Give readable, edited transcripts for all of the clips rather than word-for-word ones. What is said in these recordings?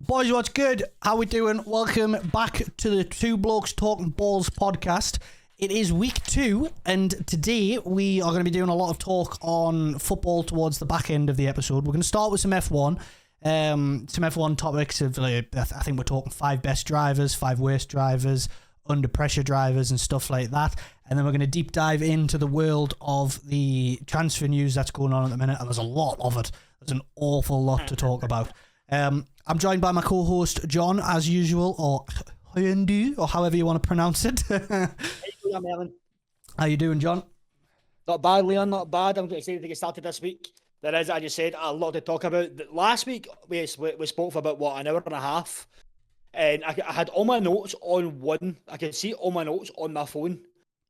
Boys, what's good? How we doing? Welcome back to the Two Blokes Talking Balls podcast. It is week 2, and today we are going to be doing a lot of talk on football towards the back end of the episode. We're going to start with some F1. Some F1 topics of, I think we're talking 5 best drivers, 5 worst drivers, under pressure drivers and stuff like that. And then we're going to deep dive into the world of the transfer news that's going on at the minute. And there's a lot of it. There's an awful lot to talk about. I'm joined by my co-host, John, as usual, or Hyundu, or however you want to pronounce it. How you doing, John? Not bad, Leon, not bad. I'm excited to get started this week. There is, as you said, a lot to talk about. Last week, we spoke for about, an hour and a half. And I had all my notes on one. I can see all my notes on my phone.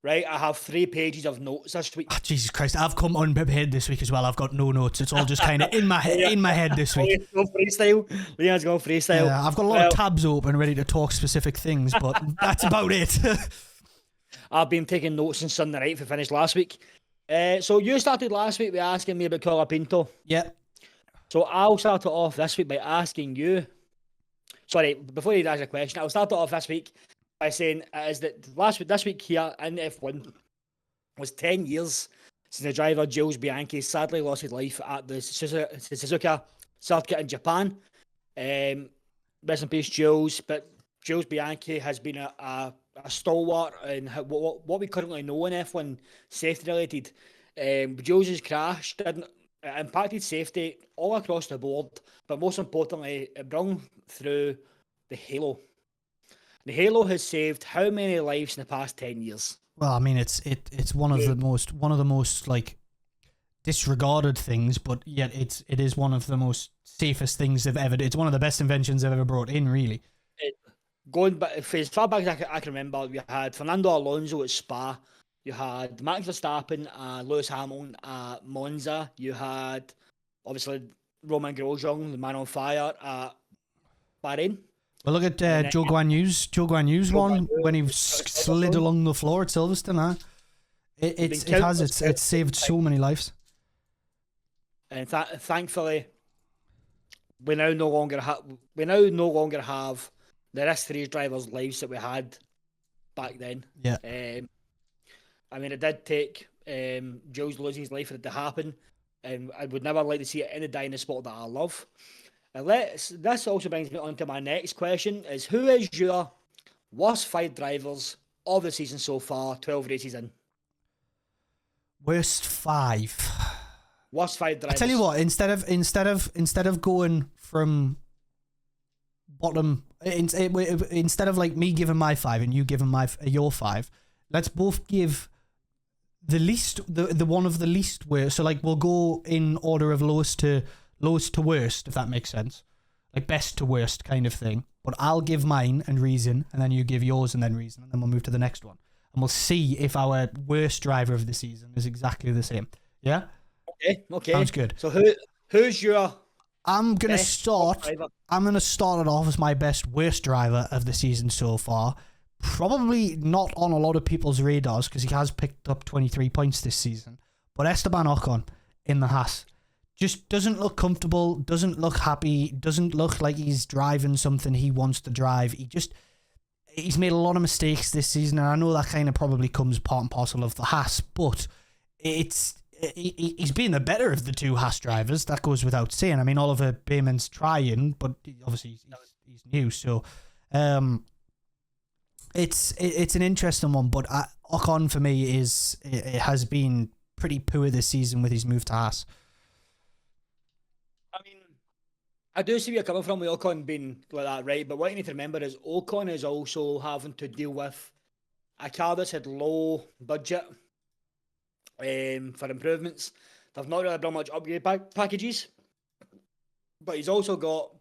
Right, I have 3 pages of notes this week. Oh, Jesus Christ, I've come unprepared this week as well. I've got no notes. It's all just kind of in my head this week. Go freestyle. Leon's going freestyle. Yeah, I've got a lot of tabs open ready to talk specific things, but that's about it. I've been taking notes since Sunday night for finished last week. So you started last week by asking me about Colapinto. Yeah. So I'll start it off this week by asking you. Sorry, before you ask a question, I'll start it off this week by saying is that this week here in F1 was 10 years since the driver Jules Bianchi sadly lost his life at the Suzuka circuit in Japan. Rest in peace, Jules. But Jules Bianchi has been a stalwart in what we currently know in F1 safety related. Jules' crash impacted safety all across the board, but most importantly, it brought through the halo. The halo has saved how many lives in the past 10 years? Well, I mean, it's one of the most like disregarded things, but yet it is one of the most safest things they've ever. It's one of the best inventions they've ever brought in, really. Going back as far back as I can remember, we had Fernando Alonso at Spa, you had Max Verstappen, Lewis Hamilton at Monza, you had obviously Romain Grosjean, the man on fire at Bahrain. Well, look at Zhou Guanyu's one when he slid along the floor at Silverstone. It's saved so many lives. And thankfully, we now no longer have the rest of these drivers' lives that we had back then. Yeah. I mean, it did take Jules losing his life for it to happen, and I would never like to see it any die in the sport that I love. And this also brings me on to my next question, is who is your worst 5 drivers of the season so far, 12 races in? Worst 5? Worst 5 drivers. I tell you what, instead of going from bottom, instead of like me giving my 5 and you giving your 5, let's both give the least, the one of the least worst. So like we'll go in order of lowest to worst, if that makes sense, like best to worst kind of thing. But I'll give mine and reason, and then you give yours and then reason, and then we'll move to the next one, and we'll see if our worst driver of the season is exactly the same. Yeah. Okay. Sounds good. So who's your? I'm gonna start it off as my best worst driver of the season so far. Probably not on a lot of people's radars because he has picked up 23 points this season. But Esteban Ocon in the Haas just doesn't look comfortable, doesn't look happy, doesn't look like he's driving something he wants to drive. He's made a lot of mistakes this season, and I know that kind of probably comes part and parcel of the Haas, but he's been the better of the 2 Haas drivers. That goes without saying. I mean, Oliver Bayman's trying, but obviously he's new, so it's an interesting one. But Ocon for me has been pretty poor this season with his move to Haas. I mean, I do see where you're coming from with Ocon being like that, right? But what you need to remember is Ocon is also having to deal with a car that's had low budget for improvements. They've not really done much upgrade packages, but he's also got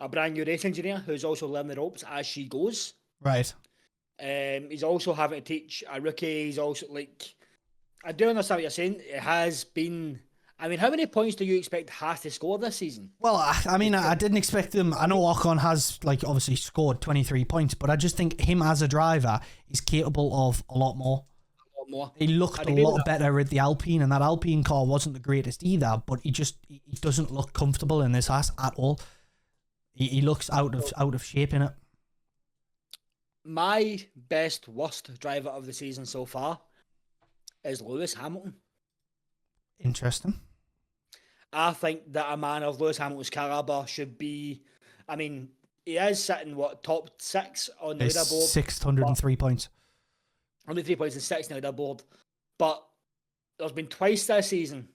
a brand new race engineer who's also learning the ropes as she goes. Right. He's also having to teach a rookie. He's also I do understand what you're saying. It has been. I mean, how many points do you expect Haas to score this season? Well, I mean, I didn't expect them. I know Ocon has, obviously scored 23 points, but I just think him as a driver is capable of a lot more. He looked a lot better at the Alpine, and that Alpine car wasn't the greatest either, but he doesn't look comfortable in this Haas at all. He looks out of shape in it. My best worst driver of the season so far is Lewis Hamilton. Interesting. I think that a man of Lewis Hamilton's caliber should be. I mean, he is sitting top 6 on the leaderboard. 603 points. Only 3 points and 6 on the leaderboard. But there's been twice this season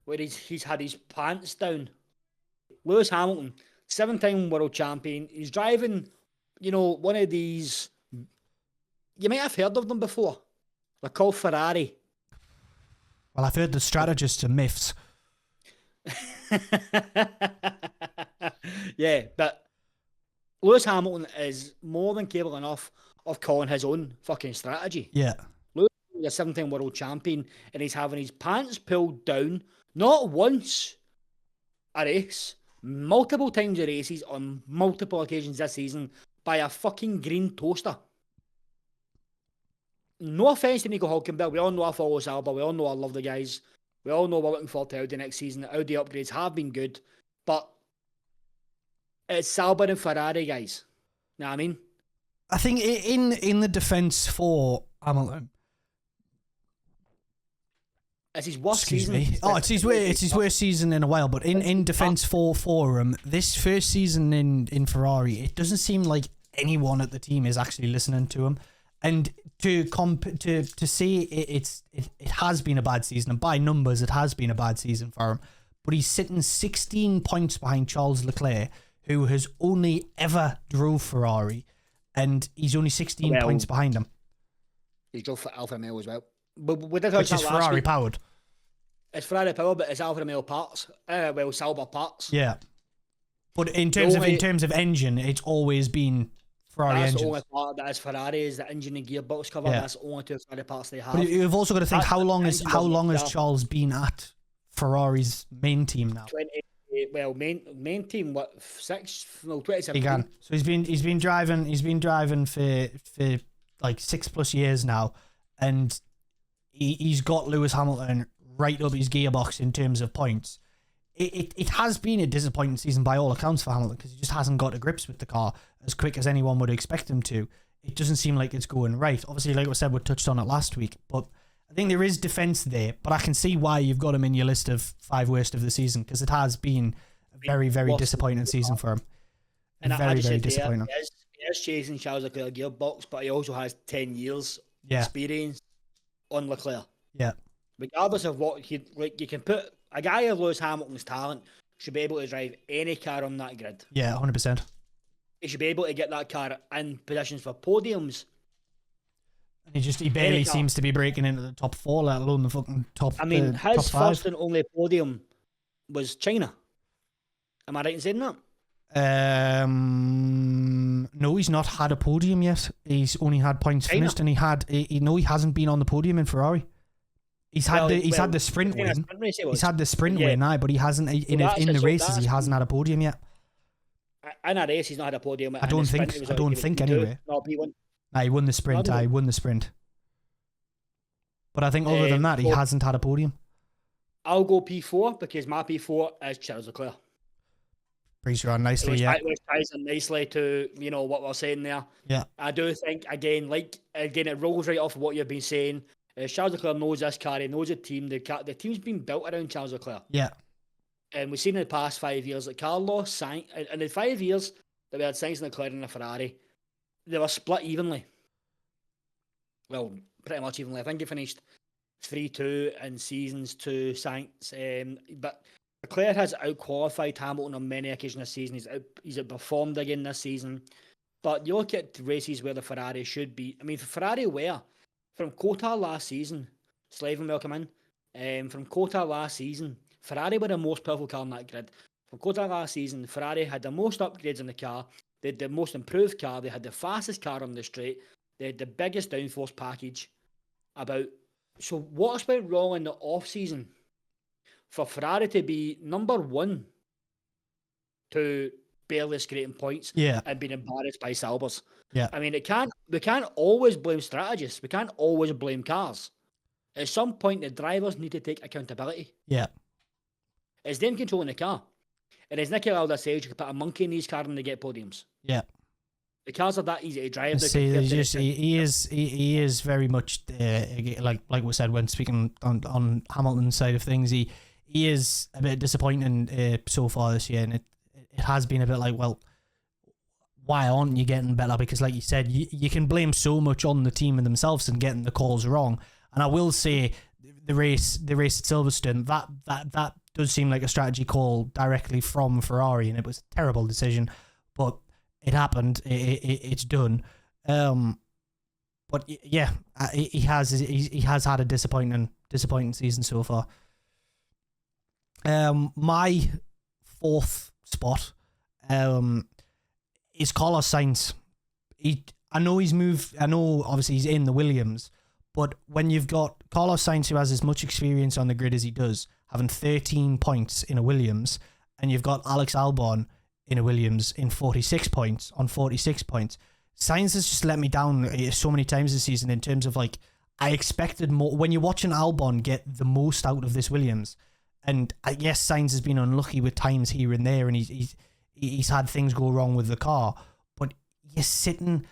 where he's had his pants down. Lewis Hamilton, 7-time world champion. He's driving, one of these. You might have heard of them before. They're called Ferrari. Well, I've heard the strategists are myths. Yeah, but Lewis Hamilton is more than capable enough of calling his own fucking strategy. Yeah. Lewis is a 7-time world champion, and he's having his pants pulled down, not once a race, multiple times a races on multiple occasions this season by a fucking green toaster. No offence to Nico Hulkenberg, we all know I follow Sauber, we all know I love the guys, we all know we're looking forward to Audi next season. The Audi upgrades have been good, but it's Sauber and Ferrari, guys. You know what I mean? I think in the defence for Hamilton, it's his worst excuse season. me. Oh, it's his worst season in a while. But in defence for him, this first season in Ferrari, it doesn't seem like anyone at the team is actually listening to him. And to say it has been a bad season, and by numbers it has been a bad season for him. But he's sitting 16 points behind Charles Leclerc, who has only ever drove Ferrari, and he's only 16 points behind him. He drove for Alfa Romeo as well. But we did which is Ferrari powered. It's Ferrari powered, but it's Alfa Romeo parts. Sauber parts. Yeah. But in terms of engine, it's always been Ferrari engines. That's the only part that is Ferrari is the engine and gearbox cover. Yeah. That's the only 2 Ferrari parts they have. But you've also got to think how long has Charles been at Ferrari's main team now? Main team 2017. He can. So he's been driving for like 6+ years now, and he's got Lewis Hamilton right up his gearbox in terms of points. It has been a disappointing season by all accounts for Hamilton because he just hasn't got to grips with the car as quick as anyone would expect him to. It doesn't seem like it's going right. Obviously, like I said, we touched on it last week, but I think there is defence there. But I can see why you've got him in your list of 5 worst of the season because it has been a very, very disappointing season for him. And very, very disappointing. He is chasing Charles Leclerc gearbox, but he also has 10 years experience on Leclerc. Yeah. Regardless of what you can put a guy of Lewis Hamilton's talent should be able to drive any car on that grid. Yeah, 100%. He should be able to get that car in positions for podiums. And he barely seems to be breaking into the top 4, let alone the fucking top. I mean, his top 5. first and only podium was China. Am I right in saying that? No, he's not had a podium yet. He's only had points finished, and he hasn't been on the podium in Ferrari. He's had the sprint win. He's had the sprint win, but he hasn't in the races. He hasn't had a podium yet. In a race, he's not had a podium. I don't think anyway. No, he won. He won the sprint. He won the sprint. But I think other than that, he hasn't had a podium. I'll go P4 because my P4 is Charles Leclerc. Pretty sure nicely, which ties in nicely to what we're saying there. Yeah, I do think again it rolls right off of what you've been saying. Charles Leclerc knows this car, he knows the team. The team's been built around Charles Leclerc. Yeah, and we've seen in the past 5 years that Carlos Sainz, in the 5 years that we had Sainz and Leclerc in a Ferrari, they were split evenly. Well, pretty much evenly. I think it finished 3-2 in seasons to Sainz, but Leclerc has outqualified Hamilton on many occasions this season. He's outperformed again this season. But you look at races where the Ferrari should be. I mean, the Ferrari were from Qatar last season. Slavin, welcome in. From Qatar last season, Ferrari were the most powerful car on that grid. From Qatar last season, Ferrari had the most upgrades in the car. They had the most improved car. They had the fastest car on the straight. They had the biggest downforce package. So what's went wrong in the off season for Ferrari to be number 1 to barely scraping points and being embarrassed by Saubers? Yeah. I mean, we can't always blame strategists. We can't always blame cars. At some point, the drivers need to take accountability. Yeah. It's them controlling the car. And as Nicky Lauda says, you can put a monkey in these cars and they get podiums. Yeah. The cars are that easy to drive. See, he is very much like we said when speaking on Hamilton's side of things. He is a bit disappointing so far this year, and it has been a bit like, well, why aren't you getting better? Because like you said, you can blame so much on the team and themselves and getting the calls wrong. And I will say the race at Silverstone, that does seem like a strategy call directly from Ferrari, and it was a terrible decision, but it happened. It's done. But yeah, he has had a disappointing season so far. My fourth spot is Carlos Sainz. I know obviously he's in the Williams, but when you've got Carlos Sainz, who has as much experience on the grid as he does, having 13 points in a Williams, and you've got Alex Albon in a Williams in 46 points on 46 points, Sainz has just let me down so many times this season in terms of like, I expected more. When you're watching Albon get the most out of this Williams, and yes, Sainz has been unlucky with times here and there, and he's had things go wrong with the car, but you're sitting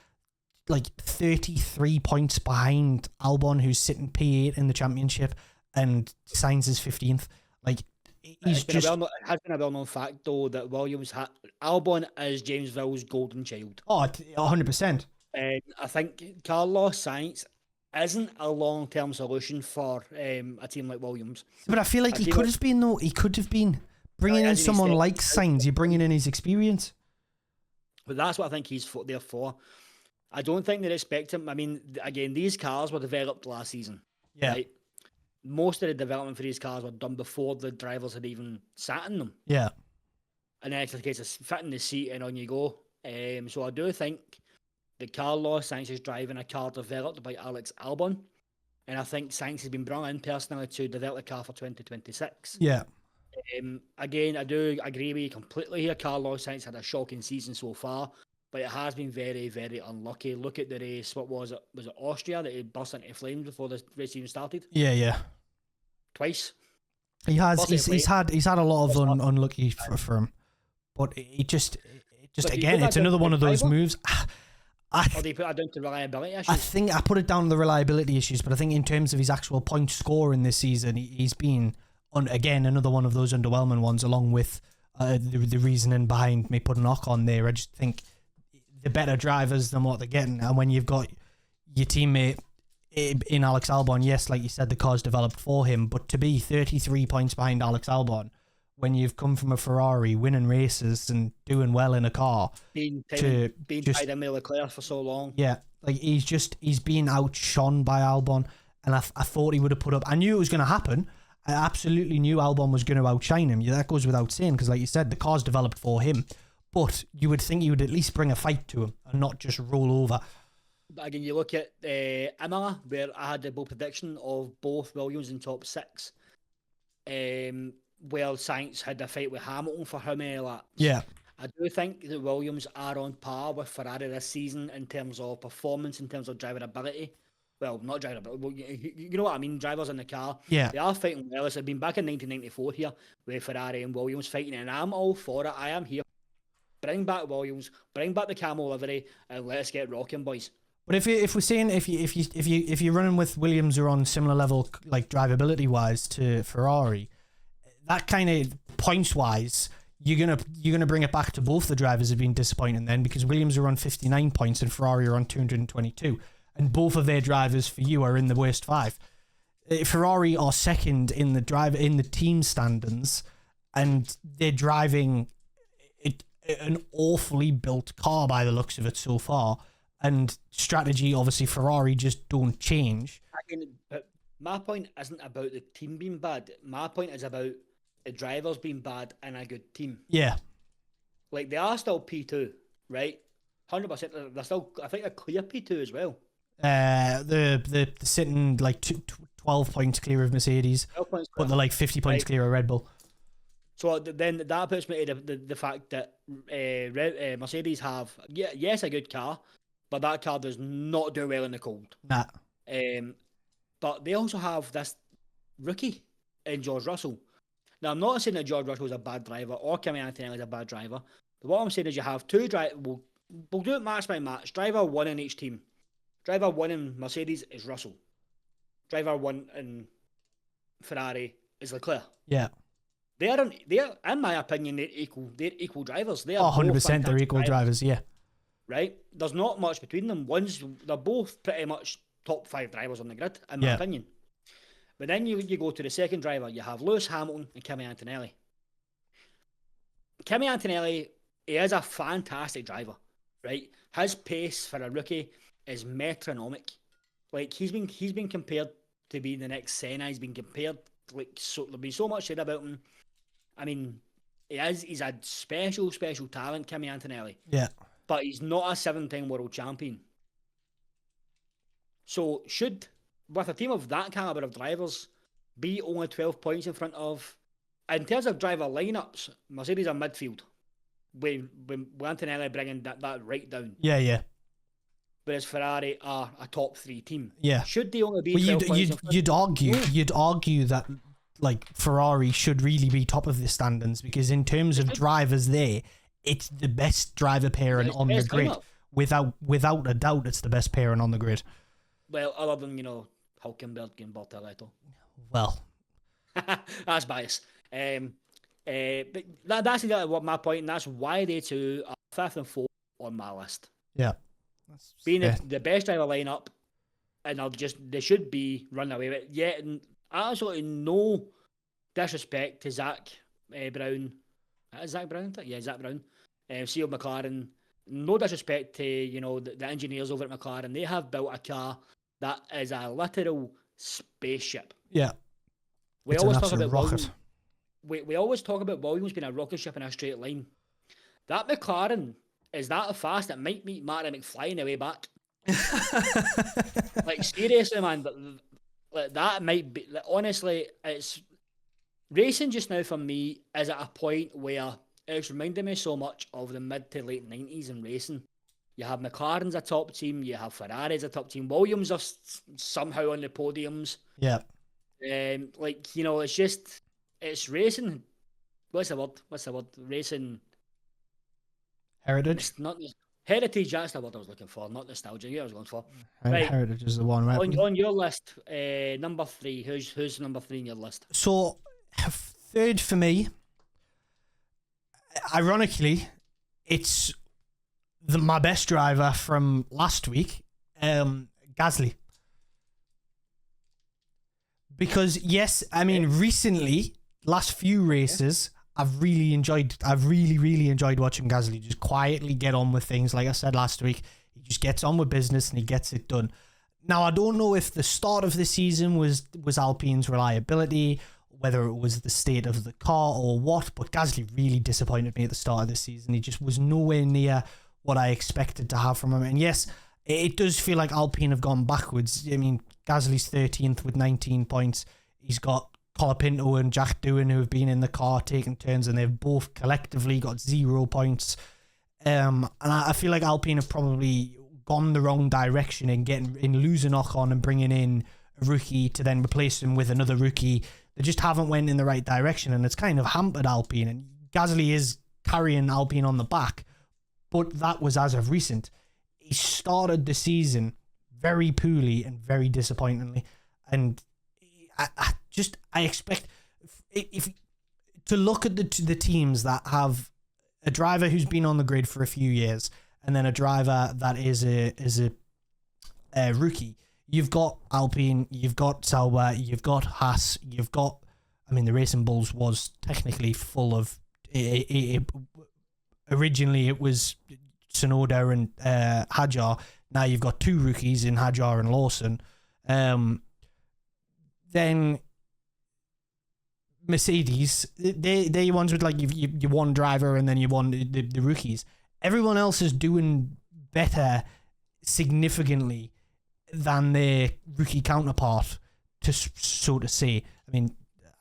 like 33 points behind Albon, who's sitting P8 in the championship, and Sainz is 15th. Like, it has been a well-known fact, though, that Williams Albon is James Ville's golden child. Oh, 100%. And I think Carlos Sainz isn't a long-term solution for a team like Williams. But I feel like he could have been, though. He could have been. Bringing in someone like Sainz, you're bringing in his experience. But that's what I think he's there for. I don't think they expect him. I mean, again, these cars were developed last season. Yeah. Right? Most of the development for these cars were done before the drivers had even sat in them. Yeah. And then it's a case of fitting the seat and on you go. So I do think that Carlos Sainz is driving a car developed by Alex Albon. And I think Sainz has been brought in personally to develop a car for 2026. Yeah. Again, I do agree with you completely here. Carlos Sainz had a shocking season so far, but it has been very, very unlucky. Look at the race. What was it? Was it Austria that he burst into flames before the race even started? Yeah. Twice. He has. He's had a lot of unlucky for him, but it just again, it's another one of those moves. Or do you put that down to reliability issues? I think I put it down to the reliability issues, but I think in terms of his actual point scoring this season, he's been again another one of those underwhelming ones, along with the reasoning behind me putting knock on there. I just think the better drivers than what they're getting, and when you've got your teammate in Alex Albon, yes, like you said, the car's developed for him, but to be 33 points behind Alex Albon when you've come from a Ferrari, winning races and doing well in a car, being tied in with Leclerc for so long, yeah, like he's being outshone by Albon, and I thought he would have put up. I knew it was going to happen. I absolutely knew Albon was going to outshine him. Yeah, that goes without saying, because like you said, the car's developed for him. But you would think you would at least bring a fight to him and not just roll over. But again, you look at Imola, where I had the bold prediction of both Williams in top 6. Where Sainz had a fight with Hamilton for how many laps? Yeah. I do think that Williams are on par with Ferrari this season in terms of performance, in terms of drivability. Well, not drivability, but you know what I mean, drivers in the car. Yeah. They are fighting well. It's been back in 1994 here with Ferrari and Williams fighting, and I'm all for it. I am here. Bring back Williams, bring back the camo livery, and let's get rocking, boys. But if we're saying if you're running with Williams who are on similar level, like drivability wise, to Ferrari, that kind of points wise, you're gonna bring it back to both the drivers have been disappointing then, because Williams are on 59 points and Ferrari are on 222, and both of their drivers for you are in the worst 5. Ferrari are second in the team standings, and they're driving an awfully built car by the looks of it so far. And strategy, obviously, Ferrari just don't change. But my point isn't about the team being bad. My point is about the drivers being bad and a good team. Yeah. Like, they are still P2, right? 100%. They're still, I think, a clear P2 as well. They're sitting like 12 points clear of Mercedes, but they're like 50 points clear of Red Bull. So then that puts me to the fact that Mercedes have, yes, a good car, but that car does not do well in the cold. Nah. But they also have this rookie in George Russell. Now, I'm not saying that George Russell is a bad driver or Kimi Antonelli is a bad driver. But what I'm saying is you have two drivers. We'll do it match by match. Driver 1 in each team. Driver 1 in Mercedes is Russell. Driver 1 in Ferrari is Leclerc. Yeah. They're in my opinion, they're equal drivers. They are 100% they're equal drivers, yeah. Right? There's not much between them. They're both pretty much top 5 drivers on the grid, in my opinion. But then you go to the second driver, you have Lewis Hamilton and Kimi Antonelli. Kimi Antonelli, he is a fantastic driver, right? His pace for a rookie is metronomic. Like he's been compared to be the next Senna. He's been compared there'll be so much said about him. I mean, he's a special talent, Kimi Antonelli. Yeah. But he's not a 7-time world champion. So with a team of that caliber of drivers, be only 12 points in front of, in terms of driver lineups, Mercedes are midfield. With Antonelli bringing that right down. Yeah. Whereas Ferrari are a top 3 team. Yeah. Should they only be 12 points in front? You'd argue that like Ferrari should really be top of the standings because in terms of drivers there, it's the best driver pairing on the grid. Without a doubt, it's the best pairing on the grid. Well, other than, Hülkenberg and Bortoleto. Well. That's bias. But that's exactly what my point, and that's why they two are 5th and 4th on my list. Yeah. Being the best driver lineup, and they should be running away with it. Yet, absolutely no disrespect to Zach Brown. Is Zach Brown? Yeah, Zach Brown. CEO McLaren. No disrespect to the engineers over at McLaren. They have built a car that is a literal spaceship. Yeah, we always talk about rocket. We always talk about Williams being a rocket ship in a straight line. That McLaren is that fast it might meet Martin McFly on the way back. Like seriously, man, like that might be. Like, honestly, it's racing just now for me is at a point where it's reminding me so much of the mid to late 90s in racing. You have McLaren's a top team, you have Ferrari's a top team, Williams are somehow on the podiums. Yeah. It's racing. What's the word? Racing. Heritage? It's not heritage, that's the word I was looking for, not nostalgia. Yeah, I was going for. Right. Heritage is the one, right? On your list, number 3, who's number 3 in your list? So, 3rd for me, ironically, it's my best driver from last week, Gasly. Because yes, I mean recently, last few races, I've really enjoyed watching Gasly just quietly get on with things. Like I said last week, he just gets on with business and he gets it done. Now I don't know if the start of the season was Alpine's reliability, whether it was the state of the car or what, but Gasly really disappointed me at the start of the season. He just was nowhere near what I expected to have from him. And yes, it does feel like Alpine have gone backwards. I mean, Gasly's 13th with 19 points. He's got Colapinto and Jack Doohan who have been in the car taking turns, and they've both collectively got 0 points. And I feel like Alpine have probably gone the wrong direction in losing Ocon and bringing in a rookie to then replace him with another rookie. They just haven't went in the right direction, and it's kind of hampered Alpine. And Gasly is carrying Alpine on the back, but that was as of recent. He started the season very poorly and very disappointingly, and I expect if to look at the teams that have a driver who's been on the grid for a few years and then a driver that is a rookie. You've got Alpine, you've got Sauber, you've got Haas, you've got. I mean, the Racing Bulls was technically full of. Originally, it was Tsunoda and Hadjar. Now you've got 2 rookies in Hadjar and Lawson. Then Mercedes, they're ones with like you one driver and then you want the rookies. Everyone else is doing better significantly than their rookie counterpart, to so to say. I mean,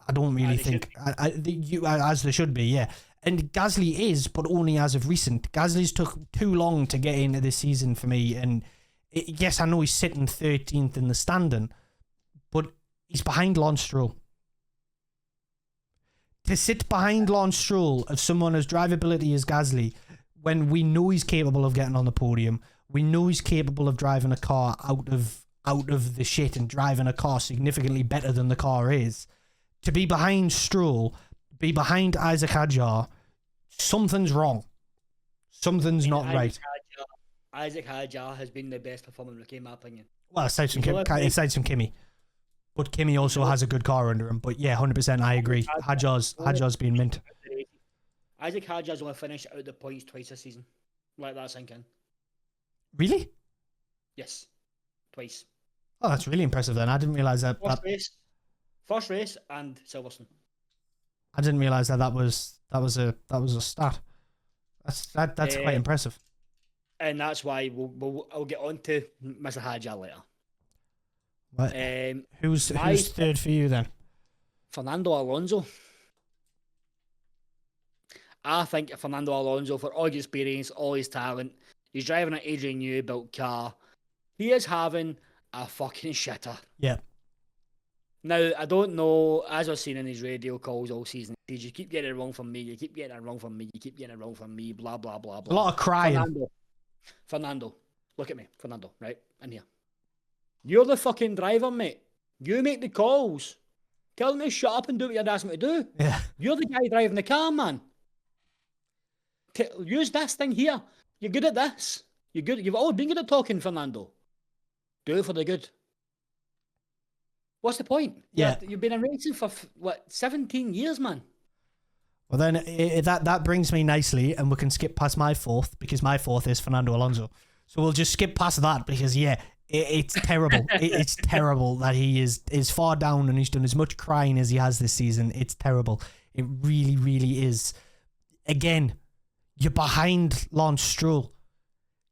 I don't really think as they should be, yeah. And Gasly is, but only as of recent. Gasly's took too long to get into this season for me. And yes, I know he's sitting 13th in the standing, but he's behind Lance Stroll. to sit behind Lance Stroll of someone as drivability as Gasly, when we know he's capable of getting on the podium, we know he's capable of driving a car out of the shit and driving a car significantly better than the car is, to be behind Stroll, be behind Isaac Hadjar, something's wrong. Something's not right. Isaac Hadjar has been the best performer in the game, in my opinion. Well, aside from Kimi. But Kimi also has a good car under him. But yeah, 100%, I agree. Hadjar's been mint. Isaac Hadjar's only finished out the points twice this season. Let that sink in. Really? Yes. Twice. Oh, that's really impressive then. I didn't realise that. First race and Silverstone. I didn't realise that was a stat. That's quite impressive. And that's why I'll get on to Mr. Hadjar later. What? Who's third for you then? Fernando Alonso. I think Fernando Alonso, for all his experience, all his talent, he's driving an Adrian Newey built car. He is having a fucking shitter. Yeah. Now, I don't know, as I've seen in his radio calls all season, he says, you keep getting it wrong from me, you keep getting it wrong from me, you keep getting it wrong from me, blah, blah, blah, blah. A lot of crying. Fernando, look at me, Fernando, right, in here. You're the fucking driver, mate. You make the calls. Tell me to shut up and do what you're asking me to do. Yeah. You're the guy driving the car, man. Use this thing here. You're good at this. You're good. You've always been good at talking, Fernando. Do it for the good. What's the point? Yeah. You've been in racing for, 17 years, man. Well, then that brings me nicely, and we can skip past my fourth, because my fourth is Fernando Alonso. So we'll just skip past that, because, yeah, it's terrible. It's terrible that he is far down and he's done as much crying as he has this season. It's terrible. It really, really is. Again, you're behind Lance Stroll.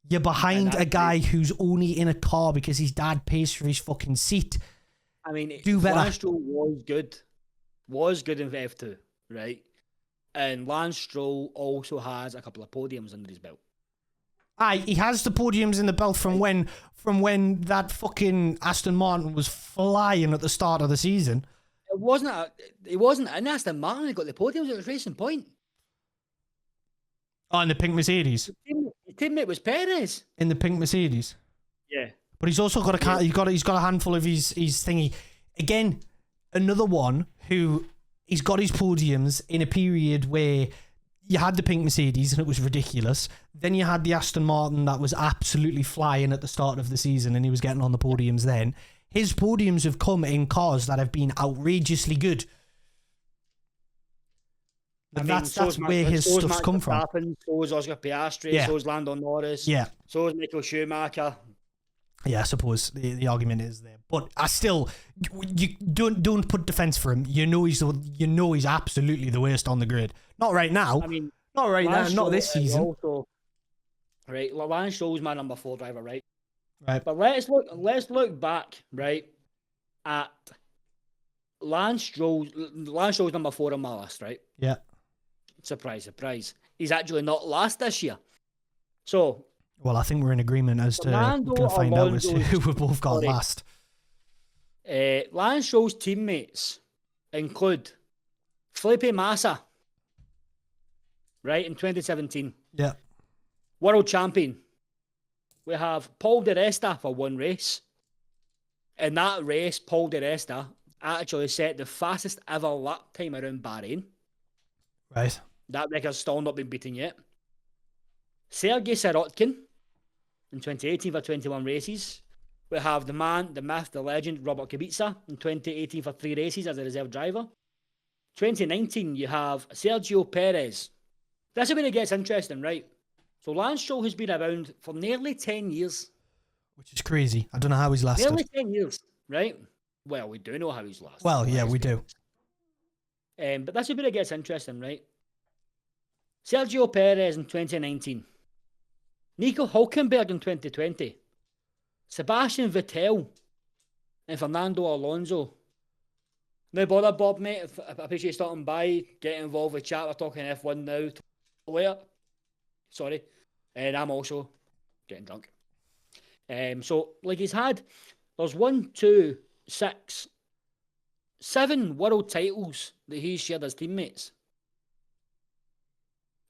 You're behind a guy who's only in a car because his dad pays for his fucking seat. I mean, do better. Lance Stroll was good in F2, right? And Lance Stroll also has a couple of podiums under his belt. Aye, he has the podiums in the belt from when that fucking Aston Martin was flying at the start of the season. It wasn't an Aston Martin that got the podiums. It was Racing Point. Oh, in the pink Mercedes. His teammate was Perez. In the pink Mercedes. Yeah. But he's also got he's got a handful of his thingy. Again, another one who he's got his podiums in a period where you had the pink Mercedes and it was ridiculous. Then you had the Aston Martin that was absolutely flying at the start of the season and he was getting on the podiums then. His podiums have come in cars that have been outrageously good. And that's where his stuff's come from. So is Oscar Piastri, so is Lando Norris, so is Michael Schumacher. Yeah, I suppose the argument is there, but I still, you don't put defense for him. You know he's absolutely the worst on the grid. Not right now. I mean, not right now. Not this season. Also, right, Lance Stroll's my number 4 driver, right? Right. But let's look back, right, at Lance Stroll's number 4 on my list, right? Yeah. Surprise, surprise. He's actually not last this year. So. Well, I think we're in agreement as to we're going to find out as to who we both got last. Lance Stroll's teammates include Felipe Massa, right, in 2017. Yeah. World champion. We have Paul Di Resta for one race. In that race, Paul Di Resta actually set the fastest ever lap time around Bahrain. Right. That record's still not been beaten yet. Sergei Sirotkin in 2018 for 21 races. We have the man, the myth, the legend, Robert Kubica in 2018 for 3 races as a reserve driver. 2019, you have Sergio Perez. This is where it gets interesting, right? So Lance Stroll has been around for nearly 10 years. Which is crazy. I don't know how he's lasted. Nearly 10 years, right? Well, we do know how he's lasted. Well, yeah, we do. But that's where it gets interesting, right? Sergio Perez in 2019. Nico Hülkenberg in 2020. Sebastian Vettel and Fernando Alonso. No bother, Bob, mate. I appreciate you stopping by. Get involved with chat. We're talking F1 now. Later. Sorry. And I'm also getting drunk. So, like there's 1, 2, 6, 7 world titles that he's shared as teammates.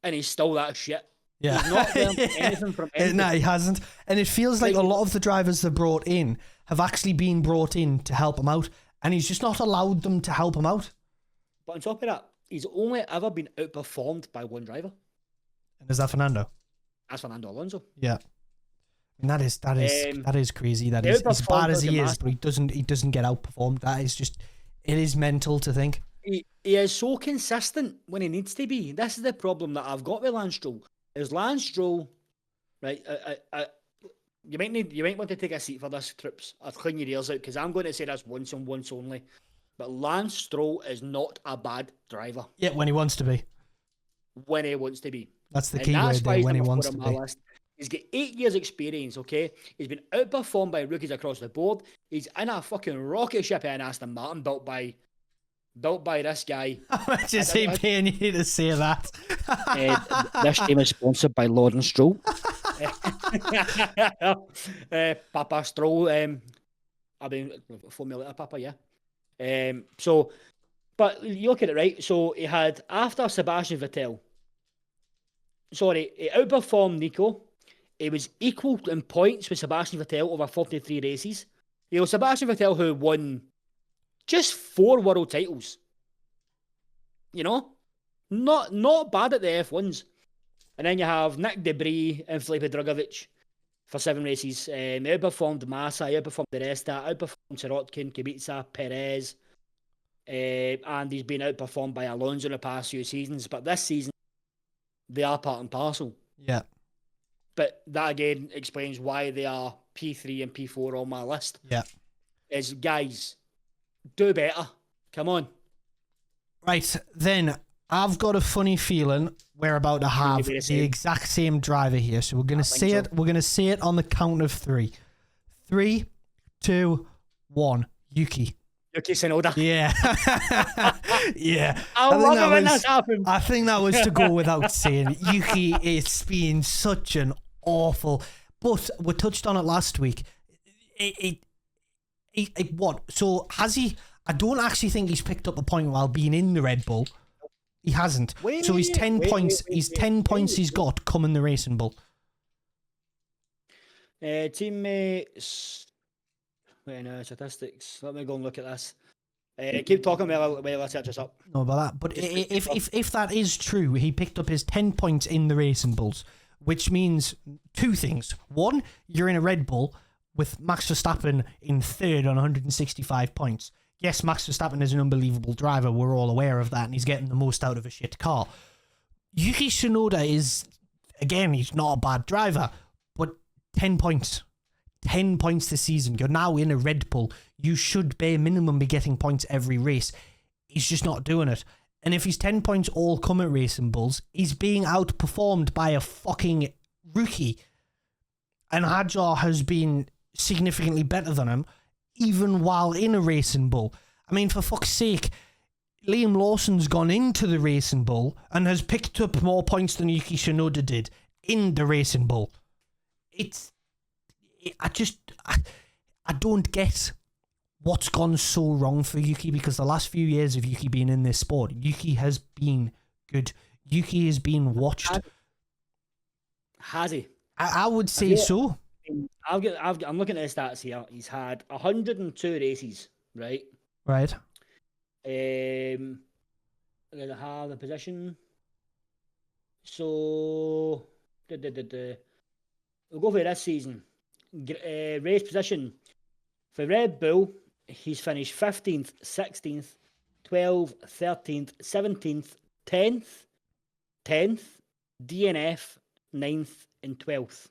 And he's still that shit. Yeah. He's not learned anything from anybody. No, he hasn't. And it feels like a lot of the drivers they brought in have actually been brought in to help him out, and he's just not allowed them to help him out. But on top of that, he's only ever been outperformed by one driver. And is that Fernando? That's Fernando Alonso. Yeah. And that is crazy. That is as bad as he is, but he doesn't get outperformed. That is just, it is mental to think. He is so consistent when he needs to be. This is the problem that I've got with Lance Stroll. Is Lance Stroll, right? You might want to take a seat for this, Troops. I'll clean your ears out because I'm going to say this once and once only. But Lance Stroll is not a bad driver. Yeah, when he wants to be. When he wants to be. That's the key word there, when he wants to be. He's got 8 years experience, okay? He's been outperformed by rookies across the board. He's in a fucking rocket ship in Aston Martin built by this guy. I'm just paying you to say that. This game is sponsored by Lawrence Stroll. Papa Stroll. I mean, Formula Papa, yeah. But you look at it, right? So he had, after Sebastian Vettel, he outperformed Nico. He was equal in points with Sebastian Vettel over 43 races. You know, Sebastian Vettel, who won just 4 world titles. You know? Not bad at the F1s. And then you have Nick Debris and Felipe Drugovich for 7 races. He outperformed Massa, he outperformed the rest of that, outperformed Sirotkin, Kubica, Perez. And he's been outperformed by Alonso in the past few seasons. But this season, they are part and parcel. Yeah. But that again explains why they are P3 and P4 on my list. Yeah. Is, guys, do better. Come on. Right, then I've got a funny feeling we're about to have the exact same driver here. So we're gonna say it. We're gonna say it on the count of 3. 3, 2, 1. Yuki Tsunoda. Yeah. Yeah. I love it when that happens. I think that was to go without saying. Yuki is being such an awful, but we touched on it last week. What? So has he? I don't actually think he's picked up a point while being in the Red Bull. He hasn't. So he's 10 points. He's 10 points he's got coming the Racing Bull. Teammates. Wait, no, statistics. Let me go and look at this. Keep talking while I search this up. No, about that. But if that is true, he picked up his 10 points in the Racing Bulls, which means 2 things. 1, you're in a Red Bull with Max Verstappen in 3rd on 165 points. Yes, Max Verstappen is an unbelievable driver. We're all aware of that, and he's getting the most out of a shit car. Yuki Tsunoda is, again, he's not a bad driver, but 10 points. 10 points this season. You're now in a Red Bull. You should bare minimum be getting points every race. He's just not doing it. And if he's 10 points all come at Racing Bulls, he's being outperformed by a fucking rookie. And Hadjar has been significantly better than him, even while in a Racing Bull. I mean, for fuck's sake, Liam Lawson's gone into the Racing Bull and has picked up more points than Yuki Tsunoda did in the Racing Bull. I don't get what's gone so wrong for Yuki, because the last few years of Yuki being in this sport, Yuki has been good. Yuki has been watched. Has he? I would say so. I'm looking at the stats here. He's had 102 races, right? Right. I'm going to have the position. So, we'll go for this season. Race position. For Red Bull, he's finished 15th, 16th, 12th, 13th, 17th, 10th, DNF, 9th, and 12th.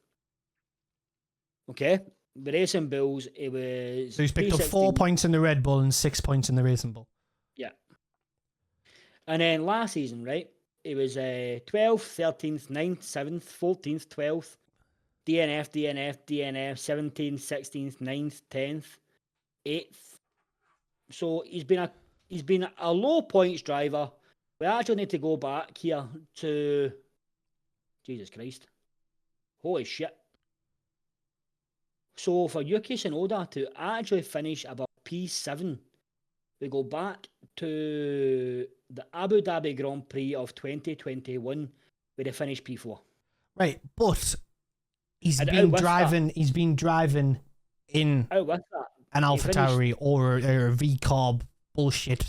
Okay? The Racing Bulls, it was... So he's picked up 4 points in the Red Bull and 6 points in the Racing Bull. Yeah. And then last season, right? It was 12th, 13th, 9th, 7th, 14th, 12th, DNF, 17th, 16th, 9th, 10th, 8th. So he's been a low points driver. We actually need to go back here to Jesus Christ. Holy shit. So for Yuki Tsunoda to actually finish above P7 we go back to the Abu Dhabi Grand Prix of 2021, where they finished P4. Right, but he's And been driving. He's been driving in out with that, an AlphaTauri or a V-carb bullshit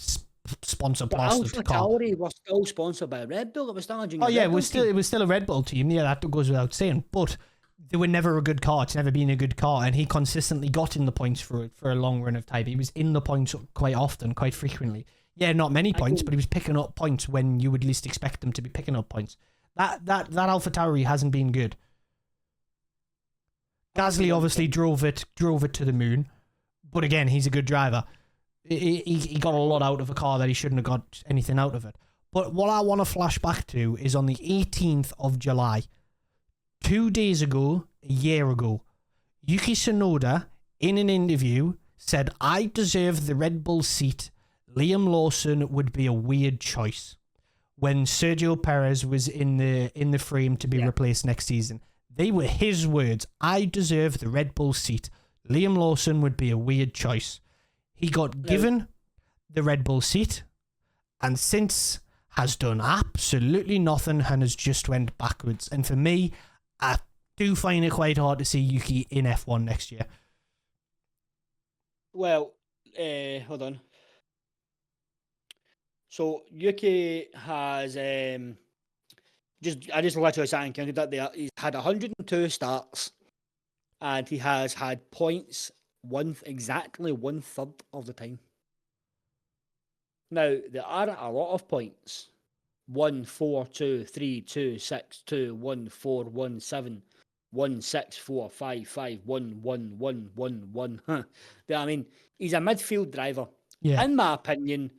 sponsor but plastered car. AlphaTauri was still sponsored by Red Bull. It was still a junior. Oh yeah, Red Bull team. it was still a Red Bull team. Yeah, that goes without saying. But they were never a good car. It's never been a good car, and he consistently got in the points for a long run of time. He was in the points quite often, quite frequently. Yeah, not many points, but he was picking up points when you would least expect him to be picking up points. That AlphaTauri hasn't been good. Gasly obviously drove it to the moon, but again, he's a good driver. He got a lot out of a car that he shouldn't have got anything out of it. But what I want to flash back to is on the 18th of July, 2 days ago, a year ago, Yuki Tsunoda, in an interview, said, "I deserve the Red Bull seat. Liam Lawson would be a weird choice." When Sergio Perez was in the frame to be replaced next season. They were his words. "I deserve the Red Bull seat. Liam Lawson would be a weird choice." He got given the Red Bull seat and since has done absolutely nothing and has just went backwards. And for me, I do find it quite hard to see Yuki in F1 next year. Well, hold on. So Yuki has I just literally sat and counted that there. He's had 102 starts, and he has had points exactly 1/3 of the time. Now there are a lot of points: 1, 4, 2, 3, 2, 6, 2, 1, 4, 1, 7, 1, 6, 4, 5, 5, 1, 1, 1, 1, 1. I mean, he's a midfield driver. Yeah. In my opinion,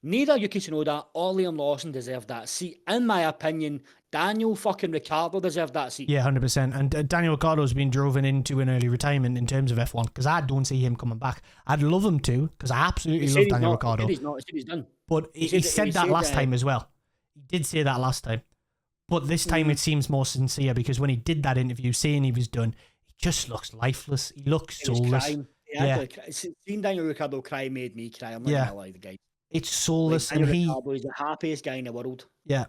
neither Yuki Tsunoda or Liam Lawson deserve that seat. In my opinion, Daniel fucking Ricciardo deserved that seat. Yeah, 100%. And Daniel Ricciardo's been driven into an early retirement in terms of F1 because I don't see him coming back. I'd love him to because I absolutely love Daniel Ricciardo. He said he's done. But he said that last time as well. He did say that last time. But this time it seems more sincere because when he did that interview saying he was done, he just looks lifeless. He looks soulless. Yeah. Seeing Daniel Ricciardo cry made me cry. I'm not going to lie, the guy. It's soulless. Daniel Ricciardo is the happiest guy in the world. Yeah.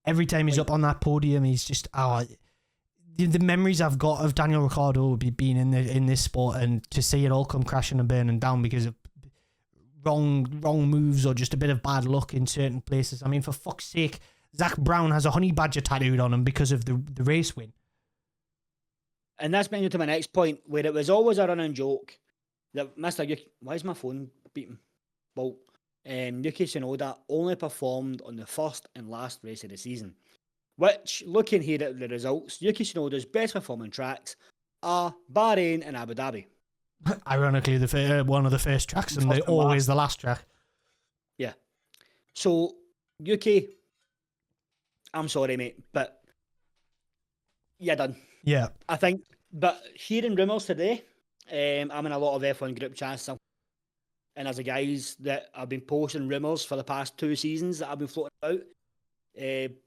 Every time he's up on that podium, he's just the memories I've got of Daniel Ricciardo being in this sport, and to see it all come crashing and burning down because of wrong moves or just a bit of bad luck in certain places. I mean, for fuck's sake, Zach Brown has a honey badger tattooed on him because of the race win. And that's brings me to my next point, where it was always a running joke that Mr. Yuki, why is my phone beeping? Well, Yuki Tsunoda only performed on the first and last race of the season, which, looking here at the results, Yuki Tsunoda's best performing tracks are Bahrain and Abu Dhabi. Ironically, one of the first tracks and always the last track. Yeah. So, Yuki, I'm sorry, mate, but you're done. Yeah. I think, but hearing rumours today, I'm in a lot of F1 group chats, and there's the guys that have been posting rumours for the past 2 seasons that I've been floating about.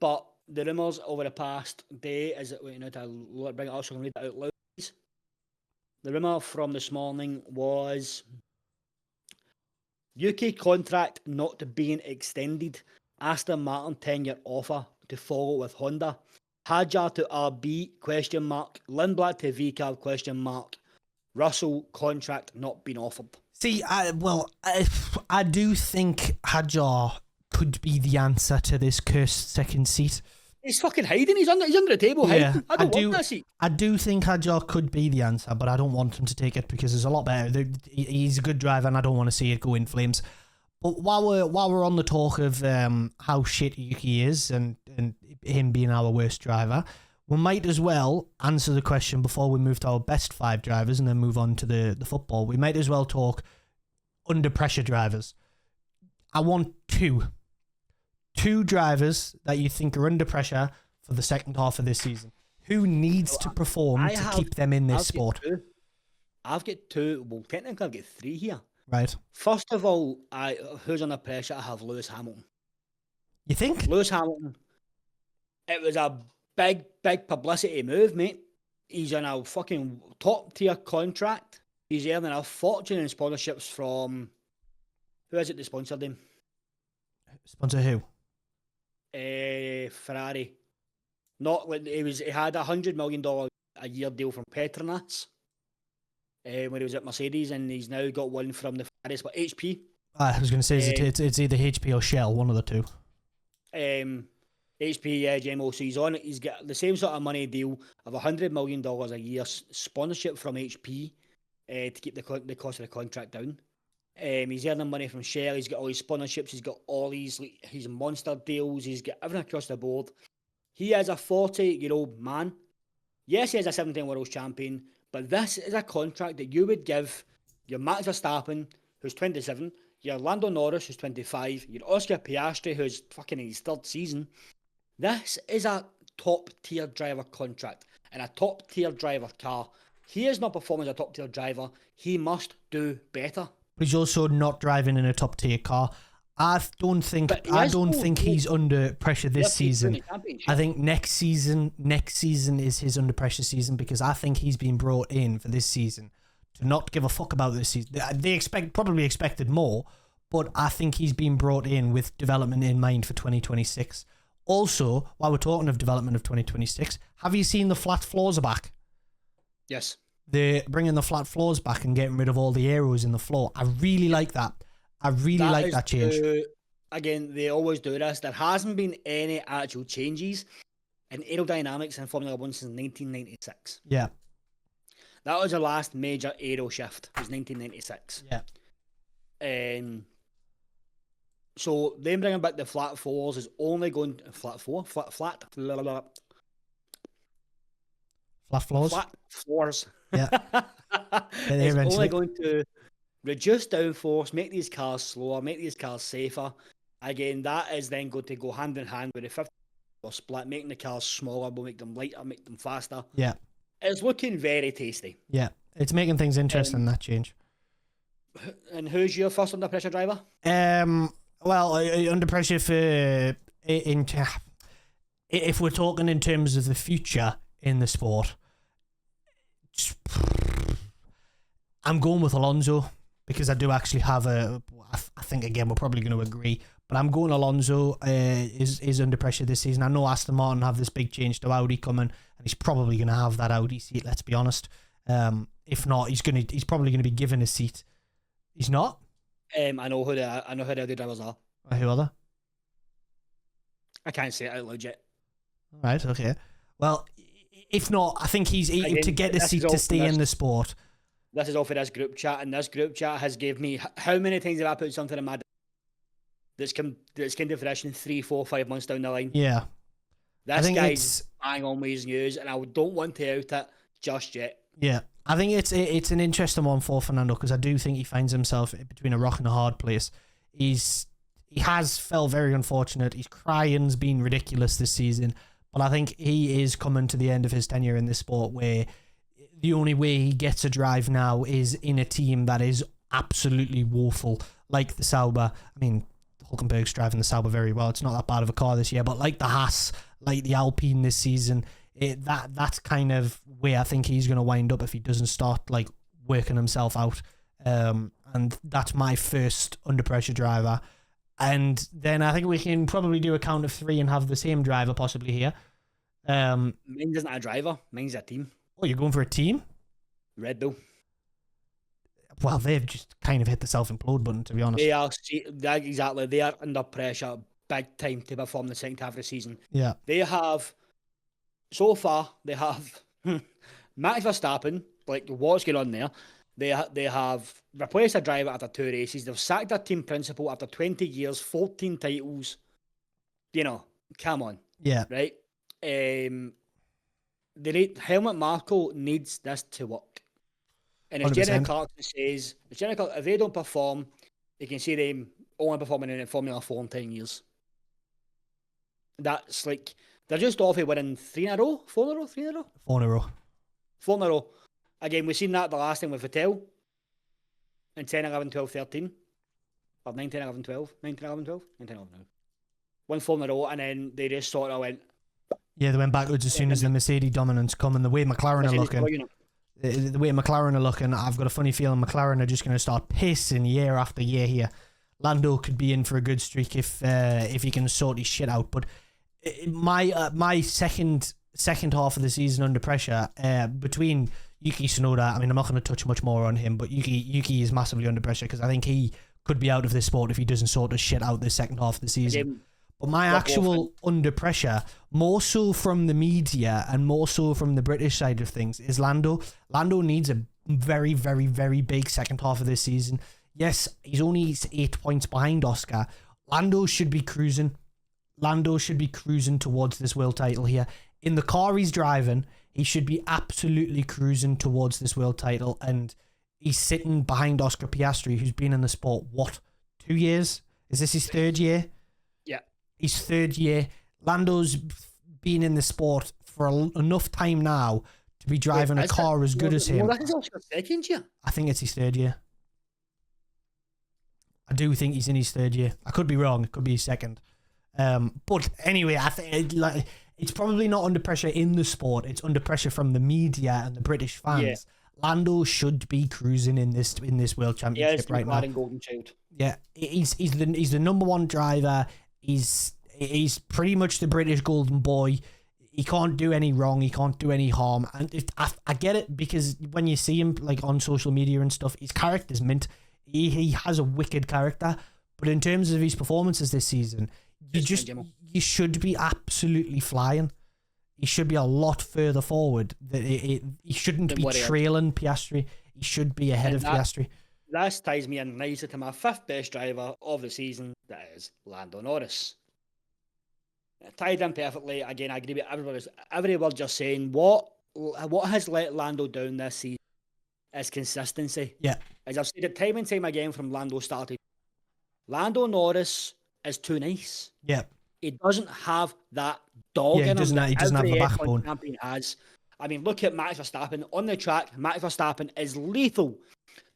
But the rumours over the past day is that, bring it up so I can read it out loud. The rumour from this morning was UK contract not being extended, Aston Martin 10-year offer to follow with Honda, Hadjar to RB, ? Lindblad to VCAB, ? Russell contract not being offered. See, I do think Hadjar could be the answer to this cursed second seat. He's fucking hiding. He's under the table hiding. I don't want that seat. I do think Hadjar could be the answer, but I don't want him to take it because it's a lot better. He's a good driver, and I don't want to see it go in flames. But while we're on the talk of how shit Yuki is and him being our worst driver, we might as well answer the question before we move to our best 5 drivers and then move on to the football. We might as well talk under pressure drivers. I want 2 drivers that you think are under pressure for the second half of this season. Who needs to perform to keep them in this sport? I've got 2. Well, technically I've got 3 here. Right. First of all, who's under pressure? I have Lewis Hamilton. You think? Lewis Hamilton. It was a big publicity move, mate. He's on a fucking top tier contract. He's earning a fortune in sponsorships from Who is it that sponsored him? Sponsor who? Ferrari. Not like he had $100 million a year deal from Petronas when he was at Mercedes, and he's now got one from the Ferraris, but HP. I was going to say it's either HP or Shell, one of the two. HP, GMO. So he's got the same sort of money deal of $100 million a year sponsorship from HP to keep the cost of the contract down. He's earning money from Shell. He's got all his sponsorships. He's got all his monster deals. He's got everything across the board. He is a 40-year-old man. Yes, he is a 7-time world champion, but this is a contract that you would give your Max Verstappen, who's 27, your Lando Norris, who's 25, your Oscar Piastri, who's fucking in his third season. This is a top-tier driver contract and a top-tier driver car. He is not performing as a top-tier driver. He must do better. But he's also not driving in a top-tier car. I don't think he's under pressure this season. I think next season is his under pressure season, because I think he's been brought in for this season to not give a fuck about this season. They probably expected more, but I think he's been brought in with development in mind for 2026. Also, while we're talking of development of 2026, have you seen the flat floors are back? Yes. They're bringing the flat floors back and getting rid of all the arrows in the floor. I really like that. I really like that change. Again, they always do this. There hasn't been any actual changes in aerodynamics in Formula 1 since 1996. Yeah. That was the last major aero shift, was 1996. Yeah. So them bringing back the flat floors is only going to... Flat floors? Flat floors? Yeah. It's only going to reduce downforce, make these cars slower, make these cars safer. Again, that is then going to go hand in hand with the 50 split, making the cars smaller, will make them lighter, make them faster. Yeah. It's looking very tasty. Yeah. It's making things interesting, that change. And who's your first under pressure driver? Well, under pressure for... If we're talking in terms of the future in the sport, I'm going with Alonso, because I do actually have I think, again, we're probably going to agree, but I'm going Alonso is under pressure this season. I know Aston Martin have this big change to Audi coming, and he's probably going to have that Audi seat, let's be honest. If not, he's probably going to be given a seat. He's not? I know who the Audi drivers are. Who are they? I can't say it out loud yet. All right, okay. Well, if not, I think he's eating to get the seat to stay in the sport. This is all for this group chat, and this group chat has gave me... How many times have I put something in my... That's come to fruition 3, 4, 5 months down the line? Yeah. This guy's bang on with his news, and I don't want to out it just yet. Yeah. I think it's an interesting one for Fernando, because I do think he finds himself between a rock and a hard place. He has felt very unfortunate. His crying's been ridiculous this season, but I think he is coming to the end of his tenure in this sport, where the only way he gets a drive now is in a team that is absolutely woeful, like the Sauber. I mean, Hulkenberg's driving the Sauber very well. It's not that bad of a car this year, but like the Haas, like the Alpine this season, that's kind of where I think he's going to wind up if he doesn't start like working himself out. And that's my first under pressure driver. And then I think we can probably do a count of 3 and have the same driver possibly here. Mine isn't a driver. Mine's a team. Oh, you're going for a team? Red Bull. Well, they've just kind of hit the self-implode button, to be honest. They are, exactly. They are under pressure big time to perform the second half of the season. Yeah. So far, they have Max Verstappen, like what's going on there? They have replaced a driver after 2 races. They've sacked their team principal after 20 years, 14 titles. You know, come on. Yeah. Right? Helmut Marko needs this to work. And as Jeremy Clarkson says, if they don't perform, you can see them only performing in Formula 4 in 10 years. That's like, they're just off of winning 3 in a row? 4 in a row? 3 in a row? 4 in a row. 4 in a row. Again, we've seen that the last time with Vettel in 10, 11, 12, 13. Or 9, 10, 11, 12. 9, 10, 11, 12. 9, 10, 11, 12. Won 4 in a row, and then they just sort of went... Yeah, they went backwards as soon as the Mercedes dominance come, and the way McLaren are looking... The way McLaren are looking, I've got a funny feeling McLaren are just going to start pissing year after year here. Lando could be in for a good streak if he can sort his shit out. But my second half of the season under pressure between Yuki Tsunoda, I mean, I'm not going to touch much more on him, but Yuki is massively under pressure because I think he could be out of this sport if he doesn't sort of shit out the second half of the season. But my actual under pressure, more so from the media and more so from the British side of things, is Lando. Lando needs a very, very, very big second half of this season. Yes, he's only 8 points behind Oscar. Lando should be cruising. Lando should be cruising towards this world title here. In the car he's driving, he should be absolutely cruising towards this world title. And he's sitting behind Oscar Piastri, who's been in the sport, 2 years? Is this his third year? Yeah. His third year. Lando's been in the sport for enough time now to be driving a car as good as him. Well, that's Oscar's second year. I think it's his third year. I do think he's in his third year. I could be wrong. It could be his second. But anyway, I think it's probably not under pressure in the sport. It's under pressure from the media and the British fans. Yeah. Lando should be cruising in this World Championship right now. Golden child. Yeah, he's the number one driver. He's pretty much the British golden boy. He can't do any wrong. He can't do any harm. And I get it, because when you see him like on social media and stuff, his character's mint. He has a wicked character. But in terms of his performances this season, you should be absolutely flying. He should be a lot further forward. He shouldn't be trailing Piastri. He should be ahead of Piastri. That ties me in nicely to my fifth best driver of the season. That is Lando Norris. Tied in perfectly. Again, I agree with every word you're saying. What has let Lando down this season is consistency. Yeah. As I've said it time and time again from Lando started, Lando Norris is too nice. Yeah. He doesn't have that dog in him. He doesn't have the backbone. Champion has. I mean, look at Max Verstappen. On the track, Max Verstappen is lethal.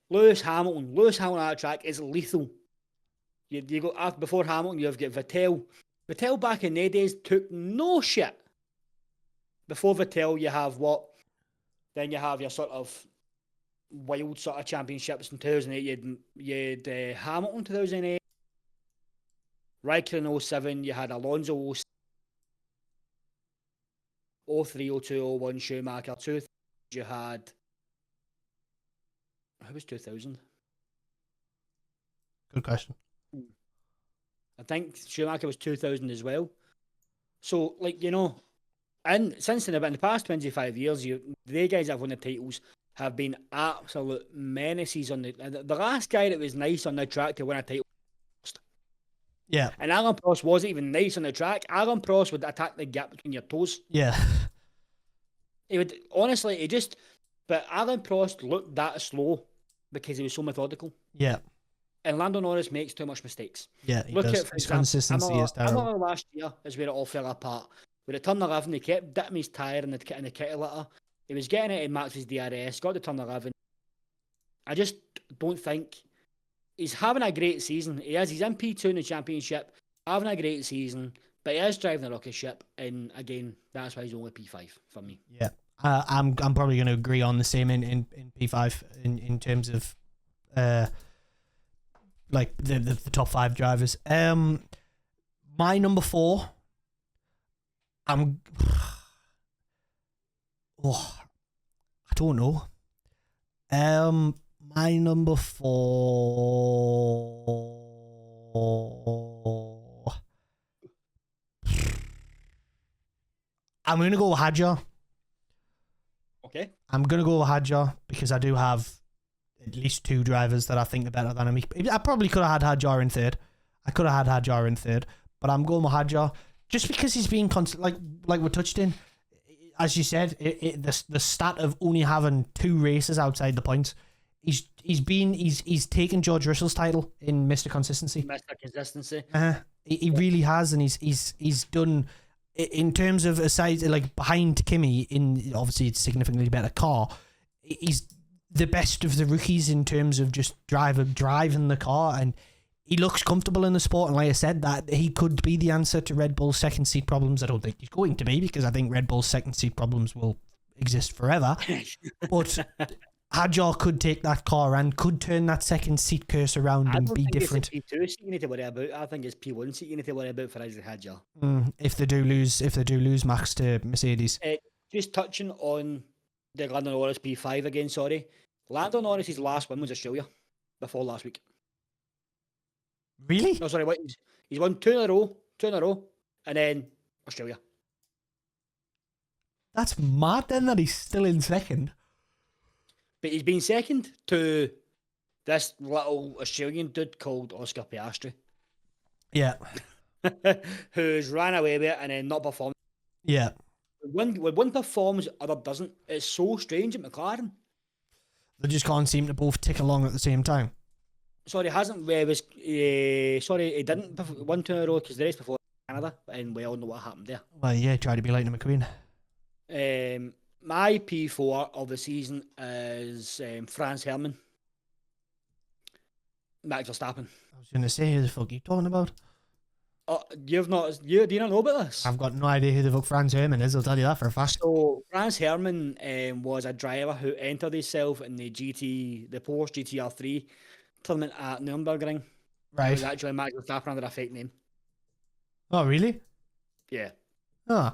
Lewis Hamilton on that track is lethal. You go after, before Hamilton, you've got Vettel. Vettel back in their days took no shit. Before Vettel, you have what? Then you have your sort of wild sort of championships in 2008. You had Hamilton 2008. Raikkonen 07. You had Alonso 03, 02, 01, Schumacher 2000. You had... Who was 2000? Good question. I think Schumacher was 2000 as well. So, like, you know, and since then, in the past 25 years, the guys that have won the titles have been absolute menaces on the last guy that was nice on the track to win a title. Yeah. And Alan Prost wasn't even nice on the track. Alan Prost would attack the gap between your toes. Yeah. He would, honestly, but Alan Prost looked that slow because he was so methodical. Yeah. And Lando Norris makes too much mistakes. Yeah, he does. His consistency is terrible. Last year is where it all fell apart. With the turn 11, he kept dipping his tyre in the kitty litter. He was getting it in Max's DRS, got to turn 11. I just don't think he's having a great season. He's in P2 in the championship, having a great season, but he is driving a rocket ship. And again, that's why he's only P5 for me. Yeah, I'm probably going to agree on the same in P5 in terms of like the top 5 drivers. My number 4. I don't know. My number 4. I'm gonna go with Hadjar. Okay. I'm gonna go with Hadjar because I do have at least 2 drivers that I think are better than him. I probably could have had Hadjar in third. But I'm going with Hadjar just because he's been like we touched in. As you said, the stat of only having 2 races outside the points. He's taken George Russell's title in Mr. Consistency. Mr. Consistency. He really has, and he's done in terms of aside like behind Kimi in obviously it's significantly better car. He's the best of the rookies in terms of just driving the car, and he looks comfortable in the sport. And like I said, that he could be the answer to Red Bull's second seat problems. I don't think he's going to be, because I think Red Bull's second seat problems will exist forever. But Hadjar could take that car and could turn that second seat curse around I and don't be think different. it's a P2 seat you need to worry about. I think it's P1 seat you need to worry about for Isaac Hadjar. If they do lose Max to Mercedes. Just touching on the Lando Norris P5 again, sorry. Lando Norris's last win was Australia before last week. Really? No, sorry, what? He's won two in a row, and then Australia. That's mad then that he's still in second. But he's been second to this little Australian dude called Oscar Piastri. Yeah. Who's ran away with it and then not performed. Yeah. When one performs, other doesn't. It's so strange at McLaren. They just can't seem to both tick along at the same time. Sorry, he didn't win two in a row because the race before Canada, and we all know what happened there. Well, yeah, try to be Lightning McQueen. My P4 of the season is Franz Hermann. Max Verstappen. I was going to say, who the fuck are you talking about? Oh, do you not know about this? I've got no idea who the fuck Franz Hermann is, I'll tell you that for a fact. So, Franz Hermann was a driver who entered himself in the Porsche GTR3 tournament at Nürburgring. Right. It was actually Max Verstappen under a fake name. Oh, really? Yeah. Oh.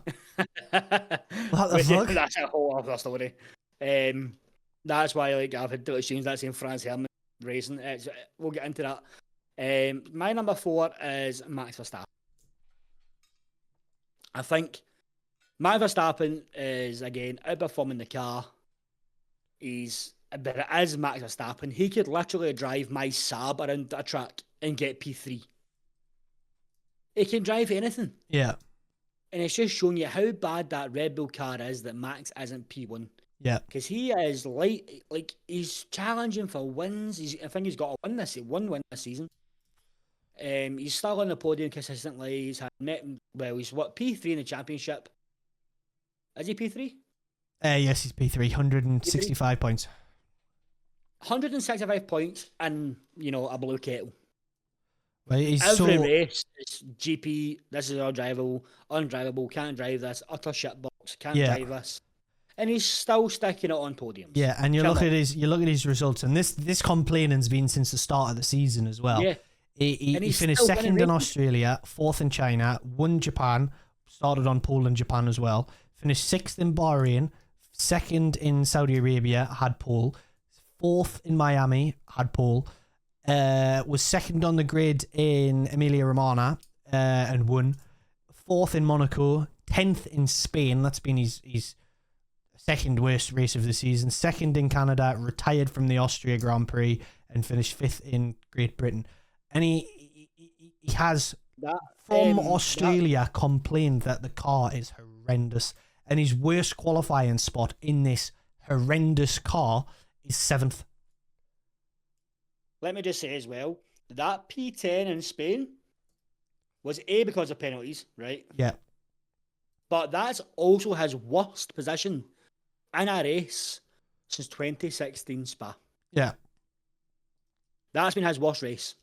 What the fuck? That's a whole other story. That's why I've had to change that saying Franz Hermann racing. We'll get into that. My number 4 is Max Verstappen. I think Max Verstappen is, again, outperforming the car. But it is Max Verstappen. He could literally drive my Saab around a track and get P3. He can drive anything. Yeah. And it's just showing you how bad that Red Bull car is that Max isn't P1. Yeah. Because he is he's challenging for wins. I think he's got a win one win this season. He's still on the podium consistently. He's what, P3 in the championship? Is he P3? Yes, he's P3, 165 points. 165 points and, a blue kettle. Well, he's Every race is GP, this is undrivable, can't drive this, utter shitbox, can't drive this. And he's still sticking it on podiums. Yeah, and you look at his results, and this complaining's been since the start of the season as well. Yeah. He finished second in Australia, fourth in China, won Japan, started on pole in Japan as well, finished sixth in Bahrain, second in Saudi Arabia, had pole, fourth in Miami, had pole, was second on the grid in Emilia Romagna and won, fourth in Monaco, 10th in Spain, that's been his second worst race of the season, second in Canada, retired from the Austria Grand Prix and finished fifth in Great Britain. And he has, from Australia, complained that the car is horrendous. And his worst qualifying spot in this horrendous car is 7th. Let me just say as well, that P10 in Spain was because of penalties, right? Yeah. But that's also his worst position in a race since 2016 Spa. Yeah. That's been his worst race.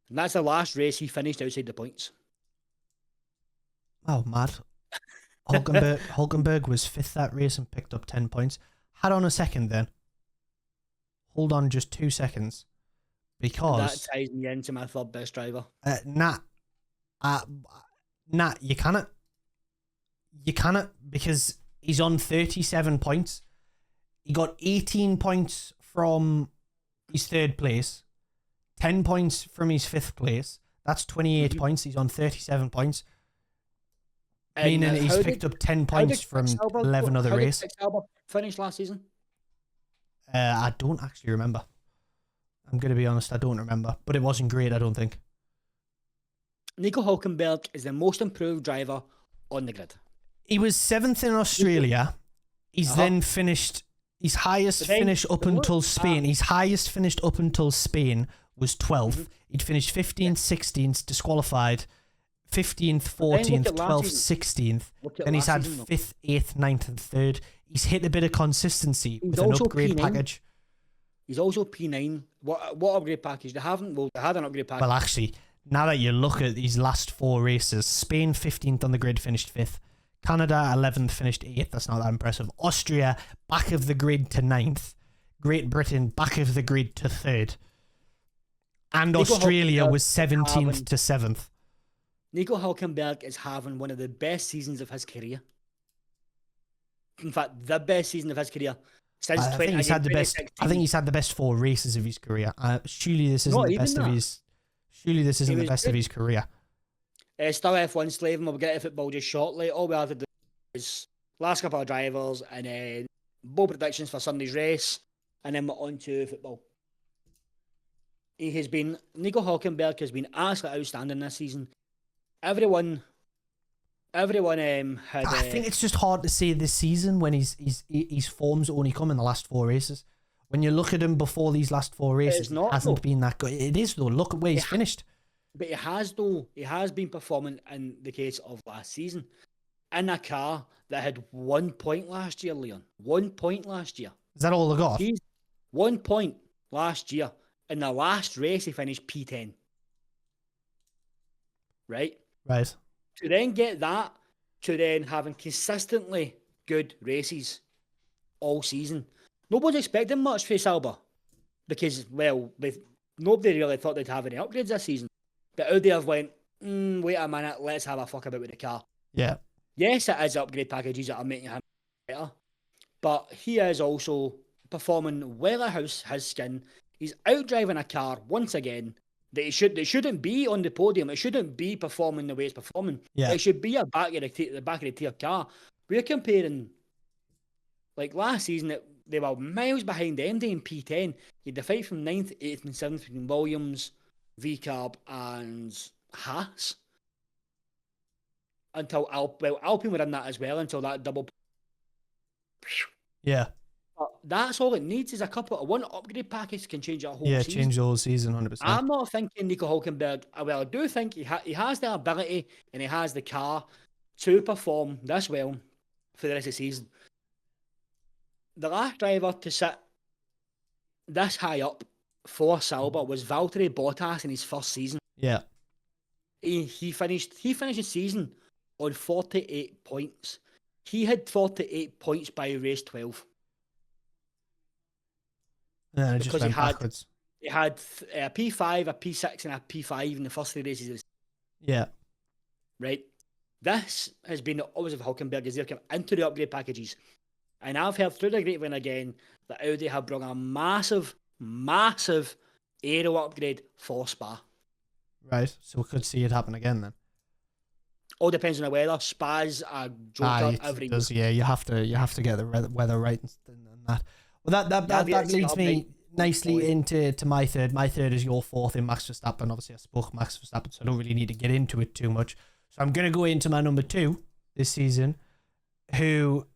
And that's the last race he finished outside the points. Oh, mad. Hulkenberg was 5th that race and picked up 10 points. Had on a second then. Hold on just 2 seconds. Because... that ties me into my third best driver. Nah, you cannot. You cannot, because he's on 37 points. He got 18 points from his 3rd place. 10 points from his 5th place. That's 28 points. He's on 37 points. Meaning he's picked up 10 points from 11 other races. How did Alex finish last season? I don't actually remember. I'm going to be honest, I don't remember. But it wasn't great, I don't think. Nico Hulkenberg is the most improved driver on the grid. He was 7th in Australia. He's then finished... His highest finish up until Spain. His highest finished up until Spain was 12th. He'd finished 15th, 16th, disqualified. 15th, 14th, 12th, 16th. Then he's had 5th, 8th, 9th, and 3rd. He's hit a bit of consistency with an upgrade package. He's also P9. What upgrade package? They had an upgrade package. Well, actually, now that you look at these last 4 races, Spain 15th on the grid, finished 5th. Canada 11th, finished 8th. That's not that impressive. Austria back of the grid to 9th. Great Britain back of the grid to 3rd. And Nico Australia Hulkenberg was 17th to 7th. Nico Hulkenberg is having one of the best seasons of his career. In fact, the best season of his career since I think he's had the best. 2016. I think he's had the best 4 races of his career. Surely this isn't Not the even best of that. his. Surely this isn't He the was best good. of his career. Still F1 slave, and we'll get to football just shortly. All we have to do is last couple of drivers and then bowl predictions for Sunday's race, and then we're on to football. Nico Hulkenberg has been absolutely outstanding this season. Everyone had. I think it's just hard to say this season when his form's only come in the last 4 races. When you look at him before these last 4 races, not, it hasn't though. been that good. It is though. Look at where he's finished. But he has, though. He has been performing in the case of last season in a car that had 1 point last year, Leon. 1 point last year. Is that all they got? He's 1 point last year. In the last race, he finished P10. Right? Right. To then get that, to then having consistently good races all season. Nobody's expecting much for Sauber because, well, nobody really thought they'd have any upgrades this season. But Audi have went, wait a minute, let's have a fuck about with the car. Yeah. Yes, it is upgrade packages that are making him better, but he is also performing well at his skin. He's outdriving a car once again that it shouldn't be on the podium. It shouldn't be performing the way it's performing. Yeah. It should be a back of the tier car. We're comparing, like last season, they were miles behind MD in P10. You had the fight from 9th, 8th, and 7th between Williams, VCARB, and Haas. Until Alpine were in that as well until that double. Yeah. But that's all it needs is one upgrade package can change a whole Yeah, season. change the whole season 100%. I'm not thinking Nico Hulkenberg. Well, I do think he has the ability and he has the car to perform this well for the rest of the season. The last driver to sit this high up for Sauber was Valtteri Bottas in his first season. Yeah. He finished the season on 48 points. He had 48 points by race 12. Yeah, it just Because went backwards. He had a P5, a P6, and a P5 in the first 3 races. Yeah. Right? This has been the opposite of Hulkenberg as they've come into the upgrade packages. And I've heard through the grapevine again that Audi have brought a massive, massive aero upgrade for Spa. Right. So we could see it happen again then. All depends on the weather. Spa's a joker every it does, yeah. You have to get the weather right and that. Well, that leads me nicely into my third. My third is your fourth in Max Verstappen. Obviously, I spoke Max Verstappen, so I don't really need to get into it too much. So I'm going to go into my number 2 this season, who,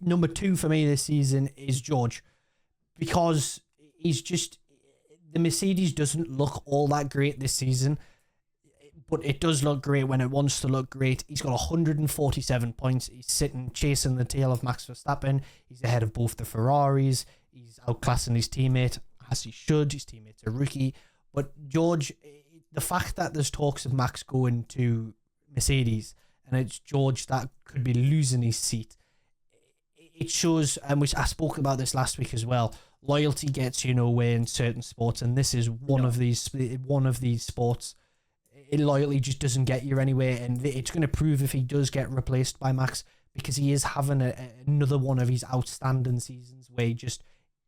number 2 for me this season is George, because he's just, the Mercedes doesn't look all that great this season, but it does look great when it wants to look great. He's got 147 points. He's sitting chasing the tail of Max Verstappen. He's ahead of both the Ferraris. He's outclassing his teammate, as he should. His teammate's a rookie. But George, the fact that there's talks of Max going to Mercedes and it's George that could be losing his seat, it shows, and which I spoke about this last week as well, loyalty gets you nowhere in certain sports, and this is one of these sports. Loyalty just doesn't get you anywhere, and it's going to prove if he does get replaced by Max, because he is having another one of his outstanding seasons where he just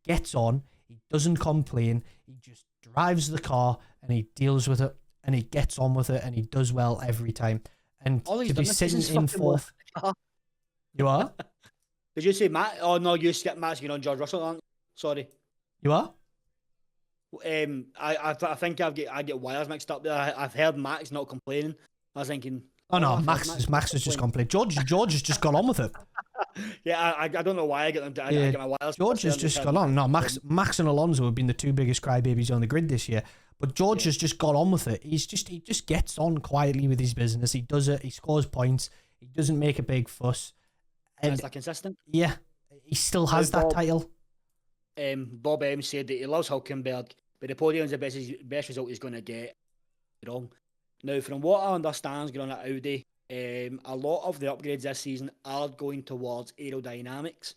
gets on, he doesn't complain, he just drives the car and he deals with it and he gets on with it and he does well every time. And to be sitting in fourth, you are? Did you say Matt? Oh no, you skipped Max getting on George Russell, aren't you? Sorry. You are? I think I get wires mixed up there. I've heard Max not complaining. I was thinking, oh no, Max has just complained. George has just got on with it. Yeah, I don't know why I get them. I get my wires. George has just got on. No, Max and Alonso have been the 2 biggest crybabies on the grid this year, but George has just got on with it. He just gets on quietly with his business. He does it. He scores points. He doesn't make a big fuss. And is that consistent? Yeah, he still has that title. Bob M said that he loves Hulkenberg, but the podium's the best result he's going to get. Wrong. Now, from what I understand, going on at Audi, A lot of the upgrades this season are going towards aerodynamics,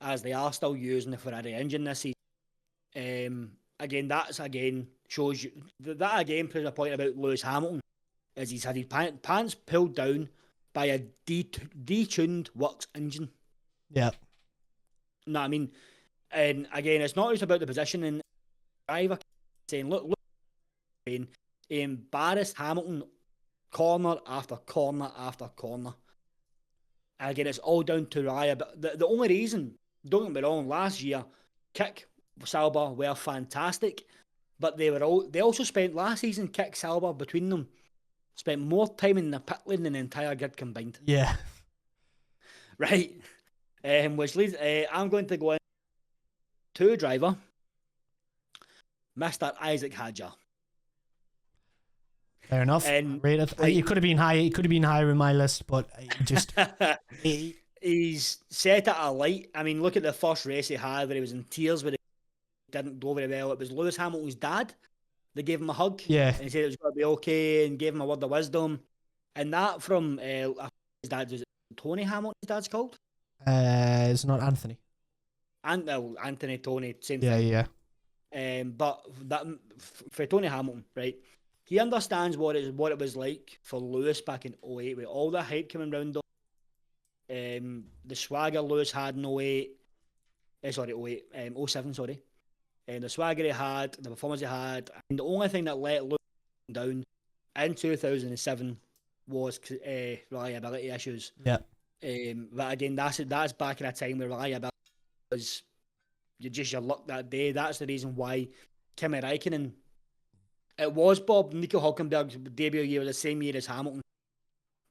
as they are still using the Ferrari engine this season. Again shows you that again proves a point about Lewis Hamilton, as he's had his pants pulled down by a detuned works engine. Yeah. No, I mean, and again, it's not just about the position and driver saying, look, he embarrassed Hamilton corner after corner after corner. And again, it's all down to Raya. But the only reason, don't get me wrong, last year, Kick, Sauber were fantastic, but they also spent last season, Kick, Sauber, between them, spent more time in the pit lane than the entire grid combined. Yeah. Right. Which leads, I'm going to go in to driver, Mr. Isaac Hadjar. Fair enough. And it could have been high. It could have been higher in my list, but just he's set at a light. I mean, look at the first race he had where he was in tears, where it didn't go very well. It was Lewis Hamilton's dad. They gave him a hug. Yeah. And he said it was going to be okay, and gave him a word of wisdom. And that from his dad, was it Tony Hamilton's dad's called? It's not Anthony. Anthony, Tony, same thing. Yeah. But that for Tony Hamilton, right? He understands what it was like for Lewis back in 08 with all the hype coming around him. The swagger Lewis had in 08. 07, sorry. The swagger he had, the performance he had, and the only thing that let Lewis down in 2007 was reliability issues. Yeah. But again, that's back in a time where reliability was your luck that day. That's the reason why Kimi Räikkönen. It was Nico Hülkenberg's debut year was the same year as Hamilton.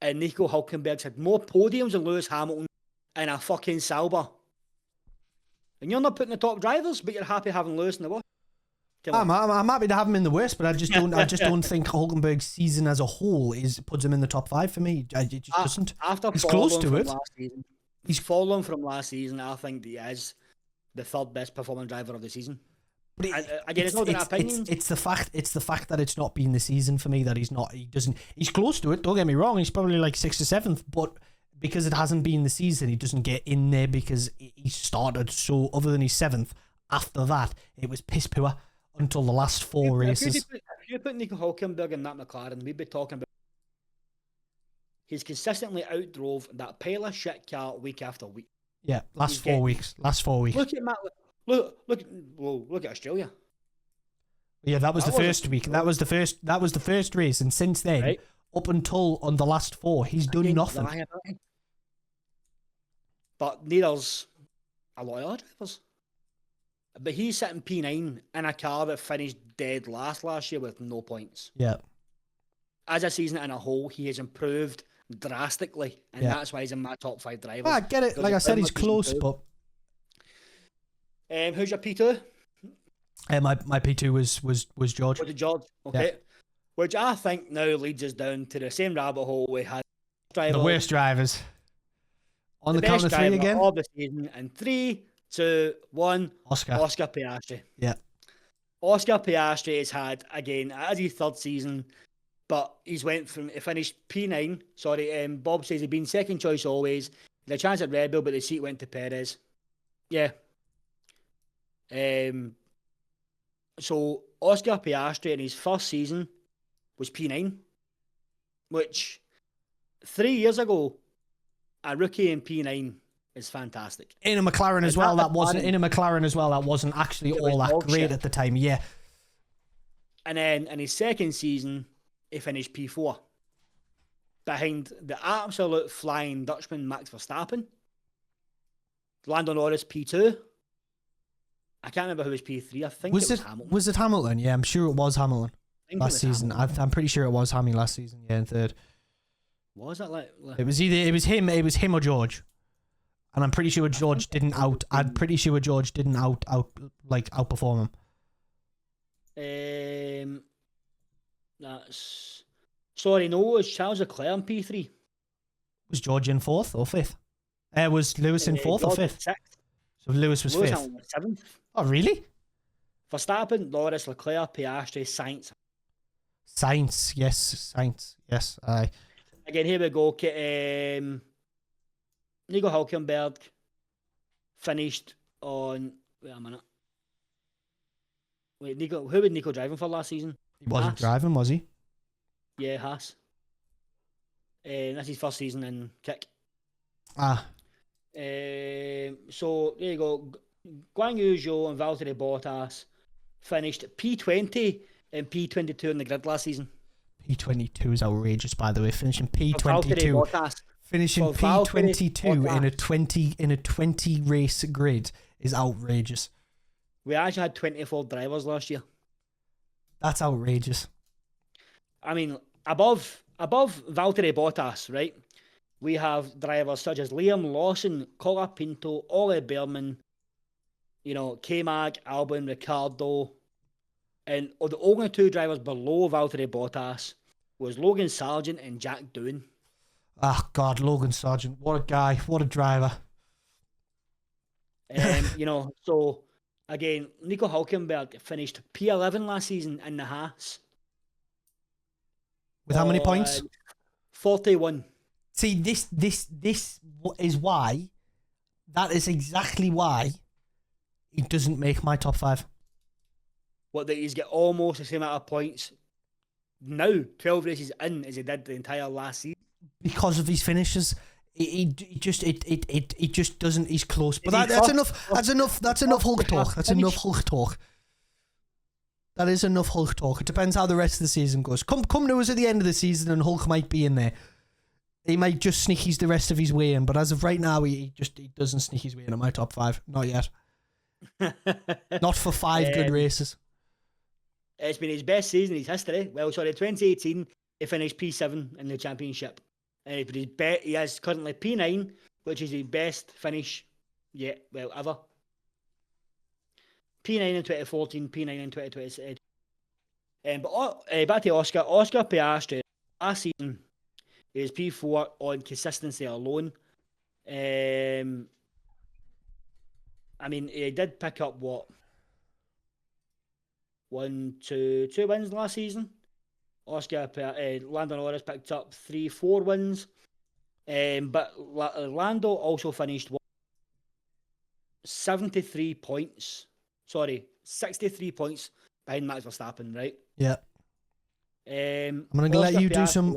And Nico Hülkenberg's had more podiums than Lewis Hamilton in a fucking Sauber. And you're not putting the top drivers, but you're happy having Lewis in the worst. I'm happy to have him in the worst, but I just don't think Hülkenberg's season as a whole puts him in the top 5 for me. It just doesn't. He's close to it. He's fallen from last season. I think he is the third best performing driver of the season. But it's not an opinion. It's the fact that it's not been the season for me that he's close to it. Don't get me wrong. He's probably like 6th or 7th, but because it hasn't been the season, he doesn't get in there because he started so. Other than his 7th, after that it was piss poor until the last 4 races. If you put Nico Hülkenberg in that McLaren, we'd be talking about. He's consistently outdrove that pile of shit car week after week. Yeah, last 4 weeks. Look at Matt. Look at Australia. Yeah, that was the first week. That was the first race, and since then, up until on the last 4, he's done nothing. But neither's a lot of other drivers. But he's sitting P9 in a car that finished dead last year with no points. Yeah. As a season in a whole, he has improved drastically, and that's why he's in my top 5 drivers. I get it. Like I said, he's close, but. Who's your P2? My P2 was George. Was it George? Okay. Yeah. Which I think now leads us down to the same rabbit hole we had. The worst drivers. On the count of 3 again. Of the season, and 3, 2, 1. Oscar Piastri. Yeah. Oscar Piastri has had again as his 3rd season, but he finished P9. Sorry, Bob says he'd been second choice always. The chance at Red Bull, but the seat went to Perez. Yeah. So Oscar Piastri in his 1st season was P9, which 3 years ago, a rookie in P9 is fantastic. In a McLaren as well, that wasn't actually all that great at the time. Yeah. And then in his 2nd season, he finished P4, behind the absolute flying Dutchman Max Verstappen. Lando Norris P2. I can't remember who was P3. I think it was Hamilton. Was it Hamilton? Yeah, I'm sure it was Hamilton last season. I'm pretty sure it was Hammy last season. Yeah, in 3rd. Was it like? It was him or George, and I'm pretty sure George didn't outperform him. Sorry, no, it was Charles Leclerc in P3. Was George in 4th or 5th? Was Lewis in 4th or 5th? 6th. So Lewis was 5th. 7th. Oh, really? Verstappen, Norris, Leclerc, Piastri, Sainz. Sainz, yes. Aye. Again, here we go. Nico Hülkenberg finished on. Wait a minute. Wait, Nico. Who was Nico driving for last season? He wasn't Haas. driving, was he? Yeah, Haas. That's his first season in kick. Ah. So there you go. Guan Yu Zhou and Valtteri Bottas finished P20 and P22 in the grid last season. P22 is outrageous, by the way. Finishing Valtteri P22, Bottas. finishing For Valtteri P22 in a 20 race grid is outrageous. We actually had 24 drivers last year. That's outrageous. I mean, above Valtteri Bottas, right? We have drivers such as Liam Lawson, Colapinto, Ole Behrman, K-Mag, Albon, Ricardo, and the only two drivers below Valtteri Bottas was Logan Sargent and Jack Doohan. Ah, God, Logan Sargent. What a guy. What a driver. So, again, Nico Hülkenberg finished P11 last season in the Haas. With how many points? 41. See, this is why, that is exactly why he doesn't make my top 5. That he's got almost the same amount of points now, 12 races in, as he did the entire last season. Because of his finishes. It just doesn't. He's close, but that's enough. That's enough Hulk talk. That's enough Hulk talk. That is enough Hulk talk. It depends how the rest of the season goes. Come to us at the end of the season, and Hulk might be in there. He might just sneak the rest of his way in, but as of right now, he doesn't sneak his way into my top 5. Not yet. Not for 5 good races. It's been his best season in his history. 2018, he finished P7 in the championship. But he has currently P9, which is his best finish yet, ever. P9 in 2014, P9 in 2020. But back to Oscar Piastri. Last season, he was P4 on consistency alone. I mean, he did pick up two wins last season. Lando Norris picked up 3-4 wins. But Lando also finished 63 points behind Max Verstappen, right? Yeah. I'm going to let you do some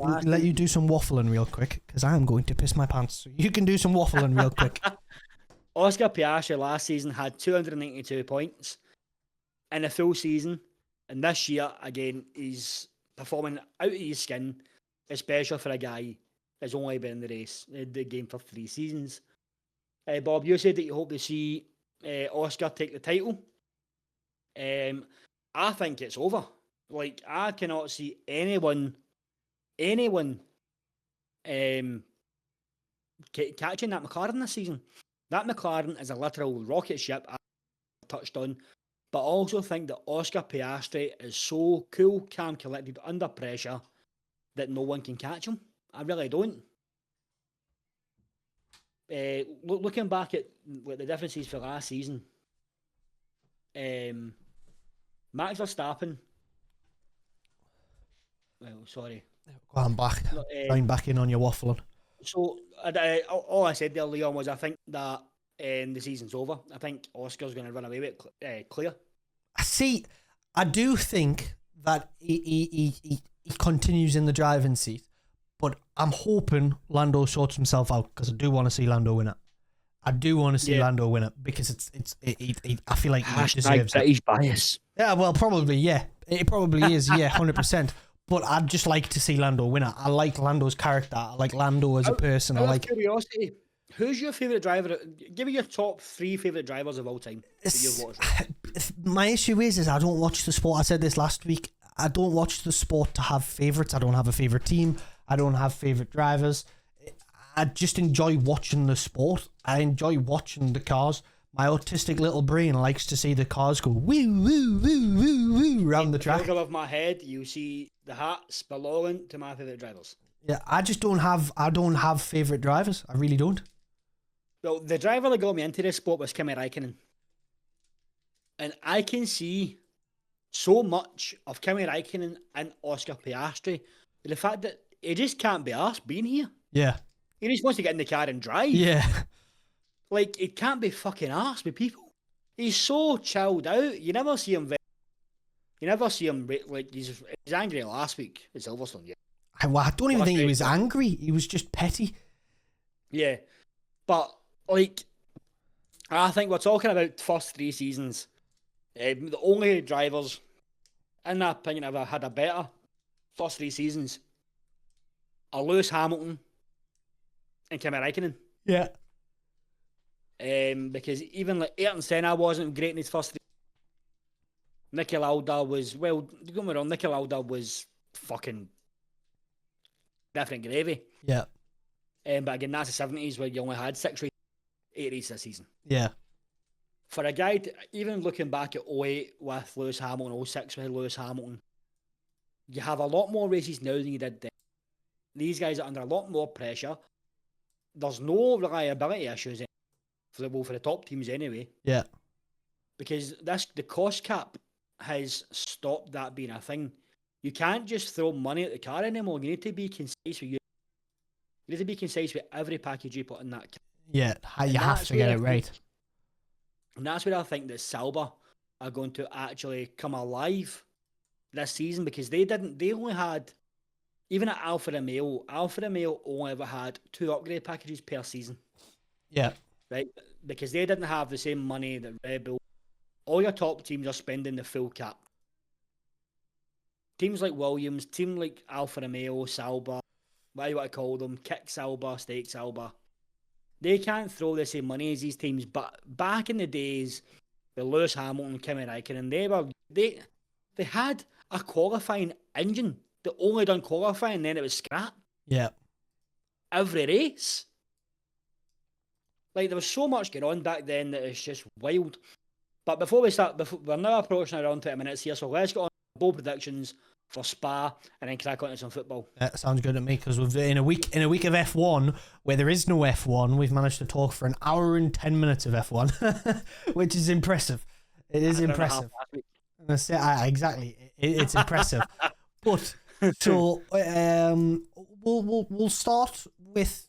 waffling real quick, because I am going to piss my pants. So you can do some waffling real quick. Oscar Piastri last season had 292 points in a full season, and this year again he's performing out of his skin, especially for a guy that's only been in the game for 3 seasons. Bob, you said that you hope to see Oscar take the title. I think it's over. Like, I cannot see anyone catching that McLaren this season. That McLaren is a literal rocket ship, I touched on, but I also think that Oscar Piastri is so cool, calm, collected under pressure that no one can catch him. I really don't. Looking back at what the differences for last season, Max Verstappen. Well, sorry. I'm back. I'm back in on your waffling. So, all I said there, Leon, was I think that the season's over. I think Oscar's going to run away with it clear. I do think that he continues in the driving seat, but I'm hoping Lando sorts himself out, because I do want to see Lando win it. I do want to see Lando win it, because I feel like he deserves it. British bias. Yeah, well, probably, yeah. It probably is, yeah, 100%. But I'd just like to see Lando win it. I like Lando's character. I like Lando as a person. Out of curiosity, who's your favourite driver? Give me your top 3 favourite drivers of all time that you've watched. My issue is I don't watch the sport. I said this last week. I don't watch the sport to have favourites. I don't have a favourite team. I don't have favourite drivers. I just enjoy watching the sport. I enjoy watching the cars. My autistic little brain likes to see the cars go woo, woo, woo, woo, woo around the track. Above my head, you see the hats belonging to my favourite drivers. Yeah, I don't have favourite drivers. I really don't. Well, the driver that got me into this sport was Kimi Räikkönen. And I can see so much of Kimi Räikkönen and Oscar Piastri. The fact that he just can't be arsed being here. Yeah. He just wants to get in the car and drive. Yeah. Like, he can't be fucking arsed with people. He's so chilled out. You never see him like, he's angry last week at Silverstone. Yeah. I don't even think he was angry. He was just petty. Yeah. But, like, I think we're talking about first 3 seasons. The only drivers, in my opinion, have had a better first 3 seasons are Lewis Hamilton and Kimi Räikkönen. Yeah. Because even like Ayrton Senna wasn't great in his first 3. Niki Lauda was, well, don't get me wrong, Niki Lauda was fucking different gravy. Yeah. But again, that's the 70s where you only had 8 races a season. Yeah. For a guy, even looking back at 08 with Lewis Hamilton, 06 with Lewis Hamilton, you have a lot more races now than you did then. These guys are under a lot more pressure. There's no reliability issues for the top teams anyway. Yeah. Because the cost cap has stopped that being a thing. You can't just throw money at the car anymore. You need to be concise with you. You need to be concise with every package you put in that car. Yeah, you have to get it right. And that's where I think that Sauber are going to actually come alive this season, because they only had, even at Alfa Romeo only ever had 2 upgrade packages per season. Yeah. Right? Because they didn't have the same money that Red Bull. All your top teams are spending the full cap. Teams like Williams, team like Alfa Romeo, Sauber, what you want to call them, Kick Sauber, Stake Sauber, they can't throw the same money as these teams. But back in the days, the Lewis Hamilton, Kimi Räikkönen, they had a qualifying engine that only done qualifying, then it was scrap. Yeah. Every race. Like, there was so much going on back then that it's just wild. But before we're now approaching around 20 minutes here, so let's get on bold predictions for Spa and then crack on to some football. That sounds good to me, because we've in a week of F1 where there is no F1, we've managed to talk for an hour and 10 minutes of F1, which is impressive. It is impressive. Exactly, it's impressive. But so we'll start with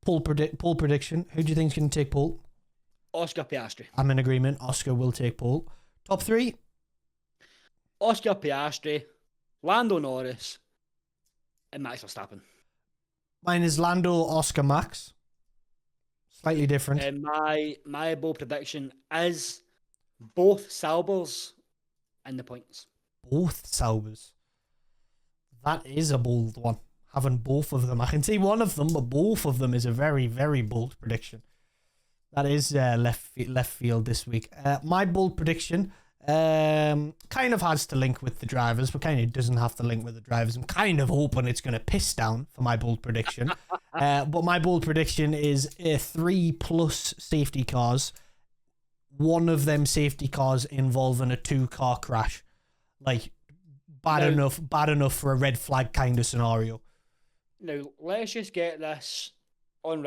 pole prediction. Who do you think is going to take pole? Oscar Piastri. I'm in agreement. Oscar will take pole. Top 3? Oscar Piastri, Lando Norris, and Max Verstappen. Mine is Lando, Oscar, Max. Slightly different. And my bold prediction is both Saubers in the points. Both Saubers. That is a bold one. Having both of them. I can see one of them, but both of them is a very, very bold prediction. That is left field this week. My bold prediction kind of has to link with the drivers, but kind of doesn't have to link with the drivers. I'm kind of hoping it's going to piss down for my bold prediction. But my bold prediction is 3+ safety cars. One of them safety cars involving a 2-car crash. Like, bad enough for a red flag kind of scenario. Now, let's just get this not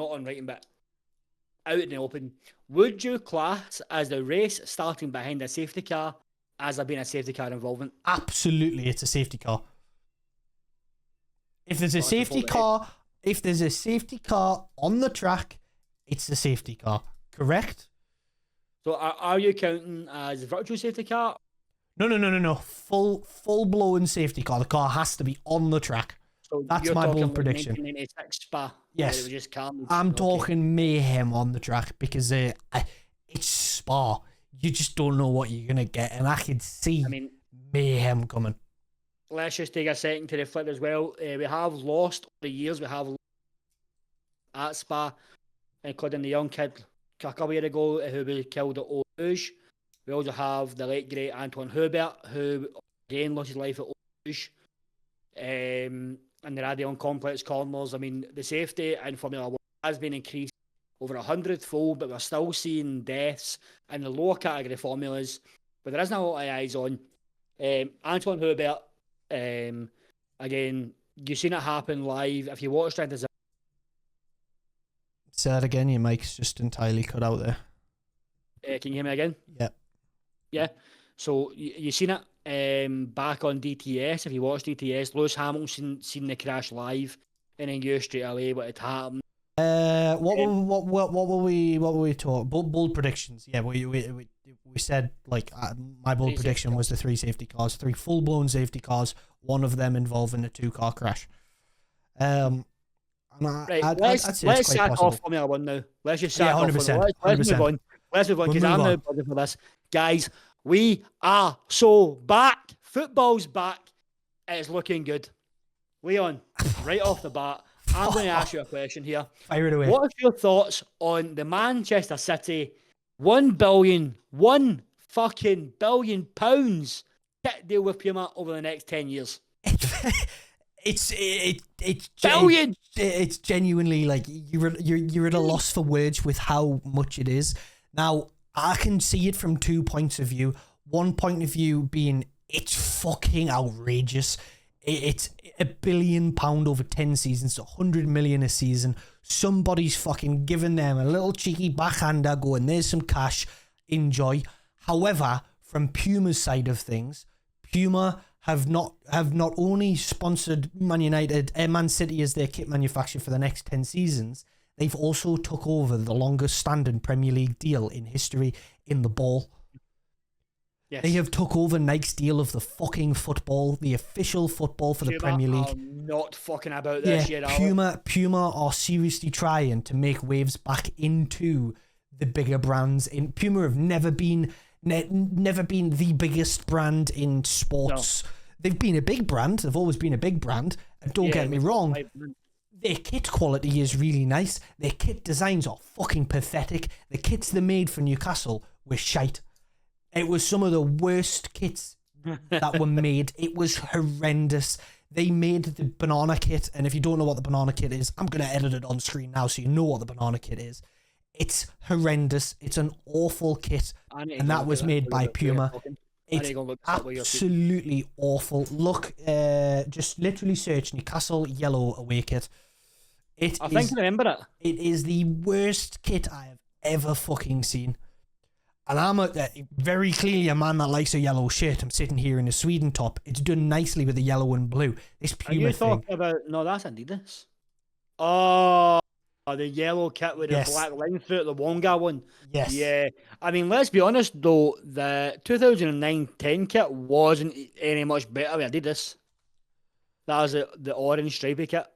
on writing, but out in the open. Would you class as the race starting behind a safety car as there being a safety car involvement? Absolutely, it's a safety car. If there's a safety car on the track, it's a safety car. Correct? So are you counting as a virtual safety car? No. Full blown safety car. The car has to be on the track. So that's my bold prediction. 1996 Spa. Yes, I'm talking mayhem on the track, because it's Spa. You just don't know what you're gonna get, and I can see mayhem coming. Let's just take a second to reflect as well. We have lost over the years. We have at Spa, including the young kid a couple of years ago who we killed at Eau Rouge. We also have the late great Antoine Hubert, who again lost his life at Eau Rouge. And the Radion Complex corners. The safety in Formula 1 has been increased over 100-fold, but we're still seeing deaths in the lower category formulas. But there isn't a lot of eyes on. Antoine Hubert, again, you've seen it happen live. If you watch Drive to Survive. Say that again, your mic's just entirely cut out there. Can you hear me again? Yeah. Yeah. So you've seen it back on DTS. If you watch DTS, Lewis Hamilton seen the crash live, and then you straight away what had happened. What were we talking? Bold predictions. Yeah, we said like my bold prediction was the 3 safety cars, 3 full blown safety cars, one of them involving a 2-car crash. And Let's sack off Formula One now. Let's just sack off. Let's move on. Let's move on because I'm now buzzing for this, guys. We are so back. Football's back. It's looking good. Leon, right off the bat, I'm going to ask you a question here. Fire it away. What are your thoughts on the Manchester City £1 fucking billion kit deal with Puma over the next 10 years? It's billion. It's genuinely like you're at a loss for words with how much it is. Now I can see it from 2 points of view. One point of view being it's fucking outrageous. It's £1 billion over 10 seasons, 100 million a season. Somebody's fucking giving them a little cheeky backhander going, there's some cash, enjoy. However, from Puma's side of things, Puma have not only sponsored Man City as their kit manufacturer for the next 10 seasons, they've also took over the longest standing Premier League deal in history in the ball. Yes. They have took over Nike's deal of the fucking football, the official football for the Premier League. I'm not fucking about this yet. Puma are seriously trying to make waves back into the bigger brands. Puma have never been the biggest brand in sports. No. They've been a big brand. They've always been a big brand. And don't get me wrong, their kit quality is really nice. Their kit designs are fucking pathetic. The kits they made for Newcastle were shite. It was some of the worst kits that were made. It was horrendous. They made the banana kit, and if you don't know what the banana kit is, I'm going to edit it on screen now so you know what the banana kit is. It's horrendous. It's an awful kit, and that was made by Puma. It's absolutely awful. Look, just literally search Newcastle yellow away kit. I think I remember it. It is the worst kit I have ever fucking seen. And I'm very clearly a man that likes a yellow shirt. I'm sitting here in a Sweden top. It's done nicely with the yellow and blue. This Puma Are you talking about... No, that's Adidas. Oh, the yellow kit with the black line through it, the Wonga one. Yes. Yeah. I mean, let's be honest, though. The 2009-10 kit wasn't any much better than Adidas. That was the orange stripy kit.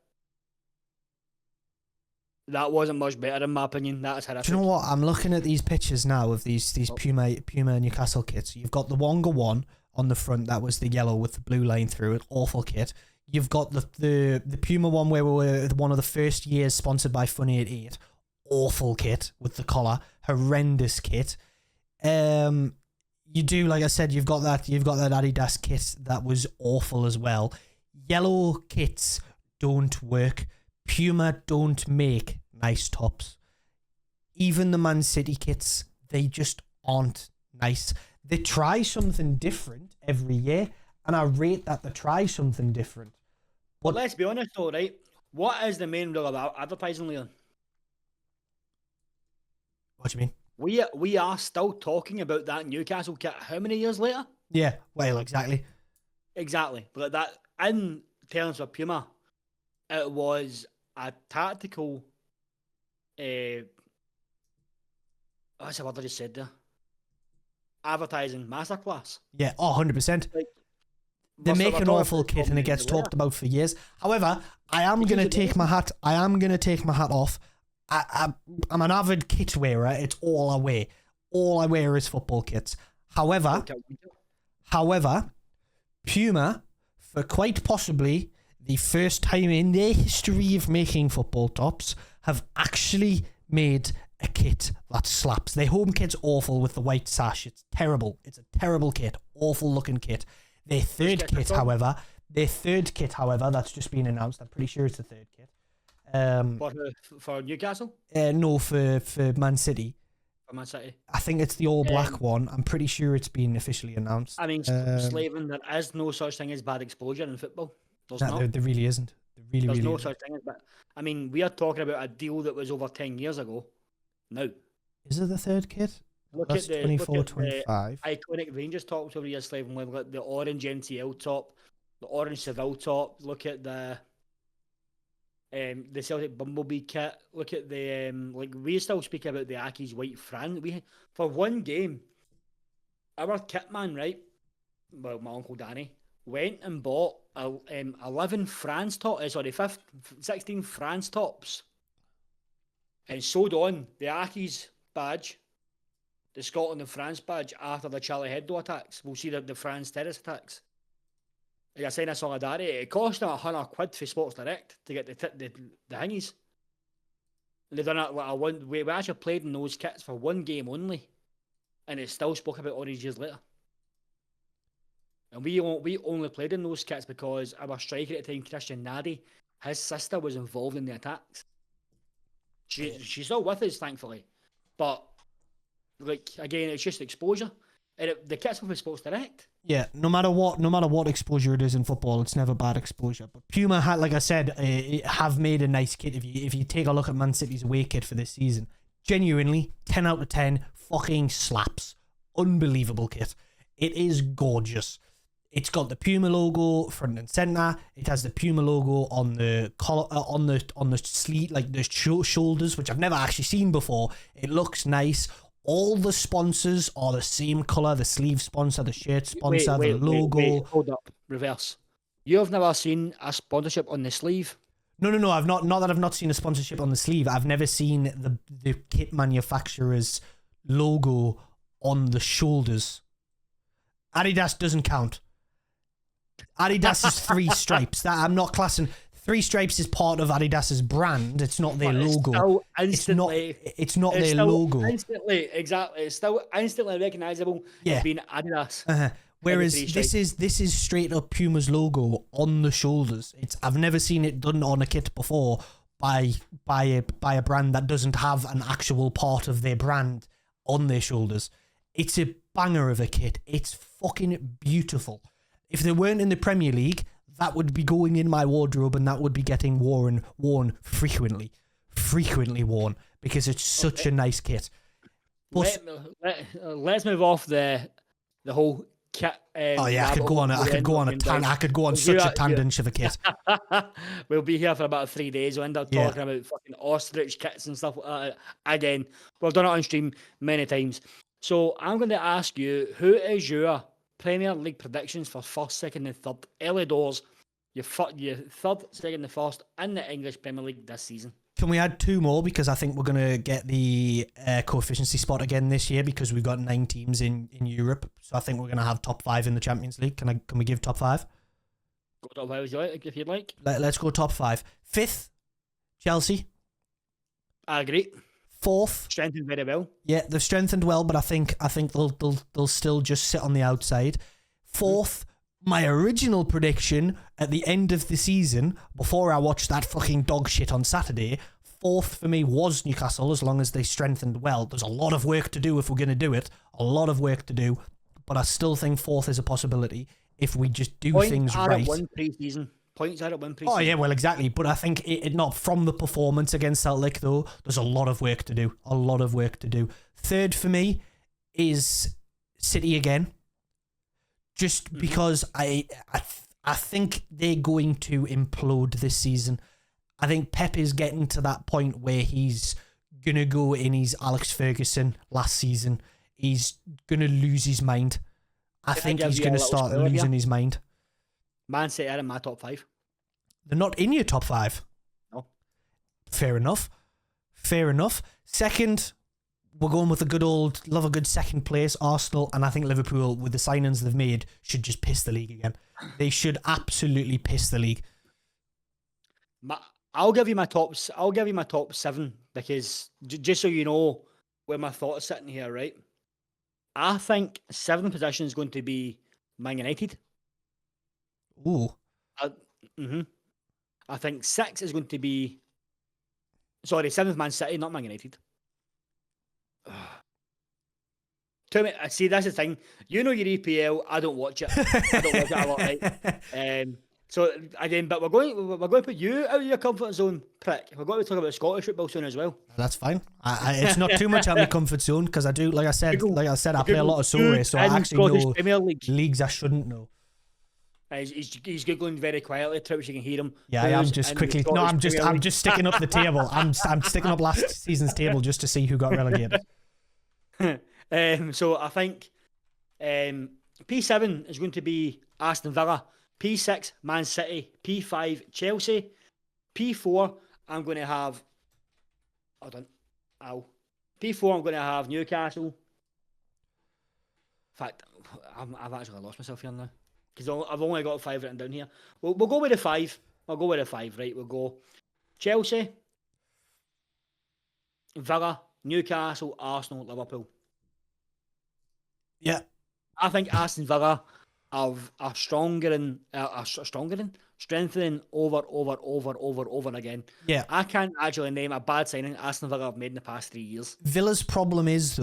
That wasn't much better in my opinion. That's horrific. Do you know what? I'm looking at these pictures now of these Puma Newcastle kits. You've got the Wonga one on the front. That was the yellow with the blue line through it. Awful kit. You've got the Puma one where we were one of the first years sponsored by Fun 88. Awful kit with the collar. Horrendous kit. You do, like I said, you've got that Adidas kit that was awful as well. Yellow kits don't work. Puma don't make nice tops. Even the Man City kits, they just aren't nice. They try something different every year, and I rate that they try something different. But let's be honest though, right? What is the main rule about advertising, Leon? What do you mean? We are still talking about that Newcastle kit how many years later? Yeah, well, exactly. Exactly. But that, in terms of Puma, it was a tactical... what's the word I just said there? Advertising masterclass. Yeah, 100%. They make an awful kit and it gets talked about for years. However, I am going to take my hat off. I'm an avid kit wearer. It's all I wear. All I wear is football kits. However, Puma, for quite possibly the first time in their history of making football tops, have actually made a kit that slaps. Their home kit's awful with the white sash. It's terrible. It's a terrible kit. Awful looking kit. Their third kit, however, that's just been announced. I'm pretty sure it's the third kit. For Newcastle? No, for Man City. For Man City. I think it's the all black one. I'm pretty sure it's been officially announced. I mean, Slavin, there is no such thing as bad exposure in football. There really isn't. There's no such thing as that. I mean, we are talking about a deal that was over 10 years ago. No. Is it the third kit? Look That's at the 24, 25. iconic Rangers tops over years, Slave, with like the orange NTL top, the orange Seville top. Look at the Celtic Bumblebee kit. Look at the like we still speak about the Aki's white Fran. We for one game, our kit man, right? Well, my uncle Danny went and bought 11 France top, 16 France tops, and sewed on the Aki's badge, the Scotland and France badge after the Charlie Hebdo attacks. We'll see the France terrorist attacks. Like a sign of solidarity. It cost them £100 for Sports Direct to get the hingies. They done it like we actually played in those kits for one game only, and it's still spoke about all these years later. And we only played in those kits because our striker at the time, Christian Nadi, his sister was involved in the attacks. She's still with us, thankfully, but like again, it's just exposure. And the kits were for Sports Direct. Yeah, no matter what exposure it is in football, it's never bad exposure. But Puma had, like I said, have made a nice kit. If you take a look at Man City's away kit for this season, genuinely 10 out of 10, fucking slaps, unbelievable kit. It is gorgeous. It's got the Puma logo front and center. It has the Puma logo on the collar, on the sleeve, like the shoulders, which I've never actually seen before. It looks nice. All the sponsors are the same colour. The sleeve sponsor, the shirt sponsor, the logo. Wait, hold up. Reverse. You have never seen a sponsorship on the sleeve? No. I've not that I've not seen a sponsorship on the sleeve. I've never seen the kit manufacturer's logo on the shoulders. Adidas doesn't count. Adidas is 3 stripes. That I'm not classing. 3 stripes is part of Adidas's brand. It's not their logo. It's not their logo. Exactly. It's still instantly recognisable as being Adidas. Whereas this is straight up Puma's logo on the shoulders. I've never seen it done on a kit before by a brand that doesn't have an actual part of their brand on their shoulders. It's a banger of a kit. It's fucking beautiful. If they weren't in the Premier League, that would be going in my wardrobe and that would be getting worn frequently worn because it's such a nice kit. But let's move off the whole kit. I could go on such a tangent of a kit. We'll be here for about 3 days. We'll end up talking about fucking ostrich kits and stuff like that. Again, we've done it on stream many times. So I'm going to ask you, who is your Premier League predictions for first, second, and third? Early doors, your third, second, and first in the English Premier League this season. Can we add 2 more because I think we're gonna get the coefficiency spot again this year because we've got 9 teams in Europe. So I think we're gonna have top 5 in the Champions League. Can we give top 5? Go top 5 if you'd like. Let's go top 5. 5th, Chelsea. I agree. 4th, strengthened very well. Yeah, they've strengthened well, but I think they'll still just sit on the outside. 4th, my original prediction at the end of the season, before I watched that fucking dog shit on Saturday, 4th for me was Newcastle, as long as they strengthened well. There's a lot of work to do if we're going to do it. A lot of work to do, but I still think 4th is a possibility if we just do things right. Points out at 1 pre-season. Oh yeah, well exactly. But I think it not from the performance against Celtic though. There's a lot of work to do. 3rd for me is City again. Just because I think they're going to implode this season. I think Pep is getting to that point where he's gonna go in his Alex Ferguson last season. He's gonna lose his mind. I think he's gonna start losing his mind. Man City are in my top 5. They're not in your top 5. No. Fair enough. 2nd, we're going with love a good second place, Arsenal, and I think Liverpool, with the signings they've made, should just piss the league again. They should absolutely piss the league. I'll give you my top 7 because just so you know where my thoughts are sitting here, right? I think 7th position is going to be Man United. Ooh. I think 6 is going to be... 7th Man City, not Man United. See, that's the thing. You know your EPL, I don't watch it. I don't watch it a lot, right? So again, but we're going to put you out of your comfort zone, prick. We're going to talk about Scottish football soon as well. That's fine. It's not too much out of my comfort zone because I do, like I said, I play a lot of Surrey, so I actually know Premier League leagues I shouldn't know. He's googling very quietly, so you can hear him. Yeah, I am just quickly. No, I'm just sticking up the table. I'm sticking up last season's table just to see who got relegated. So I think P7 is going to be Aston Villa, P6 Man City, P5 Chelsea, P4 I'm going to have. P4 I'm going to have Newcastle. In fact, I've actually lost myself here now because I've only got 5 written down here. We'll go with the 5. I'll go with the 5. Right, we'll go Chelsea, Villa, Newcastle, Arsenal, Liverpool. Yeah, I think Aston Villa are strengthening over again. Yeah. I can't actually name a bad signing Aston Villa have made in the past 3 years. Villa's problem is